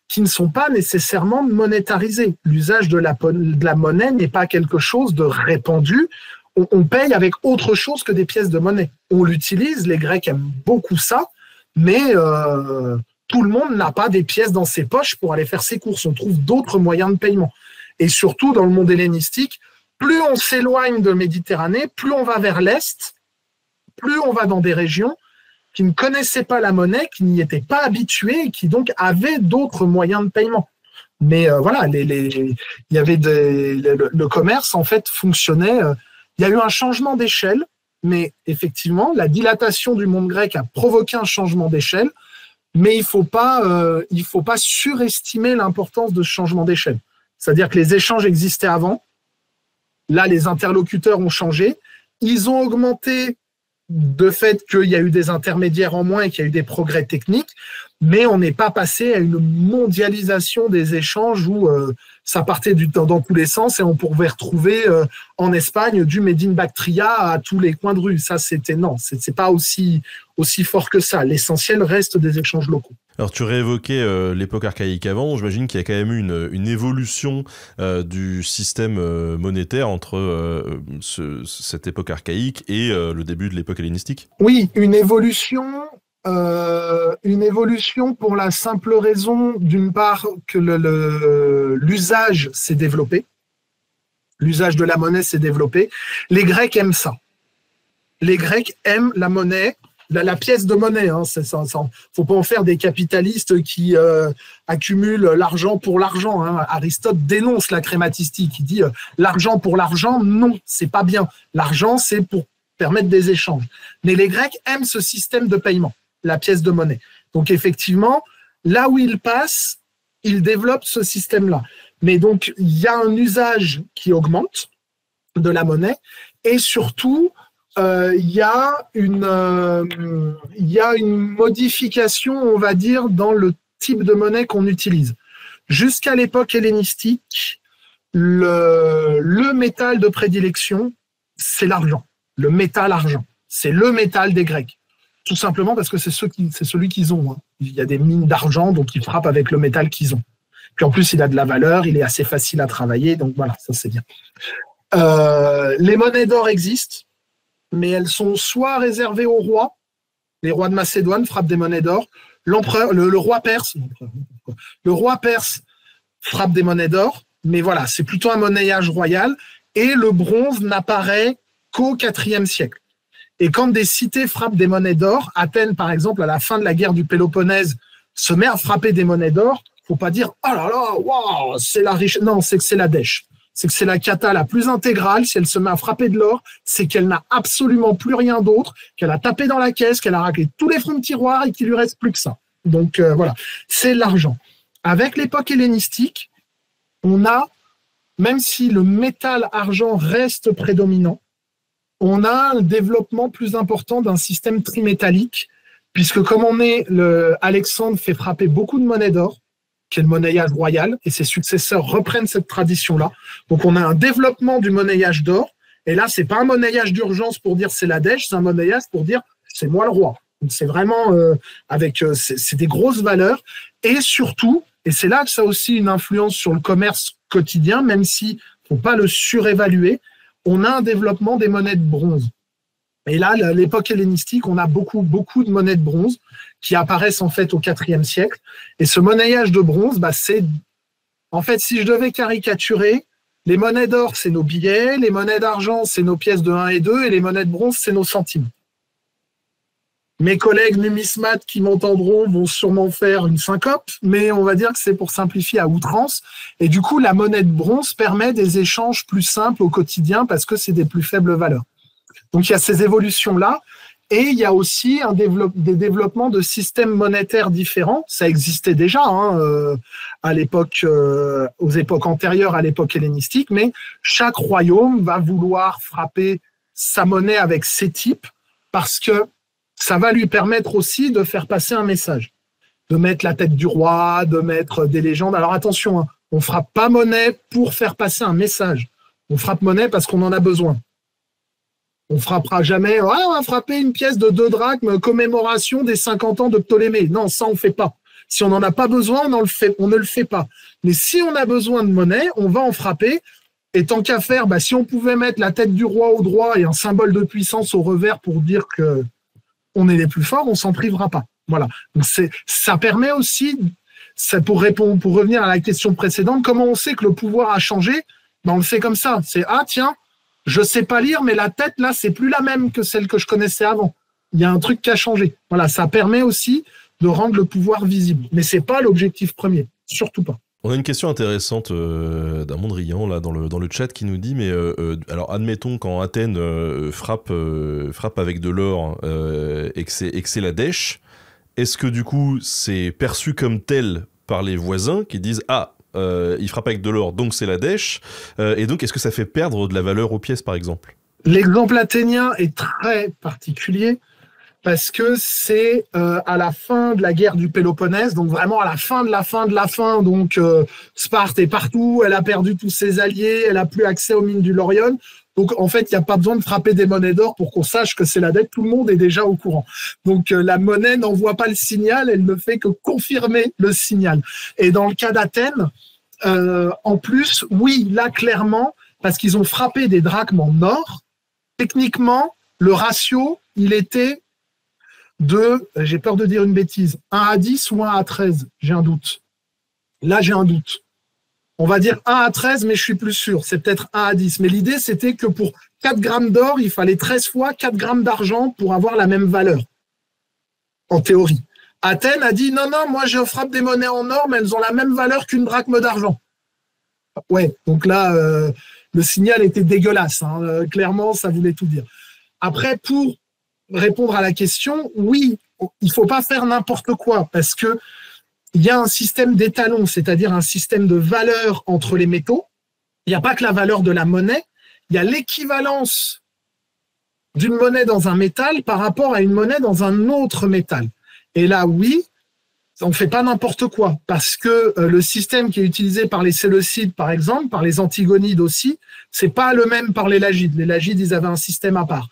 qui ne sont pas nécessairement monétarisés. L'usage de la monnaie n'est pas quelque chose de répandu. On paye avec autre chose que des pièces de monnaie. On l'utilise, les Grecs aiment beaucoup ça, mais tout le monde n'a pas des pièces dans ses poches pour aller faire ses courses. On trouve d'autres moyens de paiement. Et surtout, dans le monde hellénistique, plus on s'éloigne de Méditerranée, plus on va vers l'Est, plus on va dans des régions qui ne connaissaient pas la monnaie, qui n'y étaient pas habituées et qui donc avaient d'autres moyens de paiement. Mais voilà, il y avait le commerce, en fait, fonctionnait. Il y a eu un changement d'échelle, mais effectivement, la dilatation du monde grec a provoqué un changement d'échelle. Mais il ne faut pas surestimer l'importance de ce changement d'échelle. C'est-à-dire que les échanges existaient avant. Là, les interlocuteurs ont changé. Ils ont augmenté de fait qu'il y a eu des intermédiaires en moins et qu'il y a eu des progrès techniques. Mais on n'est pas passé à une mondialisation des échanges où ça partait dans tous les sens et on pouvait retrouver en Espagne du Made in Bactria à tous les coins de rue. Ça, c'est pas aussi fort que ça. L'essentiel reste des échanges locaux. Alors tu réévoquais l'époque archaïque avant, j'imagine qu'il y a quand même eu une évolution du système monétaire entre cette époque archaïque et le début de l'époque hellénistique. Oui, une évolution pour la simple raison, d'une part, que l'usage s'est développé, l'usage de la monnaie s'est développé. Les Grecs aiment ça. Les Grecs aiment la monnaie, la pièce de monnaie. Faut pas en faire des capitalistes qui accumulent l'argent pour l'argent. Aristote dénonce la crématistique. Il dit l'argent pour l'argent, non, c'est pas bien. L'argent, c'est pour permettre des échanges. Mais les Grecs aiment ce système de paiement, la pièce de monnaie. Donc effectivement, là où ils passent, ils développent ce système-là. Mais donc, il y a un usage qui augmente de la monnaie et surtout, il y a une modification, on va dire, dans le type de monnaie qu'on utilise. Jusqu'à l'époque hellénistique, le métal de prédilection, c'est l'argent. Le métal argent, c'est le métal des Grecs. Tout simplement parce que c'est celui qu'ils ont. Il y a des mines d'argent, donc ils frappent avec le métal qu'ils ont. Puis en plus, il a de la valeur, il est assez facile à travailler, donc voilà, ça c'est bien. Les monnaies d'or existent, mais elles sont soit réservées aux rois, les rois de Macédoine frappent des monnaies d'or, l'empereur, le roi perse frappe des monnaies d'or, mais voilà, c'est plutôt un monnayage royal, et le bronze n'apparaît qu'au IVe siècle. Et quand des cités frappent des monnaies d'or, Athènes, par exemple, à la fin de la guerre du Péloponnèse, se met à frapper des monnaies d'or, faut pas dire « Oh là là, waouh, c'est la riche ». Non, c'est que c'est la dèche. C'est que c'est la cata la plus intégrale. Si elle se met à frapper de l'or, c'est qu'elle n'a absolument plus rien d'autre, qu'elle a tapé dans la caisse, qu'elle a raclé tous les fonds de tiroir et qu'il lui reste plus que ça. Donc voilà, c'est l'argent. Avec l'époque hellénistique, on a, même si le métal argent reste prédominant, on a un développement plus important d'un système trimétallique, puisque comme Alexandre fait frapper beaucoup de monnaies d'or, qui est le monnayage royal, et ses successeurs reprennent cette tradition-là. Donc on a un développement du monnayage d'or, et là, c'est pas un monnayage d'urgence pour dire c'est la dèche, c'est un monnayage pour dire c'est moi le roi. Donc c'est vraiment c'est des grosses valeurs, et surtout, et c'est là que ça a aussi une influence sur le commerce quotidien, même si faut pas le surévaluer, on a un développement des monnaies de bronze. Et là, à l'époque hellénistique, on a beaucoup de monnaies de bronze qui apparaissent en fait au IVe siècle. Et ce monnayage de bronze, c'est, en fait, si je devais caricaturer, les monnaies d'or, c'est nos billets, les monnaies d'argent, c'est nos pièces de 1 et 2, et les monnaies de bronze, c'est nos centimes. Mes collègues numismates qui m'entendront vont sûrement faire une syncope, mais on va dire que c'est pour simplifier à outrance. Et du coup, la monnaie de bronze permet des échanges plus simples au quotidien parce que c'est des plus faibles valeurs. Donc, il y a ces évolutions-là. Et il y a aussi des développements de systèmes monétaires différents. Ça existait déjà à l'époque, aux époques antérieures à l'époque hellénistique, mais chaque royaume va vouloir frapper sa monnaie avec ses types parce que ça va lui permettre aussi de faire passer un message, de mettre la tête du roi, de mettre des légendes. Alors attention, on ne frappe pas monnaie pour faire passer un message. On frappe monnaie parce qu'on en a besoin. On frappera jamais, on va frapper une pièce de 2 drachmes, commémoration des 50 ans de Ptolémée. Non, ça, on ne fait pas. Si on n'en a pas besoin, on ne le fait pas. Mais si on a besoin de monnaie, on va en frapper. Et tant qu'à faire, si on pouvait mettre la tête du roi au droit et un symbole de puissance au revers pour dire qu'on est les plus forts, on ne s'en privera pas. Voilà. Donc ça permet aussi, pour revenir à la question précédente, comment on sait que le pouvoir a changé? On le fait comme ça. C'est, tiens, je sais pas lire, mais la tête, là, c'est plus la même que celle que je connaissais avant. Il y a un truc qui a changé. Voilà, ça permet aussi de rendre le pouvoir visible. Mais c'est pas l'objectif premier, surtout pas. On a une question intéressante d'un Mondrian là dans le chat qui nous dit alors admettons quand Athènes frappe avec de l'or et que c'est la dèche, est-ce que du coup c'est perçu comme tel par les voisins qui disent il frappe avec de l'or, donc c'est la dèche. Et donc, est-ce que ça fait perdre de la valeur aux pièces, par exemple? L'exemple athénien est très particulier parce que c'est à la fin de la guerre du Péloponnèse, donc vraiment à la fin de la fin. Donc, Sparte est partout, elle a perdu tous ses alliés, elle n'a plus accès aux mines du Laurion. Donc, en fait, il n'y a pas besoin de frapper des monnaies d'or pour qu'on sache que c'est la dette. Tout le monde est déjà au courant. Donc, la monnaie n'envoie pas le signal, elle ne fait que confirmer le signal. Et dans le cas d'Athènes, en plus, oui, là, clairement, parce qu'ils ont frappé des drachmes en or, techniquement, le ratio, il était de, j'ai peur de dire une bêtise, 1:10 ou 1:13, j'ai un doute. Là, j'ai un doute. On va dire 1:13, mais je suis plus sûr. C'est peut-être 1:10. Mais l'idée, c'était que pour 4 grammes d'or, il fallait 13 fois 4 grammes d'argent pour avoir la même valeur, en théorie. Athènes a dit, non, moi, je frappe des monnaies en or, mais elles ont la même valeur qu'une drachme d'argent. Ouais, donc là, le signal était dégueulasse. Hein. Clairement, ça voulait tout dire. Après, pour répondre à la question, oui, il ne faut pas faire n'importe quoi, parce que il y a un système d'étalons, c'est-à-dire un système de valeur entre les métaux. Il n'y a pas que la valeur de la monnaie, il y a l'équivalence d'une monnaie dans un métal par rapport à une monnaie dans un autre métal. Et là, oui, on ne fait pas n'importe quoi, parce que le système qui est utilisé par les Séleucides, par exemple, par les Antigonides aussi, c'est pas le même par les Lagides. Les Lagides, ils avaient un système à part.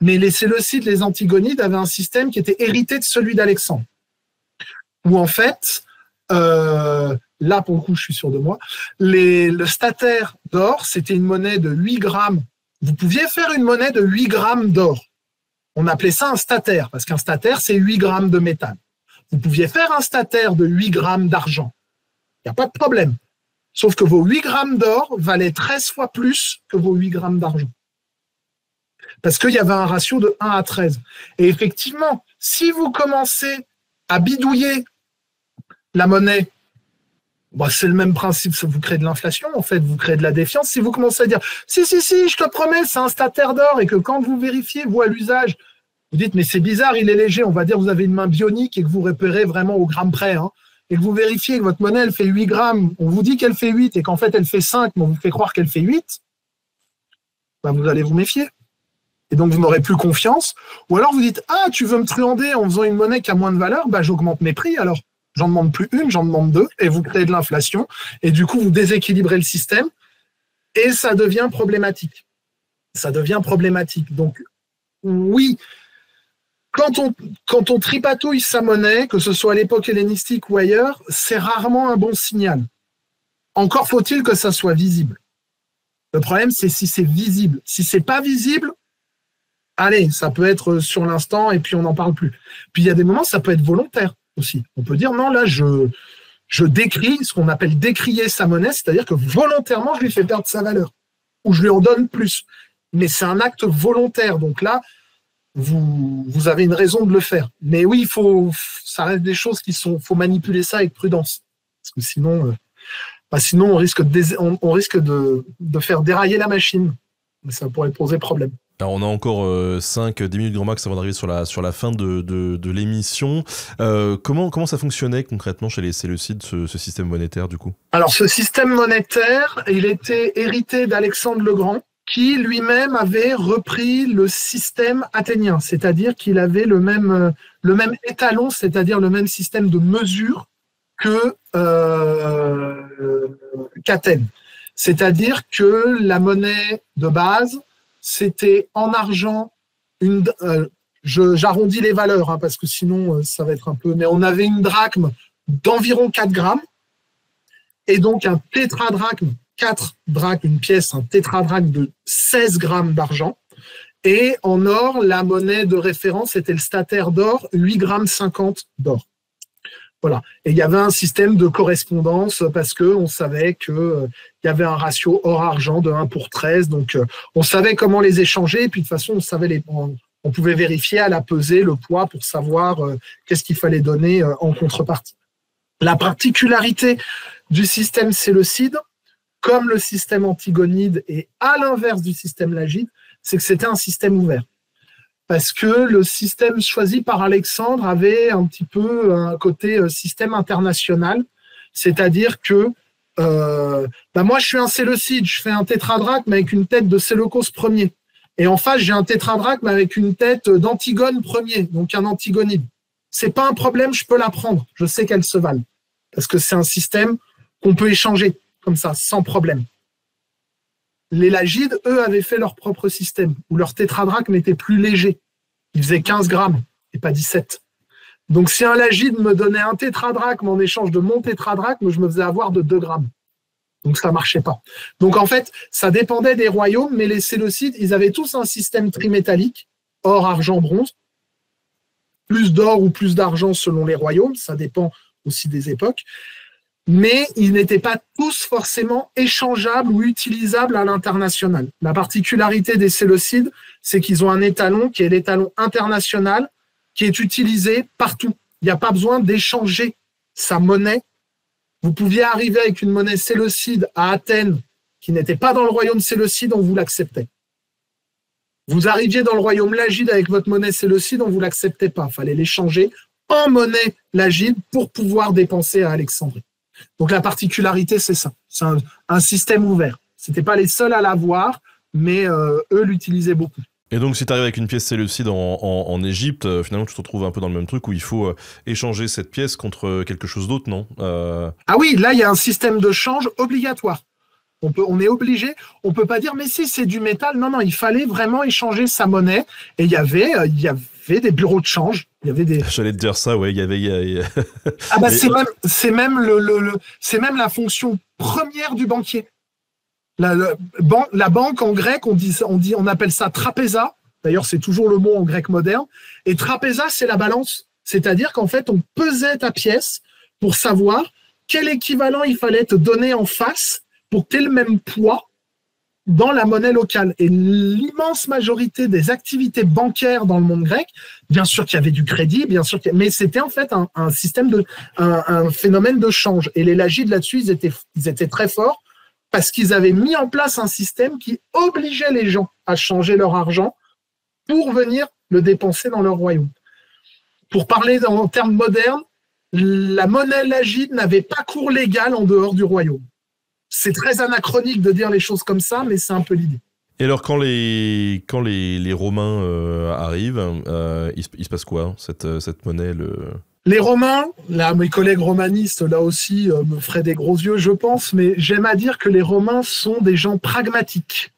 Mais les Séleucides, les Antigonides avaient un système qui était hérité de celui d'Alexandre. Où en fait, là, pour le coup, je suis sûr de moi, le statère d'or, c'était une monnaie de 8 grammes. Vous pouviez faire une monnaie de 8 grammes d'or. On appelait ça un statère, parce qu'un statère, c'est 8 grammes de métal. Vous pouviez faire un statère de 8 grammes d'argent. Il n'y a pas de problème. Sauf que vos 8 grammes d'or valaient 13 fois plus que vos 8 grammes d'argent. Parce qu'il y avait un ratio de 1:13. Et effectivement, si vous commencez à bidouiller la monnaie, bah, c'est le même principe, vous créez de l'inflation, en fait, vous créez de la défiance. Si vous commencez à dire « si, je te promets, c'est un statère d'or » et que quand vous vérifiez, vous, à l'usage, vous dites « mais c'est bizarre, il est léger », on va dire que vous avez une main bionique et que vous repérez vraiment au gramme près, hein, et que vous vérifiez que votre monnaie, elle fait 8 grammes, on vous dit qu'elle fait 8 et qu'en fait, elle fait 5, mais on vous fait croire qu'elle fait 8, bah, vous allez vous méfier. Et donc, vous n'aurez plus confiance. Ou alors, vous dites « ah, tu veux me truander en faisant une monnaie qui a moins de valeur, bah, j'augmente mes prix alors. » J'en demande plus une, j'en demande 2, et vous créez de l'inflation, et du coup, vous déséquilibrez le système, et ça devient problématique. Ça devient problématique. Donc, oui, quand on tripatouille sa monnaie, que ce soit à l'époque hellénistique ou ailleurs, c'est rarement un bon signal. Encore faut-il que ça soit visible. Le problème, c'est si c'est visible. Si c'est pas visible, allez, ça peut être sur l'instant, et puis on n'en parle plus. Puis il y a des moments, ça peut être volontaire aussi. On peut dire, non, là, je décrie, ce qu'on appelle décrier sa monnaie, c'est-à-dire que volontairement, je lui fais perdre sa valeur, ou je lui en donne plus. Mais c'est un acte volontaire, donc là, vous avez une raison de le faire. Mais oui, ça reste des choses faut manipuler ça avec prudence, parce que sinon, on risque de faire dérailler la machine. Ça pourrait poser problème. Alors on a encore 5-10 minutes grand max avant d'arriver sur la fin de l'émission. Comment ça fonctionnait concrètement chez les Séleucides, ce système monétaire du coup? Alors ce système monétaire, il était hérité d'Alexandre le Grand, qui lui-même avait repris le système athénien, c'est-à-dire qu'il avait le même étalon, c'est-à-dire le même système de mesure qu'Athènes. C'est-à-dire que la monnaie de base, c'était en argent, j'arrondis les valeurs, hein, parce que sinon ça va être un peu... Mais on avait une drachme d'environ 4 grammes, et donc un tétradrachme, 4 drachmes, une pièce, un tétradrachme de 16 grammes d'argent. Et en or, la monnaie de référence était le statère d'or, 8 grammes 50 d'or. Voilà. Et il y avait un système de correspondance parce qu'on savait qu'il y avait un ratio or-argent de 1 pour 13. Donc, on savait comment les échanger. Et puis, de toute façon, on pouvait vérifier à la pesée le poids pour savoir qu'est-ce qu'il fallait donner en contrepartie. La particularité du système séleucide, comme le système antigonide et à l'inverse du système lagide, c'est que c'était un système ouvert. Parce que le système choisi par Alexandre avait un petit peu un côté système international, c'est-à-dire que moi je suis un Séleucide, je fais un tétradrachme avec une tête de Séleucos Ier, et en face j'ai un tétradrachme avec une tête d'Antigone Ier, donc un antigonide. C'est pas un problème, je peux la prendre, je sais qu'elles se valent, parce que c'est un système qu'on peut échanger comme ça, sans problème. Les Lagides, eux, avaient fait leur propre système, où leur tétradraque était plus léger. Il faisait 15 grammes et pas 17. Donc, si un Lagide me donnait un tétradraque, mais en échange de mon tétradraque, je me faisais avoir de 2 grammes. Donc, ça ne marchait pas. Donc, en fait, ça dépendait des royaumes, mais les Séleucides, ils avaient tous un système trimétallique, or, argent, bronze. Plus d'or ou plus d'argent selon les royaumes, ça dépend aussi des époques. Mais ils n'étaient pas tous forcément échangeables ou utilisables à l'international. La particularité des Séleucides, c'est qu'ils ont un étalon qui est l'étalon international, qui est utilisé partout. Il n'y a pas besoin d'échanger sa monnaie. Vous pouviez arriver avec une monnaie séleucide à Athènes, qui n'était pas dans le royaume séleucide, on vous l'acceptait. Vous arriviez dans le royaume lagide avec votre monnaie séleucide, on ne vous l'acceptait pas. Il fallait l'échanger en monnaie lagide pour pouvoir dépenser à Alexandrie. Donc la particularité, c'est ça. C'est un système ouvert. Ce n'étaient pas les seuls à l'avoir, mais eux l'utilisaient beaucoup. Et donc, si tu arrives avec une pièce séleucide en Égypte, finalement, tu te retrouves un peu dans le même truc où il faut échanger cette pièce contre quelque chose d'autre, non Ah oui, là, il y a un système de change obligatoire. On est obligé. On ne peut pas dire, mais si, c'est du métal. Non, non, il fallait vraiment échanger sa monnaie. Et il y avait des bureaux de change. Il y avait des... J'allais te dire ça, ouais. Il y avait... Ah bah, c'est même la fonction première du banquier. La banque en grec, on appelle ça trapéza. D'ailleurs, c'est toujours le mot en grec moderne. Et trapéza, c'est la balance. C'est-à-dire qu'en fait, on pesait ta pièce pour savoir quel équivalent il fallait te donner en face pour que tu aies le même poids dans la monnaie locale. Et l'immense majorité des activités bancaires dans le monde grec, bien sûr qu'il y avait du crédit, mais c'était en fait un système un phénomène de change. Et les Lagides, là-dessus, ils étaient très forts, parce qu'ils avaient mis en place un système qui obligeait les gens à changer leur argent pour venir le dépenser dans leur royaume. Pour parler en termes modernes, la monnaie lagide n'avait pas cours légal en dehors du royaume. C'est très anachronique de dire les choses comme ça, mais c'est un peu l'idée. Et alors, quand les Romains arrivent, il se passe quoi, cette monnaie Les Romains, là, mes collègues romanistes, là aussi, me feraient des gros yeux, je pense, mais j'aime à dire que les Romains sont des gens pragmatiques.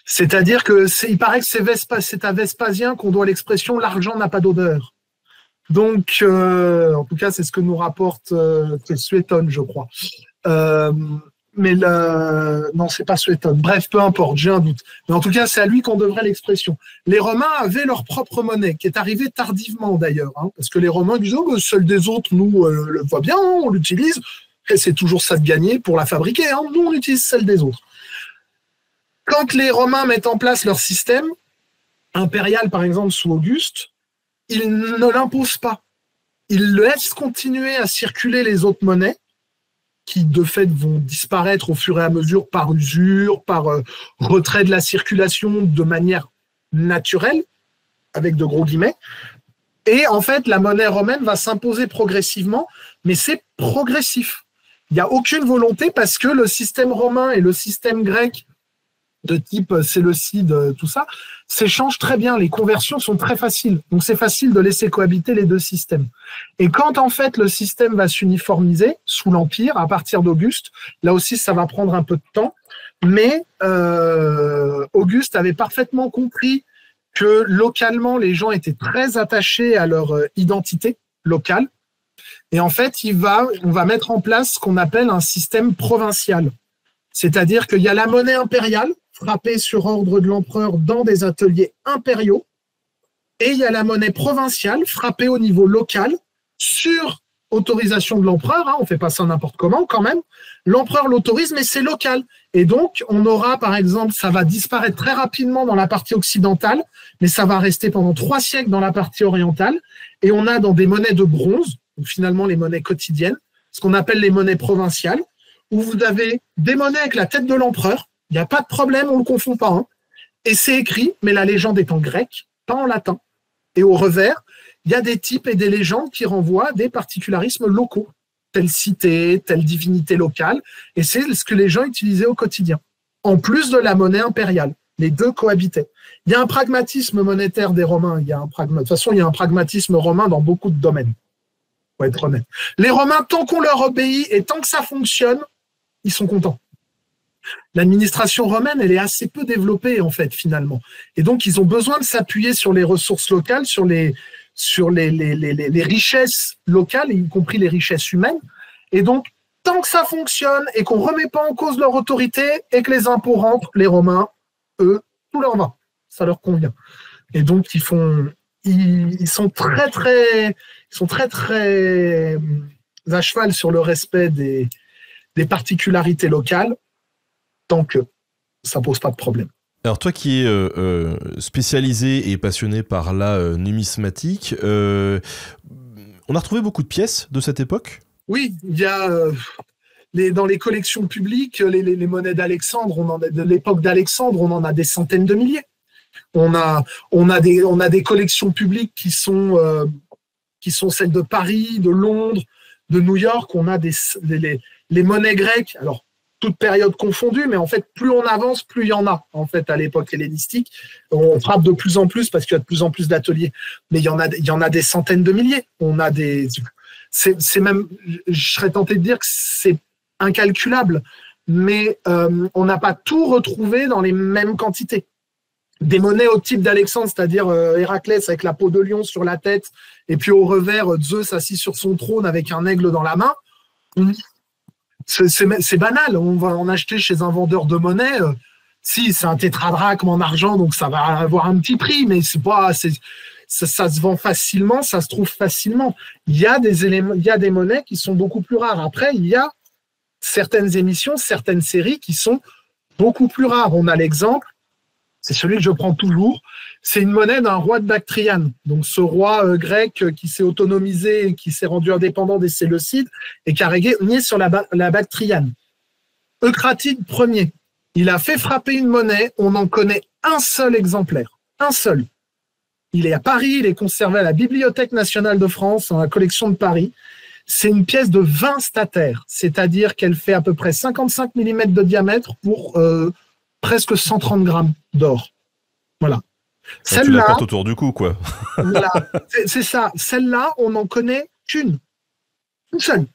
C'est-à-dire il paraît que c'est à Vespasien qu'on doit l'expression « l'argent n'a pas d'odeur ». Donc, en tout cas, c'est ce que nous rapporte Suétone, je crois. Non, c'est pas Suétone. Bref, peu importe, j'ai un doute. Mais en tout cas, c'est à lui qu'on devrait l'expression. Les Romains avaient leur propre monnaie, qui est arrivée tardivement d'ailleurs, parce que les Romains disaient « celle des autres, nous, le voit bien, on l'utilise, et c'est toujours ça de gagner pour la fabriquer, nous, on utilise celle des autres. » Quand les Romains mettent en place leur système impérial, par exemple, sous Auguste, ils ne l'imposent pas. Ils laissent continuer à circuler les autres monnaies, qui de fait vont disparaître au fur et à mesure par usure, par retrait de la circulation de manière naturelle, avec de gros guillemets. Et en fait, la monnaie romaine va s'imposer progressivement, mais c'est progressif. Il n'y a aucune volonté parce que le système romain et le système grec de type séleucide, tout ça, s'échangent très bien. Les conversions sont très faciles. Donc, c'est facile de laisser cohabiter les deux systèmes. Et quand, en fait, le système va s'uniformiser sous l'Empire, à partir d'Auguste, là aussi, ça va prendre un peu de temps. Mais Auguste avait parfaitement compris que localement, les gens étaient très attachés à leur identité locale. Et en fait, on va mettre en place ce qu'on appelle un système provincial. C'est-à-dire qu'il y a la monnaie impériale, frappée sur ordre de l'empereur dans des ateliers impériaux, et il y a la monnaie provinciale, frappée au niveau local, sur autorisation de l'empereur, on ne fait pas ça n'importe comment quand même, l'empereur l'autorise, mais c'est local. Et donc, on aura, par exemple, ça va disparaître très rapidement dans la partie occidentale, mais ça va rester pendant 3 siècles dans la partie orientale, et on a dans des monnaies de bronze, ou finalement les monnaies quotidiennes, ce qu'on appelle les monnaies provinciales, où vous avez des monnaies avec la tête de l'empereur, il n'y a pas de problème, on ne le confond pas, et c'est écrit, mais la légende est en grec, pas en latin. Et au revers, il y a des types et des légendes qui renvoient à des particularismes locaux, telle cité, telle divinité locale, et c'est ce que les gens utilisaient au quotidien, en plus de la monnaie impériale. Les deux cohabitaient. Il y a un pragmatisme monétaire des Romains, de toute façon, il y a un pragmatisme romain dans beaucoup de domaines, pour être honnête. Les Romains, tant qu'on leur obéit et tant que ça fonctionne, ils sont contents. L'administration romaine, elle est assez peu développée, en fait, finalement. Et donc, ils ont besoin de s'appuyer sur les ressources locales, sur les richesses locales, y compris les richesses humaines. Et donc, tant que ça fonctionne et qu'on ne remet pas en cause leur autorité et que les impôts rentrent, les Romains, eux, tout leur va. Ça leur convient. Et donc, ils sont très, très à cheval sur le respect des particularités locales, tant que ça ne pose pas de problème. Alors toi qui es spécialisé et passionné par la numismatique, on a retrouvé beaucoup de pièces de cette époque ? Oui, il y a dans les collections publiques, les monnaies d'Alexandre, de l'époque d'Alexandre, on en a des centaines de milliers. On a des collections publiques qui sont celles de Paris, de Londres, de New York. On a les monnaies grecques, alors toute période confondue, mais en fait, plus on avance, plus il y en a, en fait, à l'époque hellénistique. On frappe de plus en plus parce qu'il y a de plus en plus d'ateliers. Mais il y en a des centaines de milliers. C'est même, je serais tenté de dire que c'est incalculable, mais on n'a pas tout retrouvé dans les mêmes quantités. Des monnaies au type d'Alexandre, c'est-à-dire Héraclès avec la peau de lion sur la tête, et puis au revers, Zeus assis sur son trône avec un aigle dans la main. C'est banal. On va en acheter chez un vendeur de monnaie. Si, c'est un tétradrachme en argent, donc ça va avoir un petit prix, mais c'est pas... Ça se vend facilement, ça se trouve facilement. Il y a des monnaies qui sont beaucoup plus rares. Après, il y a certaines émissions, certaines séries qui sont beaucoup plus rares. On a l'exemple, c'est celui que je prends toujours, c'est une monnaie d'un roi de Bactriane. Donc ce roi grec qui s'est autonomisé, et qui s'est rendu indépendant des Séleucides et qui a régné sur la Bactriane. Eucratide Ier, il a fait frapper une monnaie, on en connaît un seul exemplaire, un seul. Il est à Paris, il est conservé à la Bibliothèque nationale de France, dans la collection de Paris. C'est une pièce de 20 statères, c'est-à-dire qu'elle fait à peu près 55 mm de diamètre pour presque 130 grammes d'or. Voilà. Tu la portes autour du cou, quoi. Voilà, c'est ça. Celle-là, on n'en connaît qu'une. Une seule.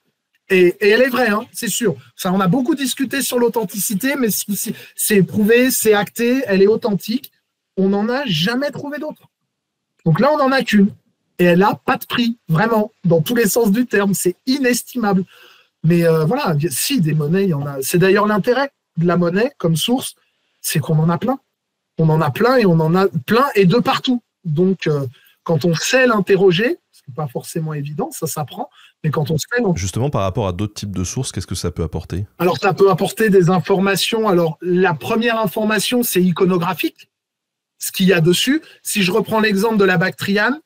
Et elle est vraie, hein, c'est sûr. Ça, on a beaucoup discuté sur l'authenticité, mais c'est prouvé, c'est acté, elle est authentique. On n'en a jamais trouvé d'autre. Donc là, on n'en a qu'une. Et elle n'a pas de prix, vraiment, dans tous les sens du terme. C'est inestimable. Mais voilà, si, des monnaies, il y en a. C'est d'ailleurs l'intérêt de la monnaie comme source, c'est qu'on en a plein. On en a plein et on en a plein et de partout. Donc, quand on sait l'interroger, ce n'est pas forcément évident, ça s'apprend, mais quand on sait... Justement, par rapport à d'autres types de sources, qu'est-ce que ça peut apporter ? Alors, ça peut apporter des informations. Alors, la première information, c'est iconographique. Ce qu'il y a dessus. Si je reprends l'exemple de la Bactriane,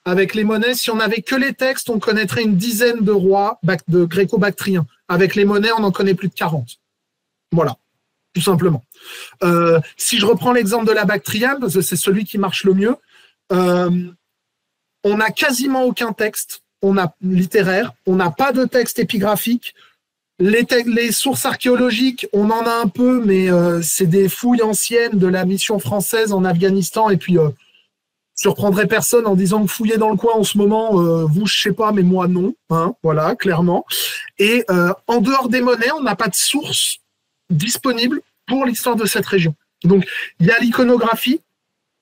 avec les monnaies, si on n'avait que les textes, on connaîtrait une dizaine de rois de gréco-bactriens. Avec les monnaies, on n'en connaît plus de 40. Voilà, tout simplement. Si je reprends l'exemple de la Bactriane, parce que c'est celui qui marche le mieux, on n'a quasiment aucun texte littéraire, on n'a pas de texte épigraphique. Les sources archéologiques, on en a un peu, mais c'est des fouilles anciennes de la mission française en Afghanistan. Et puis, je ne surprendrai personne en disant que fouiller dans le coin en ce moment, vous, je ne sais pas, mais moi, non. Hein, voilà, clairement. Et en dehors des monnaies, on n'a pas de source disponible pour l'histoire de cette région. Donc, il y a l'iconographie,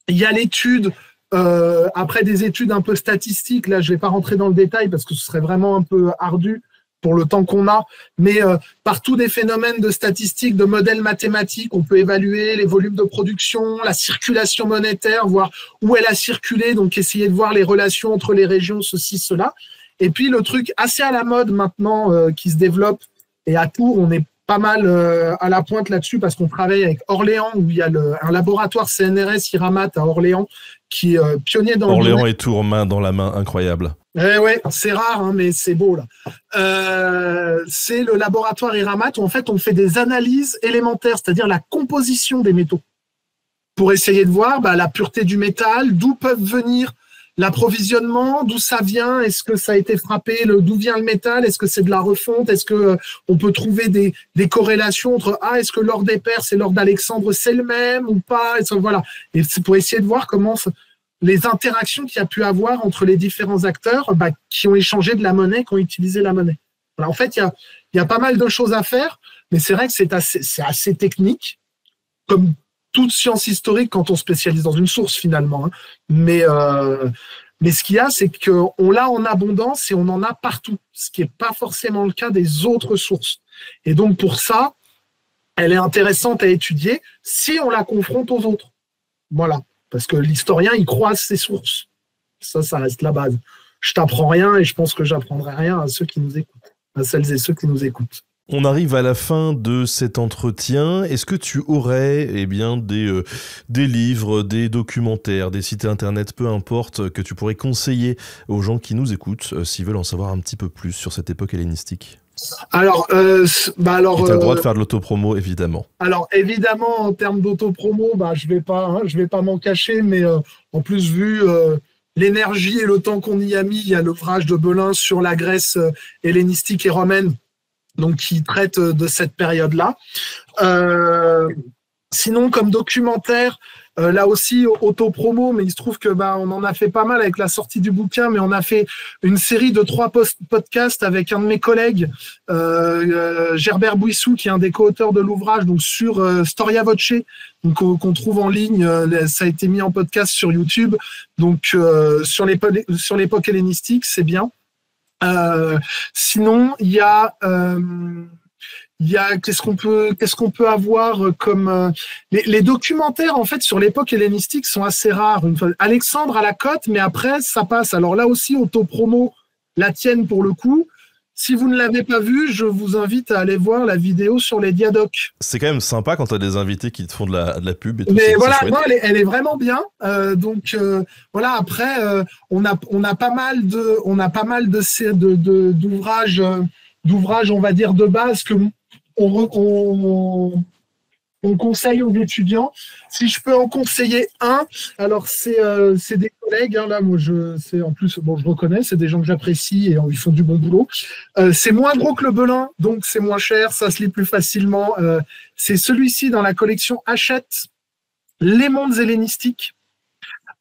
il y a l'étude, après des études un peu statistiques. Là, je ne vais pas rentrer dans le détail parce que ce serait vraiment un peu ardu pour le temps qu'on a, mais partout des phénomènes de statistiques, de modèles mathématiques, on peut évaluer les volumes de production, la circulation monétaire, voir où elle a circulé, donc essayer de voir les relations entre les régions, ceci, cela. Et puis le truc assez à la mode maintenant qui se développe, et à Tours, on est pas mal à la pointe là-dessus parce qu'on travaille avec Orléans, où il y a un laboratoire CNRS IRAMAT à Orléans qui est pionnier dans Orléans et Tours, main dans la main, incroyable. Ouais, c'est rare, hein, mais c'est beau là. C'est le laboratoire IRAMAT où en fait on fait des analyses élémentaires, c'est-à-dire la composition des métaux, pour essayer de voir la pureté du métal, d'où peuvent venir l'approvisionnement, d'où ça vient, est-ce que ça a été frappé, d'où vient le métal, est-ce que c'est de la refonte, est-ce que on peut trouver des corrélations entre est-ce que l'or des Perses et l'or d'Alexandre c'est le même ou pas, voilà. Et c'est pour essayer de voir comment les interactions qu'il y a pu avoir entre les différents acteurs qui ont échangé de la monnaie, qui ont utilisé la monnaie. Voilà, en fait, il y a pas mal de choses à faire, mais c'est vrai que c'est assez technique, comme toute science historique quand on spécialise dans une source finalement. Hein. Mais ce qu'il y a, c'est qu'on l'a en abondance et on en a partout, ce qui n'est pas forcément le cas des autres sources. Et donc pour ça, elle est intéressante à étudier si on la confronte aux autres. Voilà, parce que l'historien, il croise ses sources. Ça reste la base. Je t'apprends rien et je pense que j'apprendrai rien à ceux qui nous écoutent, à celles et ceux qui nous écoutent. On arrive à la fin de cet entretien. Est-ce que tu aurais des livres, des documentaires, des sites internet, peu importe, que tu pourrais conseiller aux gens qui nous écoutent s'ils veulent en savoir un petit peu plus sur cette époque hellénistique? Alors, tu as le droit de faire de l'autopromo, évidemment. Alors, évidemment, en termes d'autopromo, je vais pas m'en cacher, mais en plus, vu l'énergie et le temps qu'on y a mis, il y a l'ouvrage de Belin sur la Grèce hellénistique et romaine, donc qui traite de cette période-là. Sinon, comme documentaire, là aussi, autopromo, mais il se trouve que on en a fait pas mal avec la sortie du bouquin, mais on a fait une série de 3 podcasts avec un de mes collègues, Gerbert Bouissou, qui est un des co-auteurs de l'ouvrage, donc sur Storia Voce, donc qu'on trouve en ligne. Ça a été mis en podcast sur YouTube, donc sur l'époque hellénistique, c'est bien. Sinon, il y a qu'est-ce qu'on peut avoir comme les documentaires en fait sur l'époque hellénistique sont assez rares. Alexandre à la cote, mais après ça passe. Alors là aussi autopromo la tienne pour le coup. Si vous ne l'avez pas vu, je vous invite à aller voir la vidéo sur les diadoques. C'est quand même sympa quand tu as des invités qui te font de la pub et tout. Mais voilà, non, elle est vraiment bien. Voilà, après on a pas mal d'ouvrages on va dire de base que on conseille aux étudiants. Si je peux en conseiller un, alors c'est des collègues, hein, là, moi en plus, je reconnais, c'est des gens que j'apprécie et ils font du bon boulot. C'est moins gros que le Belin, donc c'est moins cher, ça se lit plus facilement. C'est celui-ci dans la collection Hachette, Les mondes hellénistiques,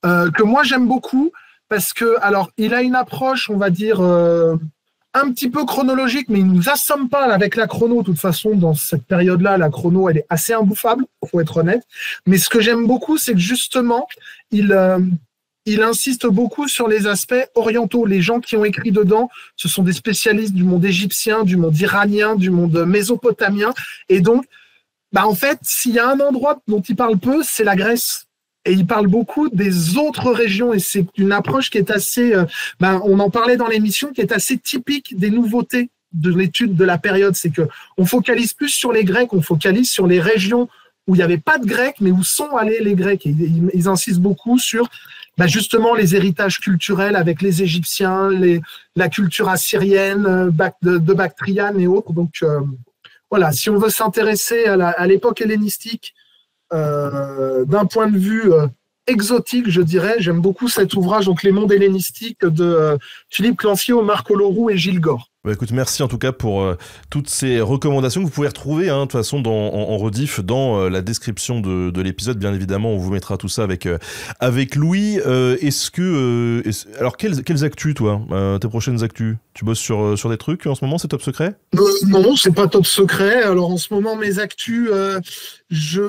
que moi j'aime beaucoup parce que, alors, il a une approche, on va dire, un petit peu chronologique, mais il ne nous assomme pas avec la chrono. De toute façon, dans cette période-là, la chrono, elle est assez imbouffable, il faut être honnête. Mais ce que j'aime beaucoup, c'est que justement, il insiste beaucoup sur les aspects orientaux. Les gens qui ont écrit dedans, ce sont des spécialistes du monde égyptien, du monde iranien, du monde mésopotamien. Et donc, en fait, s'il y a un endroit dont il parle peu, c'est la Grèce. Et il parle beaucoup des autres régions et c'est une approche qui est assez, on en parlait dans l'émission, qui est assez typique des nouveautés de l'étude de la période. C'est que on focalise plus sur les Grecs, on focalise sur les régions où il n'y avait pas de Grecs, mais où sont allés les Grecs. Et ils insistent beaucoup sur justement les héritages culturels avec les Égyptiens, la culture assyrienne, de Bactriane et autres. Donc voilà, si on veut s'intéresser à l'époque hellénistique, d'un point de vue exotique, je dirais, j'aime beaucoup cet ouvrage, donc Les mondes hellénistiques de Philippe Clancier, Marc Oloron et Gilles Gore. Écoute, merci en tout cas pour toutes ces recommandations que vous pouvez retrouver de toute façon en rediff dans la description de l'épisode. Bien évidemment, on vous mettra tout ça avec Louis. Alors, quelles actus, toi, tes prochaines actus? Tu bosses sur des trucs en ce moment, c'est top secret? Non, c'est pas top secret. Alors en ce moment, mes actus, j'ai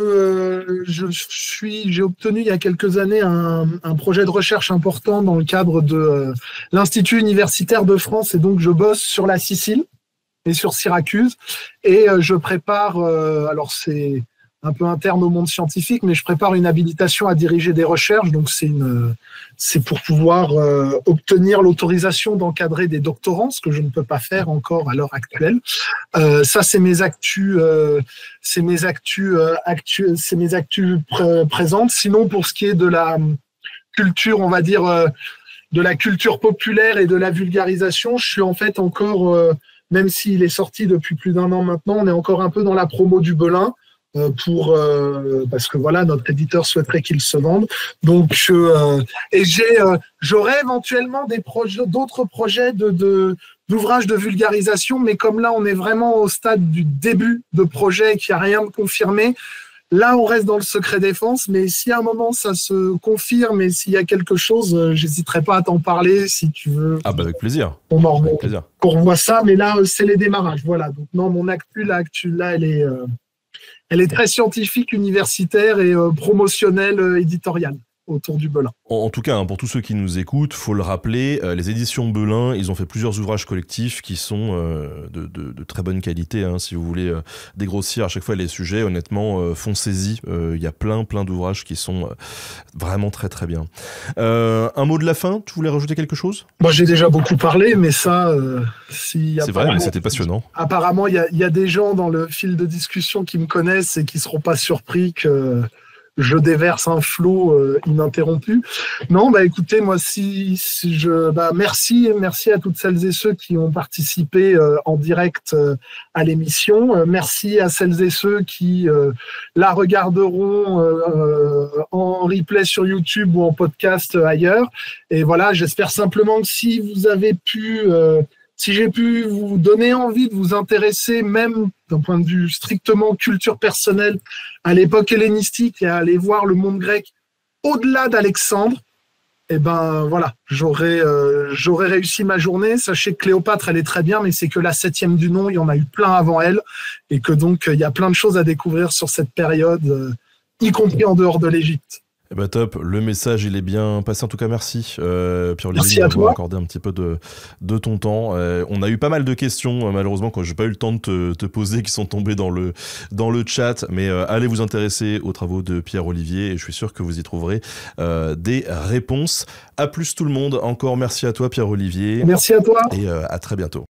obtenu il y a quelques années un projet de recherche important dans le cadre de l'Institut universitaire de France, et donc je bosse sur la Sicile et sur Syracuse, et je prépare, alors c'est un peu interne au monde scientifique, mais je prépare une habilitation à diriger des recherches, donc c'est pour pouvoir obtenir l'autorisation d'encadrer des doctorants, ce que je ne peux pas faire encore à l'heure actuelle. Ça, c'est mes actus, présentes. Sinon, pour ce qui est de la culture, on va dire, de la culture populaire et de la vulgarisation, je suis en fait encore, même s'il est sorti depuis plus d'1 an maintenant, on est encore un peu dans la promo du Belin. Parce que voilà, notre éditeur souhaiterait qu'il se vende. Donc, j'aurai éventuellement d'autres projets d'ouvrages de vulgarisation, mais comme là, on est vraiment au stade du début de projet et qu'il n'y a rien de confirmé, Là, on reste dans le secret défense, mais si à un moment ça se confirme et s'il y a quelque chose, j'hésiterai pas à t'en parler si tu veux. Ah bah avec plaisir. Qu'on revoit ça, mais là, c'est les démarrages. Voilà. Donc non, mon actu là, elle est très scientifique, universitaire et promotionnelle, éditoriale autour du Belin. En tout cas, pour tous ceux qui nous écoutent, faut le rappeler, les éditions Belin, ils ont fait plusieurs ouvrages collectifs qui sont de très bonne qualité. Si vous voulez dégrossir à chaque fois les sujets, honnêtement, foncez-y. Il y a plein d'ouvrages qui sont vraiment très très bien. Un mot de la fin, tu voulais rajouter quelque chose ? Moi, j'ai déjà beaucoup parlé, mais ça, c'est vrai, mais c'était passionnant. Apparemment, il y a des gens dans le fil de discussion qui me connaissent et qui ne seront pas surpris que je déverse un flot ininterrompu. Non, écoutez, moi, merci à toutes celles et ceux qui ont participé en direct à l'émission. Merci à celles et ceux qui la regarderont en replay sur YouTube ou en podcast ailleurs. Et voilà, j'espère simplement que si vous avez pu... si j'ai pu vous donner envie de vous intéresser, même d'un point de vue strictement culture personnelle, à l'époque hellénistique et à aller voir le monde grec au-delà d'Alexandre, voilà, j'aurais réussi ma journée. Sachez que Cléopâtre, elle est très bien, mais c'est que la 7e du nom, il y en a eu plein avant elle, et que donc il y a plein de choses à découvrir sur cette période, y compris en dehors de l'Égypte. Top, le message il est bien passé, en tout cas merci Pierre-Olivier d'avoir accordé un petit peu de ton temps. On a eu pas mal de questions malheureusement quand j'ai pas eu le temps de te poser qui sont tombées dans le chat, mais allez vous intéresser aux travaux de Pierre-Olivier et je suis sûr que vous y trouverez des réponses. À plus tout le monde, encore merci à toi Pierre-Olivier. Merci à toi. Et à très bientôt.